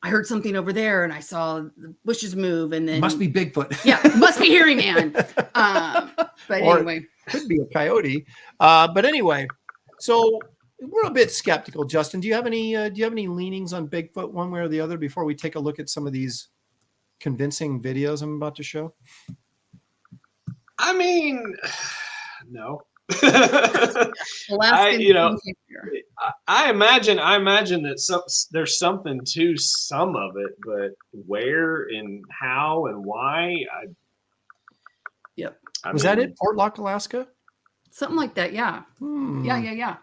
I heard something over there and I saw the bushes move and then must be Bigfoot. Yeah, must be hairy man. But anyway, could be a coyote. But anyway, so we're a bit skeptical. Justin, do you have any leanings on Bigfoot one way or the other before we take a look at some of these convincing videos I'm about to show? I mean, no. I imagine that there's something to some of it, but where and how and why, was that it? Fort Lock, Alaska? Something like that, yeah. Yeah.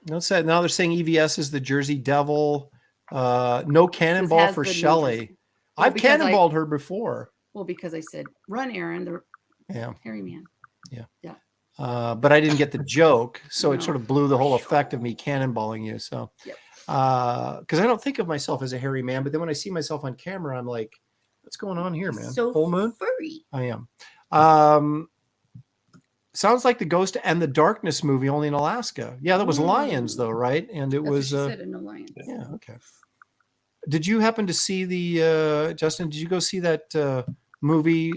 That's it. Now they're saying EVS is the Jersey Devil. No cannonball for Shelley. I've cannonballed her before. Well, because I said, run, Aaron, the hairy man. Yeah. But I didn't get the joke, so it sort of blew the whole effect of me cannonballing you. So, because I don't think of myself as a hairy man, but then when I see myself on camera, I'm like, what's going on here, man? So full moon? Furry. I am. Sounds like the Ghost and the Darkness movie, only in Alaska. Yeah, that was lions, though, right? And it was. What she said, no lions. Yeah. Okay. Did you happen to see the Justin? Did you go see that movie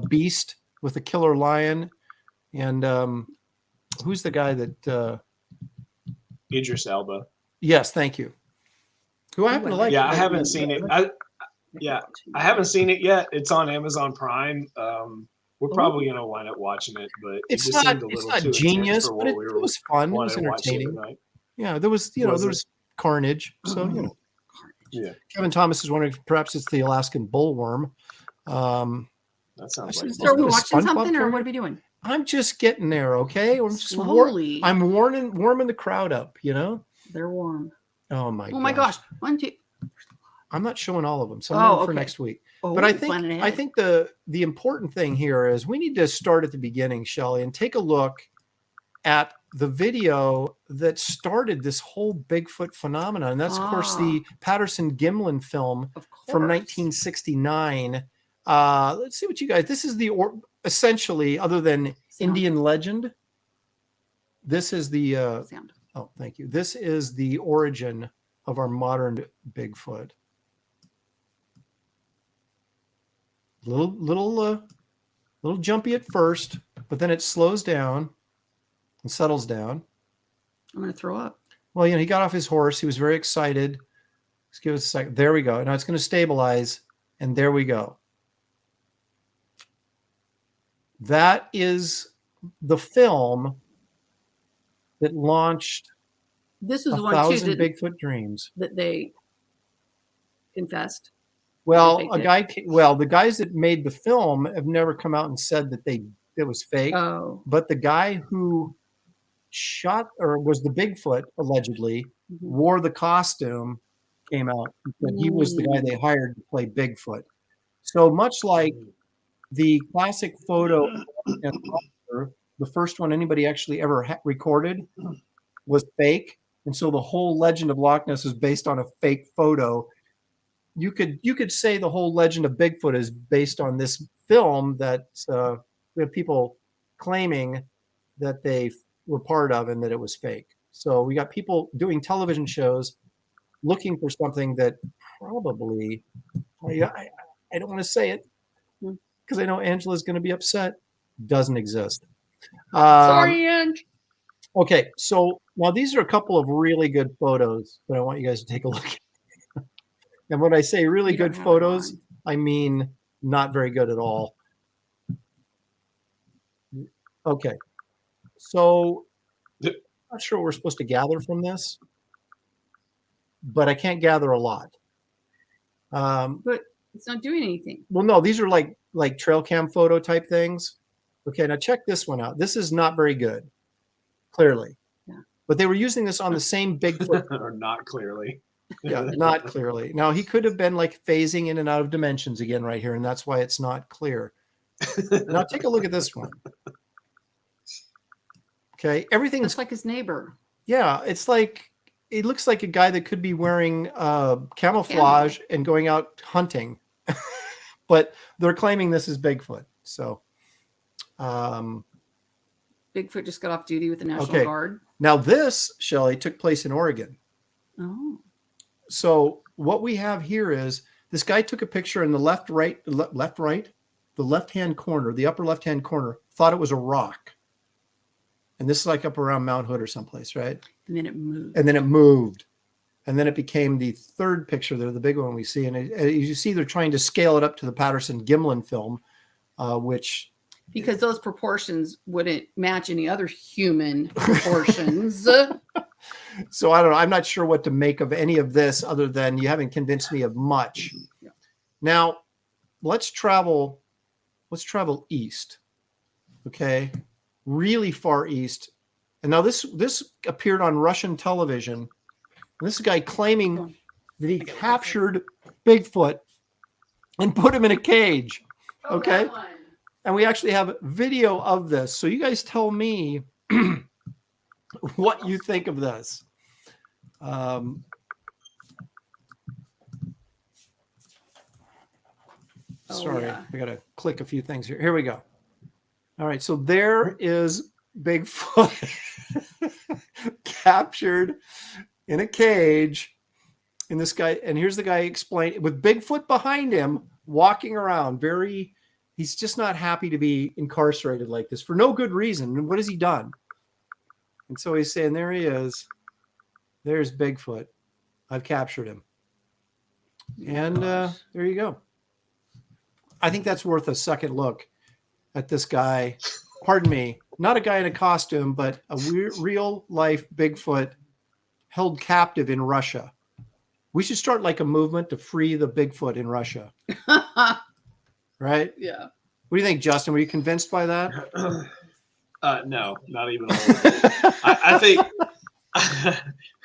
Beast with the killer lion? And who's the guy that? Idris Elba. Yes, thank you. Who I happen to like. Yeah, I haven't seen it. I haven't seen it yet. It's on Amazon Prime. We're probably gonna wind up watching it, but it's not genius, but it was fun. It was entertaining. Yeah, there was there was carnage. So yeah. Kevin Thomas is wondering if perhaps it's the Alaskan bullworm. That sounds like. So are we watching something, or what are we doing? I'm just getting there, okay? Slowly. I'm warming the crowd up, you know? They're warm. Oh my Oh my gosh. 1, 2. I'm not showing all of them. Some of them for next week. Oh, But I think the important thing here is we need to start at the beginning, Shelley, and take a look at the video that started this whole Bigfoot phenomenon. And that's, of course, the Patterson-Gimlin film from 1969. Let's see what you guys, this is essentially, other than Indian legend, this is the, oh, thank you. This is the origin of our modern Bigfoot. Little jumpy at first, but then it slows down and settles down. I'm going to throw up. Well, he got off his horse. He was very excited. Let's give us a second. There we go. Now it's going to stabilize, and there we go. That is the film that launched This is the one too that Bigfoot dreams that they confessed. Well, the guys that made the film have never come out and said that it was fake. Oh. But the guy who shot or was the Bigfoot allegedly wore the costume, came out and said he was the guy they hired to play Bigfoot. So much like the classic photo, the first one anybody actually ever recorded was fake, and so the whole legend of Loch Ness is based on a fake photo. You could say the whole legend of Bigfoot is based on this film that we have people claiming that they were part of and that it was fake. So we got people doing television shows looking for something that probably, I don't want to say it because I know Angela's going to be upset, doesn't exist. Sorry, Ange. Okay, so now these are a couple of really good photos that I want you guys to take a look at. And when I say really good photos, I mean not very good at all. Okay. So I'm not sure what we're supposed to gather from this, but I can't gather a lot. But it's not doing anything. Well, no, these are like trail cam photo type things. Okay, now check this one out. This is not very good, clearly. Yeah. But they were using this on the same Bigfoot. Or not clearly. Yeah, not clearly. Now he could have been like phasing in and out of dimensions again right here, and that's why it's not clear. Now take a look at this one. Okay, everything's It's like his neighbor. Yeah, it's like it looks like a guy that could be wearing camouflage and going out hunting, but they're claiming this is Bigfoot. So, Bigfoot just got off duty with the National Guard. Now this, Shelley, took place in Oregon. Oh. So what we have here is this guy took a picture in the left-hand corner, the upper left-hand corner, thought it was a rock. And this is like up around Mount Hood or someplace, right? And then it moved. And then it moved. And then it became the third picture there, the big one we see. And as you see, they're trying to scale it up to the Patterson-Gimlin film, which... Because those proportions wouldn't match any other human proportions. So I don't know. I'm not sure what to make of any of this other than you haven't convinced me of much. Yeah. Now, let's travel east. Okay. Really far east. And now this appeared on Russian television. And this guy claiming that he captured Bigfoot and put him in a cage. Okay. And we actually have video of this. So you guys tell me what you think of this. Sorry, I got to click a few things here. Here we go. All right, so there is Bigfoot captured in a cage. And this guy, and here's the guy explaining with Bigfoot behind him, walking around. He's just not happy to be incarcerated like this for no good reason. What has he done? And so he's saying, there he is. There's Bigfoot. I've captured him. And there you go. I think that's worth a second look at this guy. Pardon me, not a guy in a costume, but a real life Bigfoot held captive in Russia. We should start like a movement to free the Bigfoot in Russia. Right? Yeah. What do you think, Justin? Were you convinced by that? No, not even a little bit. I think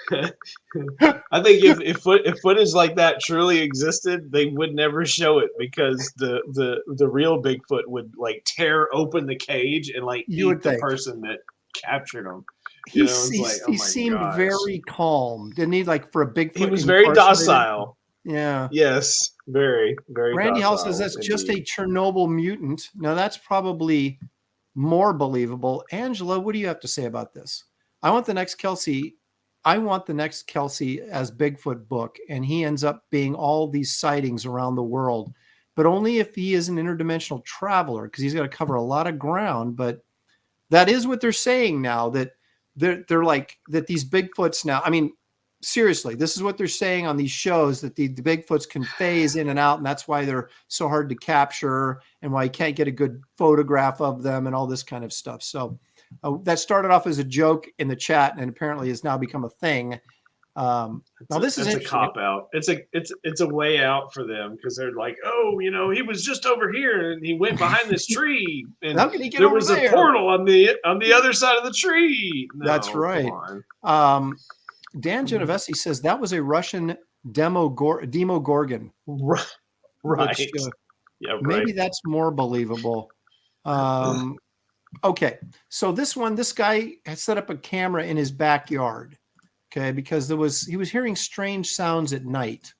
I think if footage like that truly existed, they would never show it because the real Bigfoot would like tear open the cage and like You would eat the think. person that captured him. He, You know, it's like, oh he my seemed gosh. very calm, didn't he? Like for a Bigfoot, He was very incarcerated? docile. Yeah. Yes, very, very Randy docile. Hall says that's just a indeed. Chernobyl mutant. Now that's probably more believable. Angela, what do you have to say about this? I want the next Kelsey as Bigfoot book, and he ends up being all these sightings around the world, but only if he is an interdimensional traveler, because he's got to cover a lot of ground. But that is what they're saying now, that they're like that these Bigfoots now. I mean, seriously, this is what they're saying on these shows, that the Bigfoots can phase in and out, and that's why they're so hard to capture and why you can't get a good photograph of them and all this kind of stuff. So that started off as a joke in the chat and apparently has now become a thing. Now this is a cop out. It's a way out for them because they're like, oh, you know, he was just over here and he went behind this tree and How can he get there over was there? a portal on the other side of the tree. No, That's right. Dan Genovese says that was a Russian Demogorgon. Right. Which, Yeah, right. maybe that's more believable. Okay, so this guy had set up a camera in his backyard. Okay, because he was hearing strange sounds at night.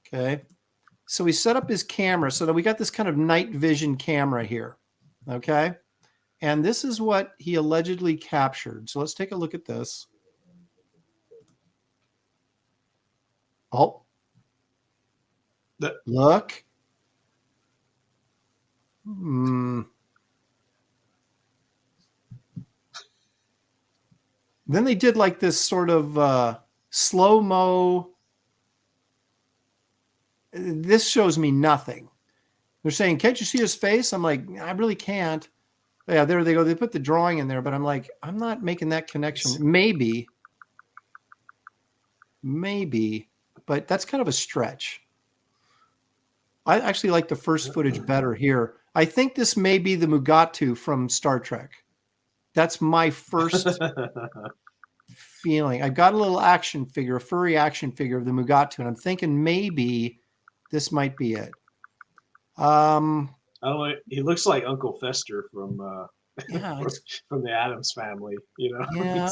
Okay, so he set up his camera so that we got this kind of night vision camera here. Okay, and this is what he allegedly captured. So let's take a look at this. Oh, look. Then they did like this sort of slow-mo. This shows me nothing. They're saying, can't you see his face? I'm like, I really can't. Yeah, there they go. They put the drawing in there, but I'm like, I'm not making that connection. Maybe, but that's kind of a stretch. I actually like the first footage better here. I think this may be the Mugatu from Star Trek. That's my first feeling. I've got a little action figure, a furry action figure of the Mugatu, and I'm thinking maybe this might be it. I don't know. He looks like Uncle Fester from from the Addams Family, you know. Yeah,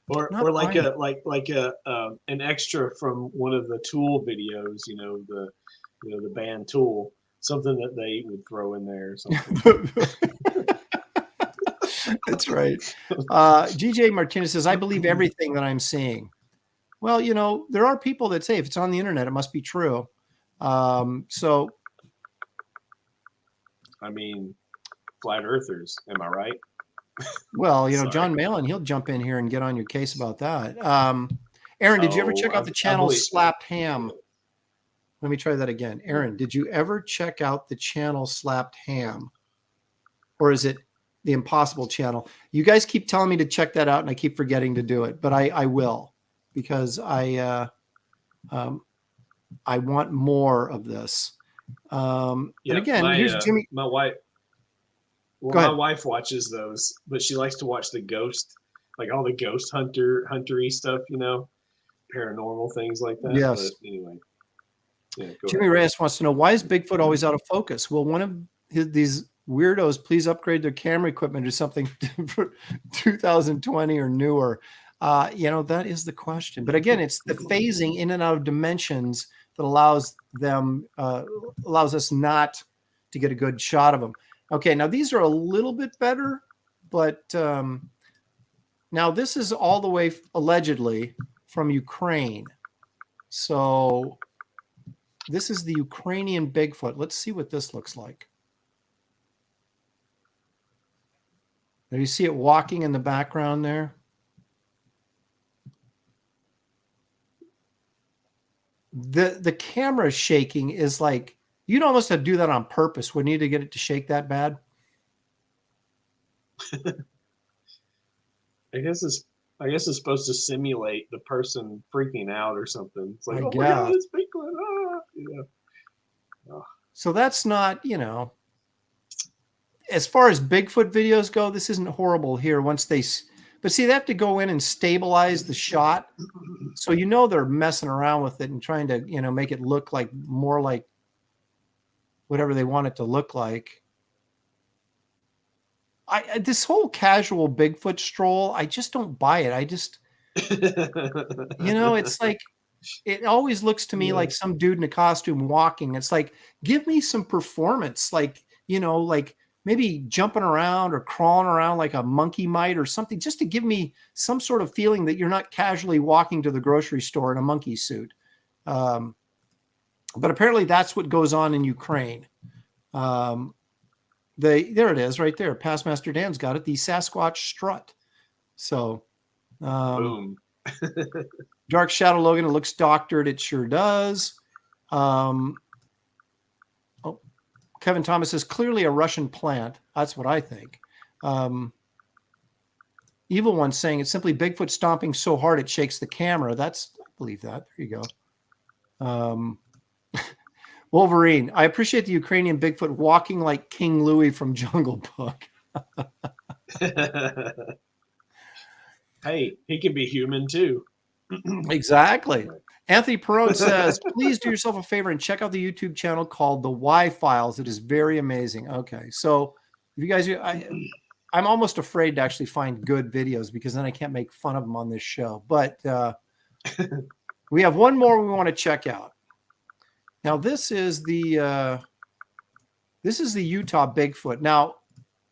or like an extra from one of the Tool videos, you know, the band Tool, something that they would throw in there or something. That's right. GJ Martinez says, I believe everything that I'm seeing. Well, you know, there are people that say if it's on the internet, it must be true. So, I mean, flat earthers, am I right? Well, you know, John Malin, he'll jump in here and get on your case about that. Aaron, did you ever check out the channel Slapped Ham? Let me try that again. Aaron, did you ever check out the channel Slapped Ham? Or is it the Impossible channel? You guys keep telling me to check that out and I keep forgetting to do it, but I will, because I want more of this. And again, here's Jimmy. My wife. Well, my wife watches those, but she likes to watch the ghost, like all the ghost huntery stuff, you know, paranormal things like that. Yes. But anyway. Yeah, Jimmy Reyes wants to know, why is Bigfoot always out of focus? Well, one of these weirdos, please upgrade their camera equipment to something for 2020 or newer. You know, that is the question. But again, it's the phasing in and out of dimensions that allows us not to get a good shot of them. Okay, now these are a little bit better, but now this is all the way allegedly from Ukraine. So this is the Ukrainian Bigfoot. Let's see what this looks like. There, you see it walking in the background there. The camera shaking is like, you'd almost have to do that on purpose, wouldn't you, to get it to shake that bad? I guess it's supposed to simulate the person freaking out or something. It's like, I oh guess. my God, it's Bigfoot. Ah! Yeah. So that's not, you know, as far as Bigfoot videos go, this isn't horrible here once but see, they have to go in and stabilize the shot. So, they're messing around with it and trying to, make it look like more like whatever they want it to look like. This whole casual Bigfoot stroll, I just don't buy it. I just, it's like, it always looks to me like some dude in a costume walking. It's like, give me some performance, like, like maybe jumping around or crawling around like a monkey might or something, just to give me some sort of feeling that you're not casually walking to the grocery store in a monkey suit. But apparently that's what goes on in Ukraine. There it is right there. Past Master Dan's got it. The Sasquatch strut. So, boom. Dark Shadow Logan, it looks doctored. It sure does. Kevin Thomas says, clearly a Russian plant. That's what I think. Evil One saying it's simply Bigfoot stomping so hard it shakes the camera. I believe that. There you go. Wolverine, I appreciate the Ukrainian Bigfoot walking like King Louis from Jungle Book. Hey, he can be human too. Exactly. Anthony Perone says, please do yourself a favor and check out the YouTube channel called The Y Files. It is very amazing. Okay. So if you guys, I'm almost afraid to actually find good videos because then I can't make fun of them on this show. But we have one more we want to check out. Now, this is the Utah Bigfoot. Now,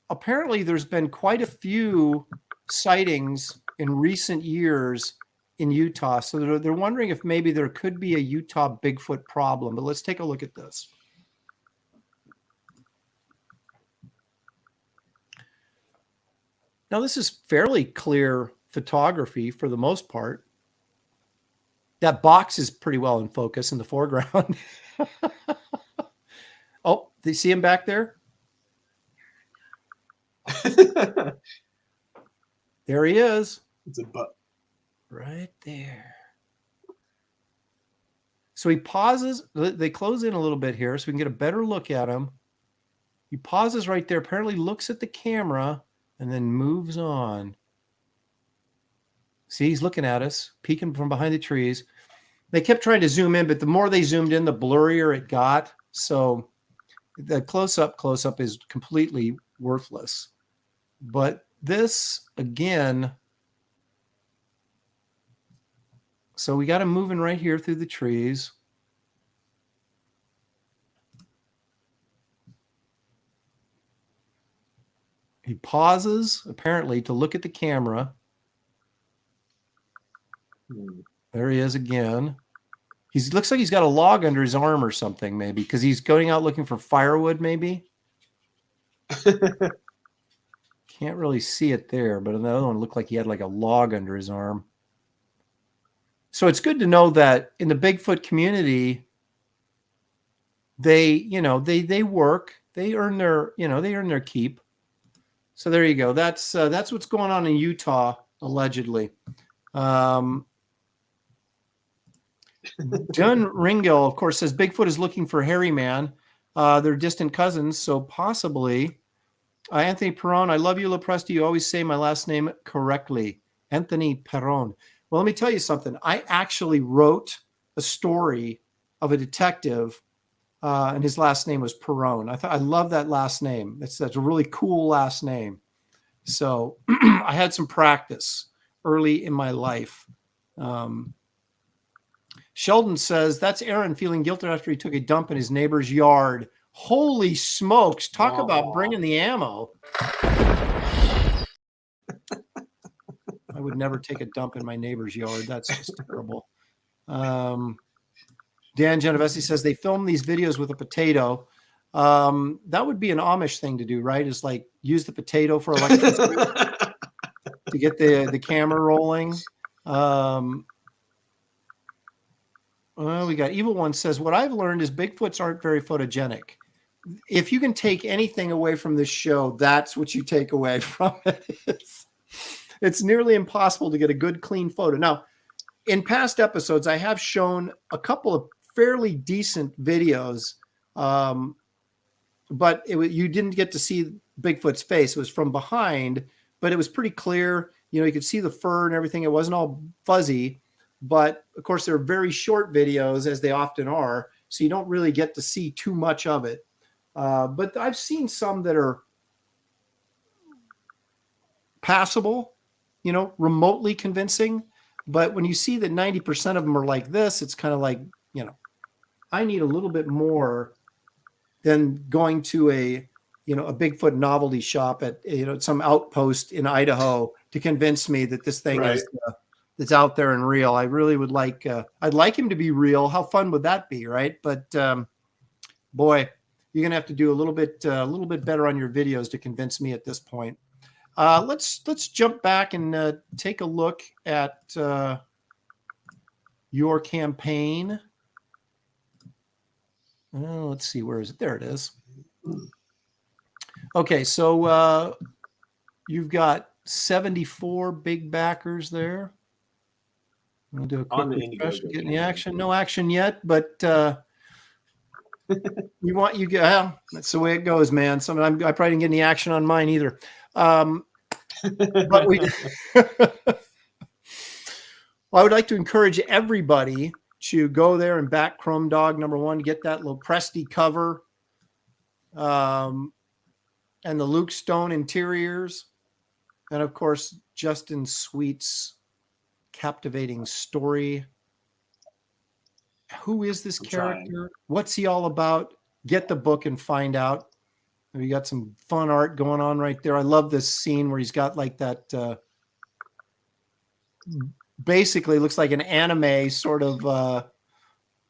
apparently there's been quite a few sightings in recent years in Utah. So they're wondering if maybe there could be a Utah Bigfoot problem. But let's take a look at this. Now, this is fairly clear photography for the most part. That box is pretty well in focus in the foreground. Oh, do you see him back there? There he is. It's a butt. Right there. So he pauses. They close in a little bit here so we can get a better look at him. He pauses right there, apparently looks at the camera, and then moves on. See, he's looking at us, peeking from behind the trees. They kept trying to zoom in, but the more they zoomed in, the blurrier it got. So the close-up is completely worthless. But this, again, so we got him moving right here through the trees. He pauses, apparently, to look at the camera. There he is again. He looks like he's got a log under his arm or something, maybe, because he's going out looking for firewood, maybe. Can't really see it there, but another one looked like he had like a log under his arm. So it's good to know that in the Bigfoot community, they work, they earn their keep. So there you go. That's what's going on in Utah, allegedly. John Ringel, of course, says Bigfoot is looking for Hairy Man. They're distant cousins, so possibly. Anthony Perron, I love you, Lepresti. You always say my last name correctly. Anthony Perron. Well, let me tell you something. I actually wrote a story of a detective, and his last name was Perron. I love that last name. That's a really cool last name. So I had some practice early in my life. Sheldon says, that's Aaron feeling guilty after he took a dump in his neighbor's yard. Holy smokes. Talk about bringing the ammo. I would never take a dump in my neighbor's yard. That's just terrible. Dan Genovese says they film these videos with a potato. That would be an Amish thing to do, right? Is like use the potato for electricity to get the camera rolling. Well, we got Evil One says, what I've learned is Bigfoots aren't very photogenic. If you can take anything away from this show, that's what you take away from it. It's nearly impossible to get a good, clean photo. Now, in past episodes, I have shown a couple of fairly decent videos, but you didn't get to see Bigfoot's face. It was from behind, but it was pretty clear. You know, you could see the fur and everything. It wasn't all fuzzy, but of course they're very short videos, as they often are. So you don't really get to see too much of it. But I've seen some that are passable, you know, remotely convincing. But when you see that 90% of them are like this, it's kind of like, you know, I need a little bit more than going to a Bigfoot novelty shop at, you know, some outpost in Idaho to convince me that this thing is that's out there and real. I really would like, I'd like him to be real. How fun would that be? Right. But boy, you're going to have to do a little bit better on your videos to convince me at this point. Let's jump back and take a look at your campaign. Let's see, where is it? There it is. Okay, so you've got 74 big backers there. We'll do a quick refresh to get any action. No action yet, but we want you. Well, that's the way it goes, man. Sometimes I probably didn't get any action on mine either. But we. Well, I would like to encourage everybody to go there and back Chrome Dog #1, get that little Presty cover, and the Luke Stone interiors, and of course Justin Sweet's captivating story. Who is this character? What's he all about? Get the book and find out. We got some fun art going on right there. I love this scene where he's got like that. Basically looks like an anime sort of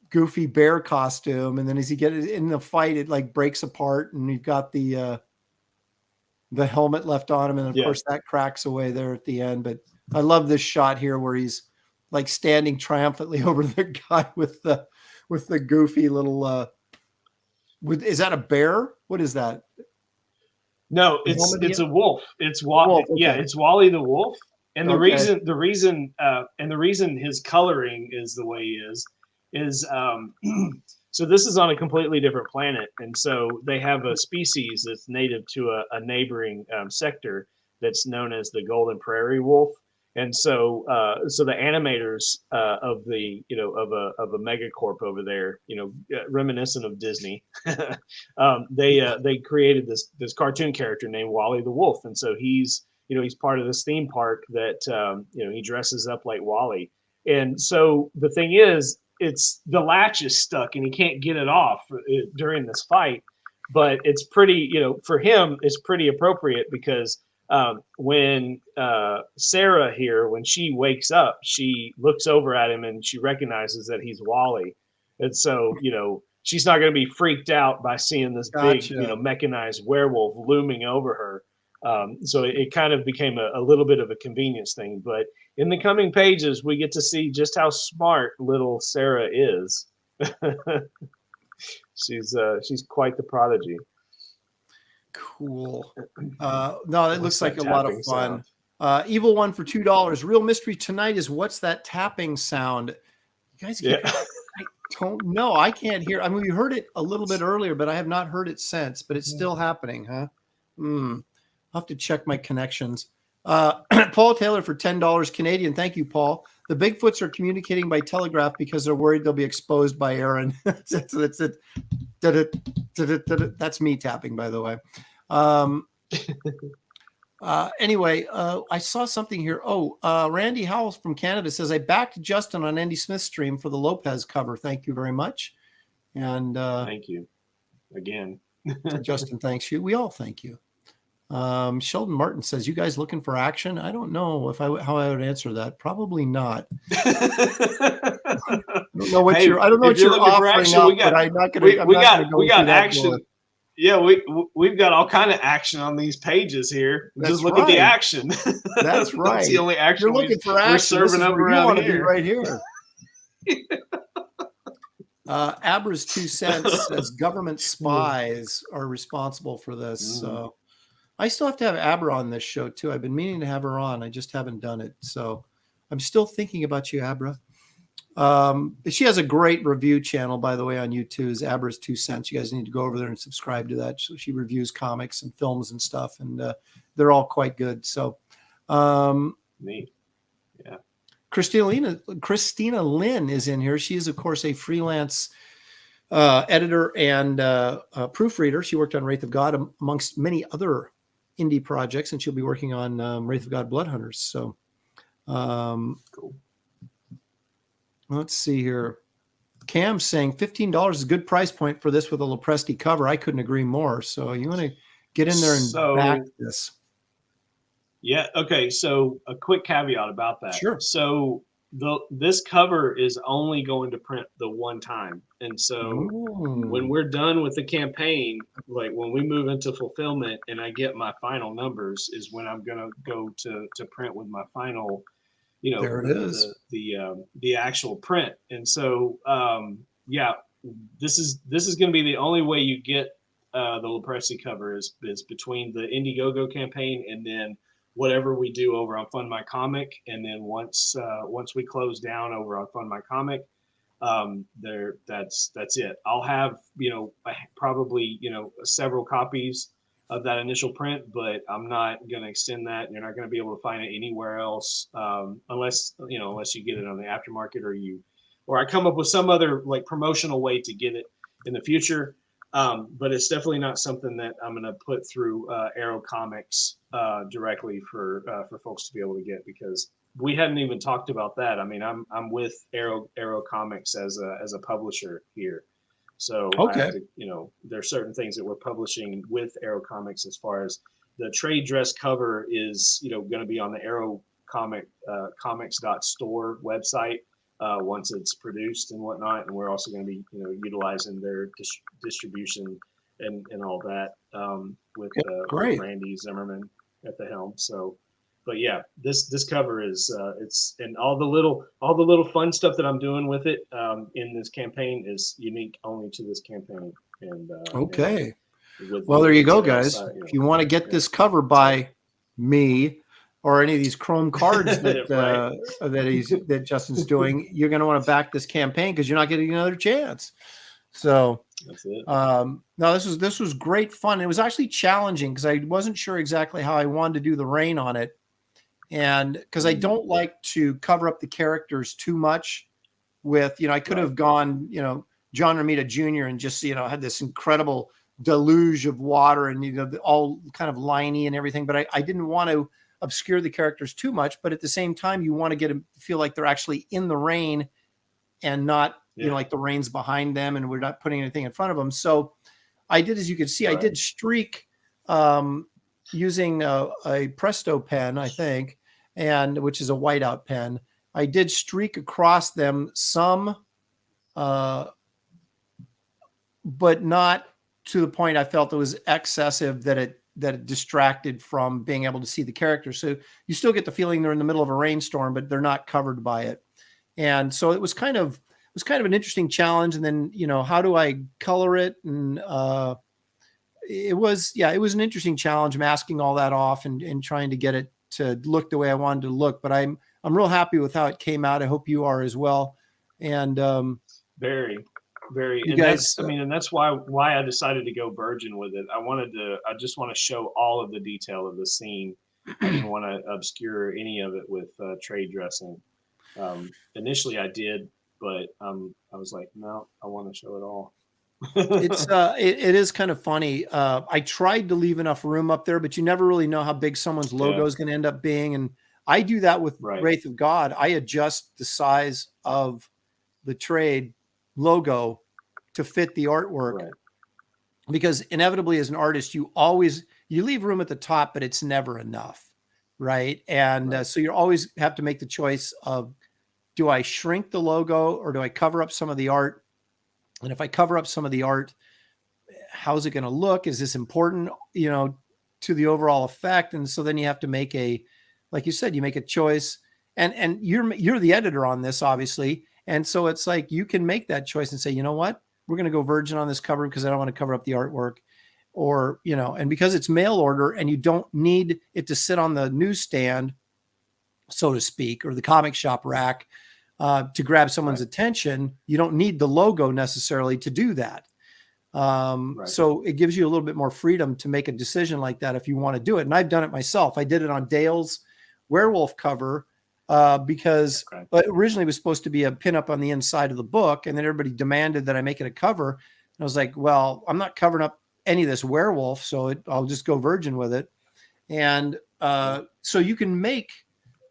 goofy bear costume, and then as he gets in the fight, it like breaks apart, and you've got the helmet left on him, and of course that cracks away there at the end. But I love this shot here where he's like standing triumphantly over the guy with the goofy little. Is that a bear? What is that? No, it's a wolf. It's Wally. Okay. Yeah, it's Wally the wolf. And the reason his coloring is the way he is so this is on a completely different planet, and so they have a species that's native to a neighboring sector that's known as the golden prairie wolf. And so the animators of the of a megacorp over there, reminiscent of Disney, they created this cartoon character named Wally the wolf, and so he's part of this theme park that he dresses up like Wally. And so the thing is, it's the latch is stuck and he can't get it off during this fight. But it's pretty, for him, it's pretty appropriate because when Sarah here, when she wakes up, she looks over at him and she recognizes that he's Wally. And so, she's not going to be freaked out by seeing this big, mechanized werewolf looming over her. So it kind of became a little bit of a convenience thing. But in the coming pages, we get to see just how smart little Sarah is. She's quite the prodigy. Cool. No, it looks like a lot of fun. Evil One for $2. Real mystery tonight is what's that tapping sound? You guys can I don't know. I can't hear. I mean, we heard it a little bit earlier, but I have not heard it since. But it's still happening, huh? I'll have to check my connections. Paul Taylor for $10 Canadian. Thank you, Paul. The Bigfoots are communicating by telegraph because they're worried they'll be exposed by AARON. That's it. That's me tapping, by the way. Anyway, I saw something here. Randy Howells from Canada says, I backed Justin on Andy Smith's stream for the Lopez cover. Thank you very much. And thank you again. Justin thanks you. We all thank you. Sheldon Martin says, you guys looking for action? I don't know how I would answer that. Probably not. I don't know what you're offering up, but I'm not going to. We got action. Door. Yeah, we've got all kind of action on these pages here. Just look at the action. That's right. That's the only action you're looking for action. We're serving up around here. Right here. Abra's 2 cents says government spies are responsible for this. So I still have to have Abra on this show too. I've been meaning to have her on. I just haven't done it. So I'm still thinking about you, Abra. She has a great review channel, by the way, on YouTube, is Abra's 2 Cents. You guys need to go over there and subscribe to that. So she reviews comics and films and stuff, and they're all quite good. So, Neat. Yeah. Christina Lynn is in here. She is, of course, a freelance editor and proofreader. She worked on Wraith of God amongst many other indie projects, and she'll be working on Wraith of God Blood Hunters. So, Cool. Let's see here. Cam's saying $15 is a good price point for this with a Lopresti cover. I couldn't agree more. So you want to get in there and back this. Yeah. Okay. So a quick caveat about that. Sure. So this cover is only going to print the one time. And so when we're done with the campaign, like when we move into fulfillment and I get my final numbers is when I'm going to go to print with my final, you know, there it is. The actual print. And so, yeah, this is going to be the only way you get the Lopresti cover is between the Indiegogo campaign and then whatever we do over on Fund My Comic. And then once we close down over on Fund My Comic, that's it. I'll have, you know, probably, you know, several copies of that initial print, but I'm not going to extend that. You're not going to be able to find it anywhere else, unless you get it on the aftermarket or I come up with some other like promotional way to get it in the future. But it's definitely not something that I'm going to put through Arrow Comics directly for folks to be able to get, because we hadn't even talked about that. I mean, I'm with Arrow Comics as a publisher here. So I have to, you know, there are certain things that we're publishing with Arrow Comics as far as the trade dress cover is, you know, going to be on the Arrow comics.store website once it's produced and whatnot. And we're also going to be, you know, utilizing their distribution and all that with Randy Zimmerman at the helm. So, but yeah, this cover is it's, and all the little fun stuff that I'm doing with it in this campaign is unique only to this campaign. And well, there you go, guys. If you want to get this cover by me or any of these chrome cards that that Justin's doing, you're going to want to back this campaign because you're not getting another chance. So that's it. No, this was great fun. It was actually challenging because I wasn't sure exactly how I wanted to do the rain on it. And because I don't like to cover up the characters too much with, you know, I could have gone, you know, John Romita Jr. and just, you know, had this incredible deluge of water and, you know, all kind of liney and everything. But I didn't want to obscure the characters too much. But at the same time, you want to get them to feel like they're actually in the rain and not, you know, like the rain's behind them and we're not putting anything in front of them. So I did, as you can see, I did streak using a Presto pen, I think, and which is a whiteout pen. I did streak across them some, but not to the point I felt it was excessive that it distracted from being able to see the characters. So you still get the feeling they're in the middle of a rainstorm, but they're not covered by it. And so it was kind of an interesting challenge. And then, you know, how do I color it? And it was an interesting challenge, masking all that off and trying to get it to look the way I wanted to look. But I'm real happy with how it came out. I hope you are as well. And very. You and guys, that's why I decided to go virgin with it. I just want to show all of the detail of the scene. I didn't want to obscure any of it with trade dressing. Initially I did, but I was like, no, I want to show it all. It is kind of funny. I tried to leave enough room up there, but you never really know how big someone's logo is going to end up being. And I do that with Wraith of God. I adjust the size of the trade logo to fit the artwork because inevitably as an artist, you leave room at the top, but it's never enough. Right. And so you always have to make the choice of, do I shrink the logo or do I cover up some of the art? And if I cover up some of the art, how's it going to look? Is this important, you know, to the overall effect? And so then you have to make like you said, you make a choice and you're the editor on this, obviously. And so it's like, you can make that choice and say, you know what, we're going to go virgin on this cover because I don't want to cover up the artwork, or, you know, and because it's mail order and you don't need it to sit on the newsstand, so to speak, or the comic shop rack. to grab someone's attention. You don't need the logo necessarily to do that. So it gives you a little bit more freedom to make a decision like that if you want to do it. And I've done it myself. I did it on Dale's werewolf cover because originally it was supposed to be a pinup on the inside of the book. And then everybody demanded that I make it a cover. And I was like, well, I'm not covering up any of this werewolf, so I'll just go virgin with it. And so you can make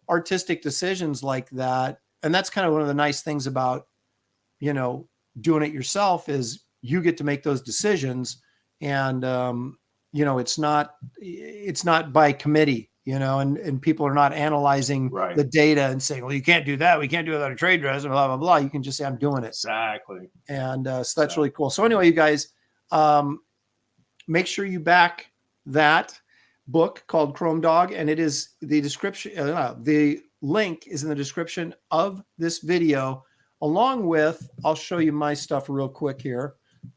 artistic decisions like that. And that's kind of one of the nice things about, doing it yourself is you get to make those decisions. And, it's not by committee, and people are not analyzing the data and saying, well, you can't do that. We can't do it without a trade dress and blah, blah, blah. You can just say, I'm doing it. Exactly. And so that's really cool. So anyway, you guys, make sure you back that book called Chrome Dog, and it is the description. The link is in the description of this video, along with, I'll show you my stuff real quick here.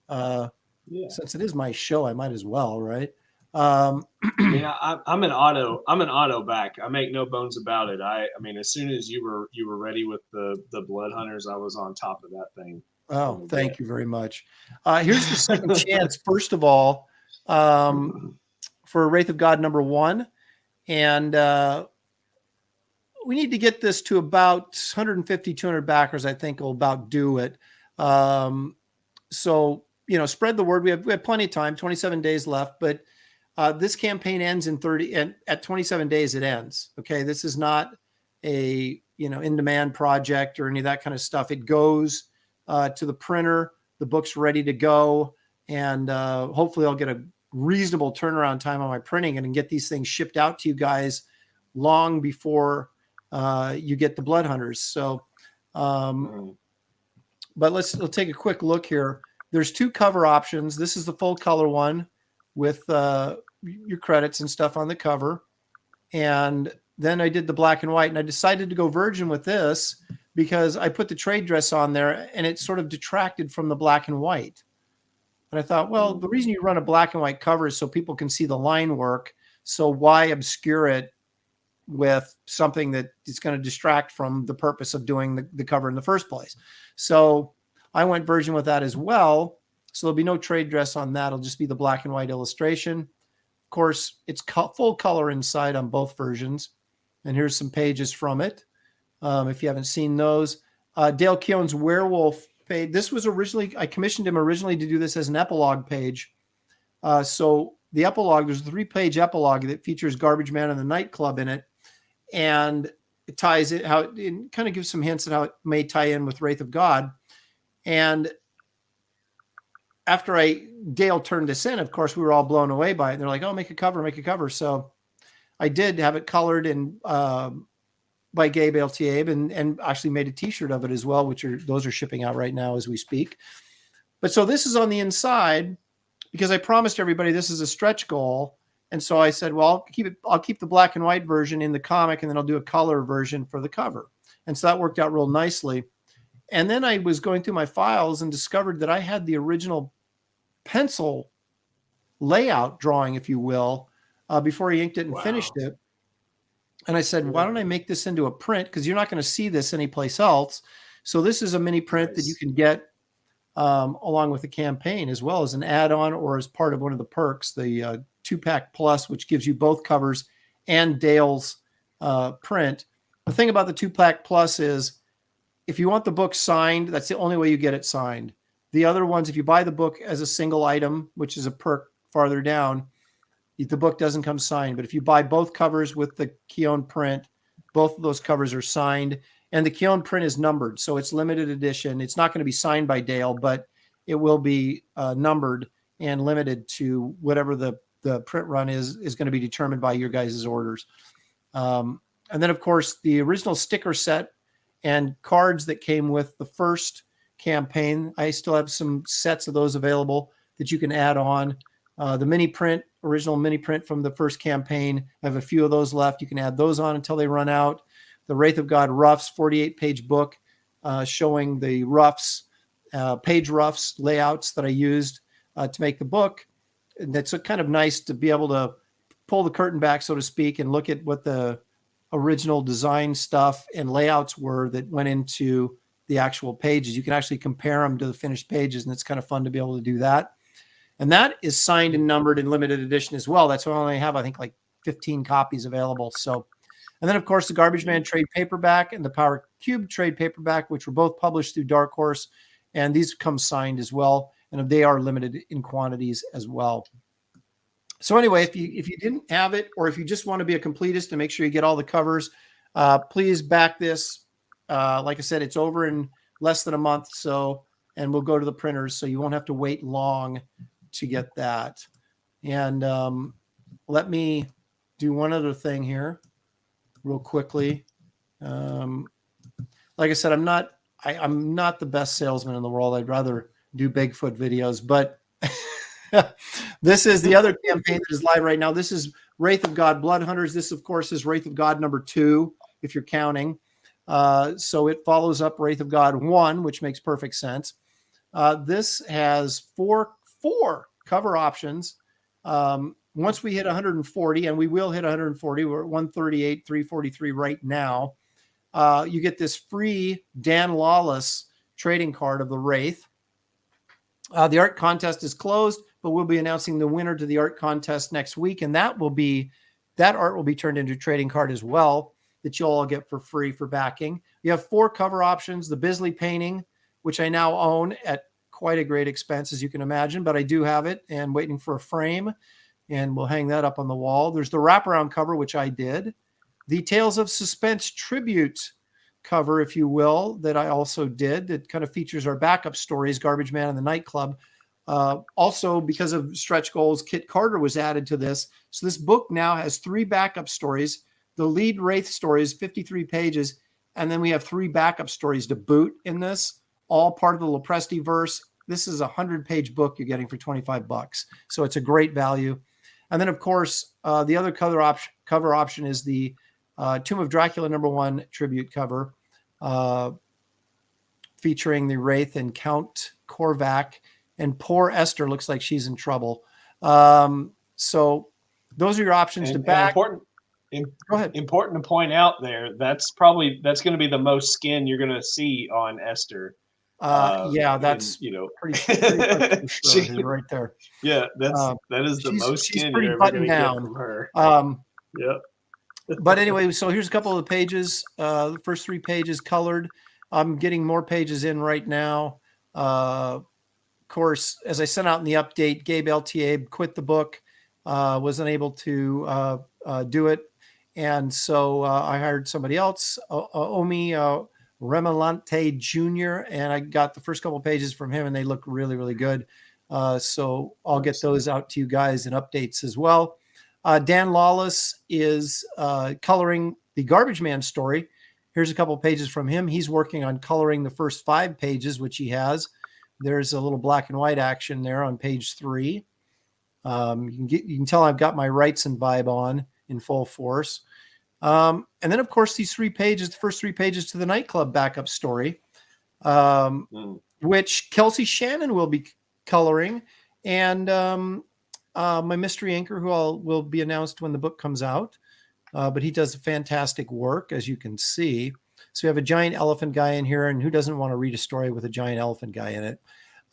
Since it is my show, I might as well, right? I'm an auto back. I make no bones about it. I mean, as soon as you were ready with the blood hunters, I was on top of that thing. Oh, thank you very much. Here's the second chance. First of all, for Wraith of God #1, and we need to get this to about 150, 200 backers. I think will about do it. So spread the word. We have plenty of time. 27 days left, but this campaign ends in 30, and at 27 days it ends. Okay, this is not a in-demand project or any of that kind of stuff. It goes to the printer. The book's ready to go, and hopefully I'll get a reasonable turnaround time on my printing and get these things shipped out to you guys long before you get the blood hunters. So, but let's take a quick look here. There's 2 cover options. This is the full color one with your credits and stuff on the cover. And then I did the black and white, and I decided to go virgin with this because I put the trade dress on there and it sort of detracted from the black and white. And I thought, well, the reason you run a black and white cover is so people can see the line work. So why obscure it with something that is going to distract from the purpose of doing the cover in the first place? So I went virgin with that as well. So there'll be no trade dress on that. It'll just be the black and white illustration. Of course, it's full color inside on both versions. And here's some pages from it. If you haven't seen those, Dale Keown's werewolf page. This was originally, I commissioned him originally to do this as an epilogue page. So the epilogue, there's a 3-page epilogue that features Garbage Man and the Nightclub in it. And it ties it, it kind of gives some hints at how it may tie in with Wraith of God. And after Dale turned this in, of course, we were all blown away by it. And they're like, oh, make a cover. So I did have it colored in by Gabe Altiabe and actually made a t-shirt of it as well, those are shipping out right now as we speak. But so this is on the inside because I promised everybody this is a stretch goal. And so I said, well, I'll keep the black and white version in the comic, and then I'll do a color version for the cover. And so that worked out real nicely. And then I was going through my files and discovered that I had the original pencil layout drawing, if you will, before he inked it and finished it. And I said, why don't I make this into a print? Because you're not going to see this anyplace else. So this is a mini print that you can get along with the campaign, as well as an add-on or as part of one of the perks, the 2-pack plus, which gives you both covers and Dale's print. The thing about the 2-pack plus is if you want the book signed, that's the only way you get it signed. The other ones, if you buy the book as a single item, which is a perk farther down, the book doesn't come signed. But if you buy both covers with the Keown print, both of those covers are signed. And the Keown print is numbered, so it's limited edition. It's not going to be signed by Dale, but it will be numbered and limited to whatever the print run is going to be determined by your guys' orders. And then, of course, the original sticker set and cards that came with the first campaign. I still have some sets of those available that you can add on. The original mini print from the first campaign, I have a few of those left. You can add those on until they run out. The Wraith of God roughs, 48-page book showing the roughs, page roughs, layouts that I used to make the book. And that's kind of nice to be able to pull the curtain back, so to speak, and look at what the original design stuff and layouts were that went into the actual pages. You can actually compare them to the finished pages, and it's kind of fun to be able to do that. And that is signed and numbered in limited edition as well. That's why I only have, I think, like 15 copies available. So, and then of course the Garbage Man trade paperback and the Power Cube trade paperback, which were both published through Dark Horse, and these come signed as well, and they are limited in quantities as well. So anyway, if you didn't have it, or if you just want to be a completist and make sure you get all the covers, please back this. Like I said, it's over in less than a month, so, and we'll go to the printers, so you won't have to wait long to get that. And let me do one other thing here real quickly. Like I said, I'm not the best salesman in the world. I'd rather do Bigfoot videos, but this is the other campaign that is live right now. This is Wraith of God Blood Hunters. This, of course, is Wraith of God number 2, if you're counting. So it follows up Wraith of God 1, which makes perfect sense. This has four cover options. Once we hit 140, and we will hit 140, we're at 138, 343 right now. You get this free Dan Lawless trading card of the Wraith. The art contest is closed, but we'll be announcing the winner to the art contest next week, and that art will be turned into a trading card as well that you'll all get for free for backing. You have 4 cover options: the Bisley painting, which I now own at quite a great expense, as you can imagine, but I do have it and waiting for a frame, and we'll hang that up on the wall. There's the wraparound cover, which I did. The Tales of Suspense tribute cover, if you will, that I also did, that kind of features our backup stories, Garbage Man and the Nightclub. Also, because of stretch goals, Kit Carter was added to this. So this book now has 3 backup stories. The lead Wraith story is 53 pages, and then we have 3 backup stories to boot in this, all part of the Lopresti verse. This is a 100-page book you're getting for $25. So it's a great value. And then, of course, the other cover option is the Tomb of Dracula #1 tribute cover, featuring the Wraith and Count Korvac. And poor Esther looks like she's in trouble. So those are your options to back. Go ahead. Important to point out there, that's going to be the most skin you're going to see on Esther. Yeah, that's pretty sure, right there. Yeah, that is the most skin you're ever going to get from her. Yeah. But anyway, so here's a couple of the pages. The first 3 pages colored. I'm getting more pages in right now. Of course, as I sent out in the update, Gabe LTA quit the book, was unable to do it. And so I hired somebody else, Omi Remalante Jr., and I got the first couple of pages from him, and they look really, really good. So I'll get those out to you guys in updates as well. Dan Lawless is coloring the Garbage Man story. Here's a couple of pages from him. He's working on coloring the first 5 pages, which he has. There's a little black and white action there on page 3. You can tell I've got my Wrightson vibe on in full force. And then, of course, these 3 pages, the first 3 pages to the Nightclub backup story, which Kelsey Shannon will be coloring, and my mystery anchor, who will be announced when the book comes out. But he does fantastic work, as you can see. So we have a giant elephant guy in here, and who doesn't want to read a story with a giant elephant guy in it?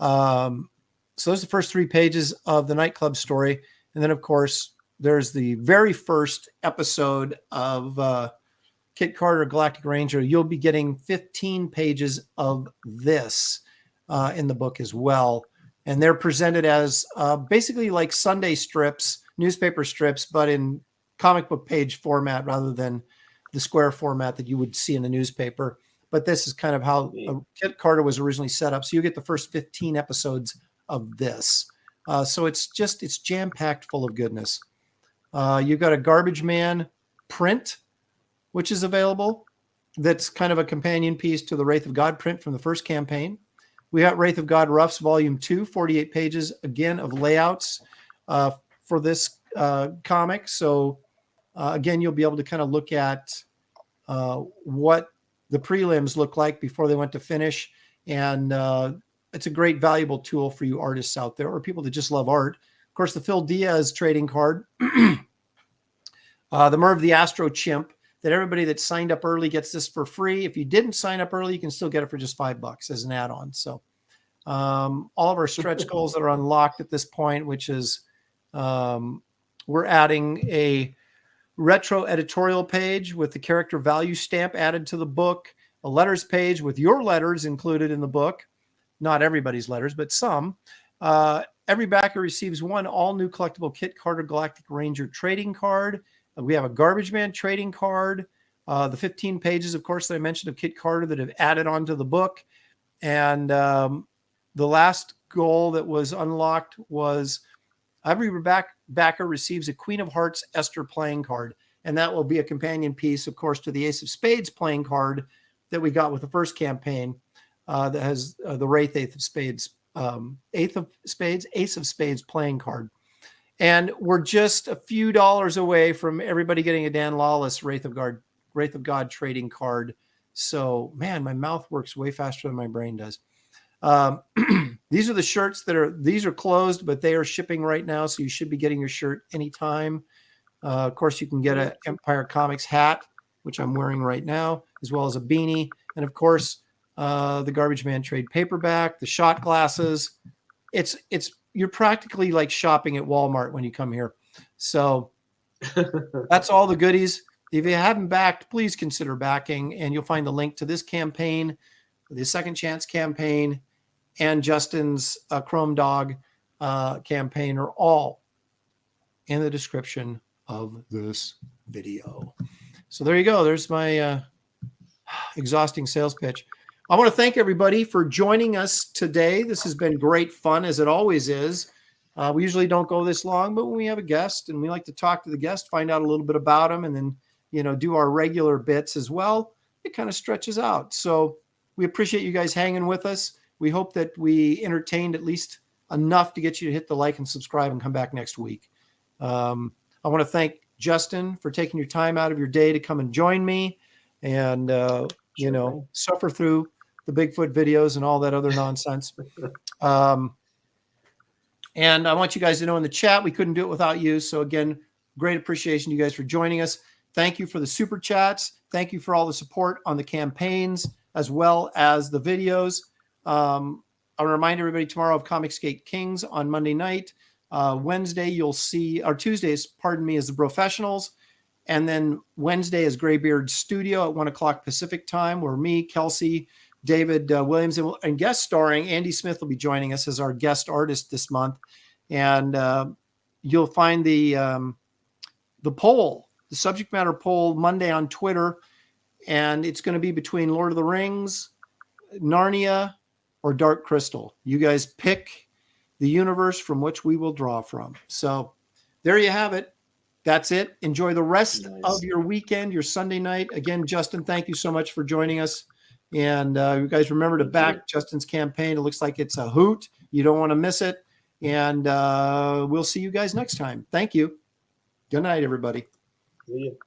So those are the first 3 pages of the Nightclub story. And then, of course, there's the very first episode of Kit Carter, Galactic Ranger. You'll be getting 15 pages of this in the book as well. And they're presented as basically like Sunday strips, newspaper strips, but in comic book page format rather than the square format that you would see in the newspaper. But this is kind of how Kit Carter was originally set up. So you get the first 15 episodes of this. So it's jam-packed full of goodness. You've got a Garbage Man print, which is available. That's kind of a companion piece to the Wraith of God print from the first campaign. We got Wraith of God Roughs Volume 2, 48 pages, again, of layouts for this comic. So, again, you'll be able to kind of look at what the prelims look like before they went to finish. And it's a great, valuable tool for you artists out there or people that just love art. Of course, the Phil Diaz trading card, the Merv the Astro Chimp. that everybody that signed up early gets this for free. If you didn't sign up early, you can still get it for just $5 as an add-on. So all of our stretch goals that are unlocked at this point, which is we're adding a retro editorial page with the character value stamp added to the book, a letters page with your letters included in the book. Not everybody's letters, but some. Every backer receives one all-new collectible Kit Carter Galactic Ranger trading card. We have a Garbage Man trading card. The 15 pages, of course, that I mentioned of Kit Carter that have added onto the book. And the last goal that was unlocked was every backer receives a Queen of Hearts Esther playing card. And that will be a companion piece, of course, to the Ace of Spades playing card that we got with the first campaign that has the Wraith Ace of Spades playing card. And we're just a few dollars away from everybody getting a Dan Lawless Wraith of God trading card. So, man, my mouth works way faster than my brain does. These are the shirts these are closed, but they are shipping right now. So you should be getting your shirt anytime. Of course, you can get an Empire Comics hat, which I'm wearing right now, as well as a beanie. And of course, the Garbage Man trade paperback, the shot glasses. You're practically like shopping at Walmart when you come here. So that's all the goodies. If you haven't backed, please consider backing, and you'll find the link to this campaign, the Second Chance campaign, and Justin's Chrome Dog campaign are all in the description of this video. So there you go. There's my exhausting sales pitch. I want to thank everybody for joining us today. This has been great fun, as it always is. We usually don't go this long, but when we have a guest and we like to talk to the guest, find out a little bit about them, and then, do our regular bits as well, it kind of stretches out. So we appreciate you guys hanging with us. We hope that we entertained at least enough to get you to hit the like and subscribe and come back next week. I want to thank Justin for taking your time out of your day to come and join me and, suffer through the Bigfoot videos and all that other nonsense. And I want you guys to know in the chat, we couldn't do it without you. So again, great appreciation you guys for joining us. Thank you for the super chats. Thank you for all the support on the campaigns as well as the videos. I'll remind everybody tomorrow of Comicsgate Kings on Monday night. Wednesday, you'll see, or Tuesdays, pardon me, is the Professionals. And then Wednesday is Graybeard Studio at 1 o'clock Pacific time, where me, Kelsey, David Williams, and guest starring Andy Smith will be joining us as our guest artist this month. And you'll find the poll, the subject matter poll, Monday on Twitter. And it's going to be between Lord of the Rings, Narnia, or Dark Crystal. You guys pick the universe from which we will draw from. So there you have it. That's it. Enjoy the rest of your weekend, your Sunday night. Again, Justin, thank you so much for joining us. And you guys remember to back Justin's campaign. It looks like it's a hoot. You don't want to miss it. And we'll see you guys next time. Thank you. Good night, everybody. See you.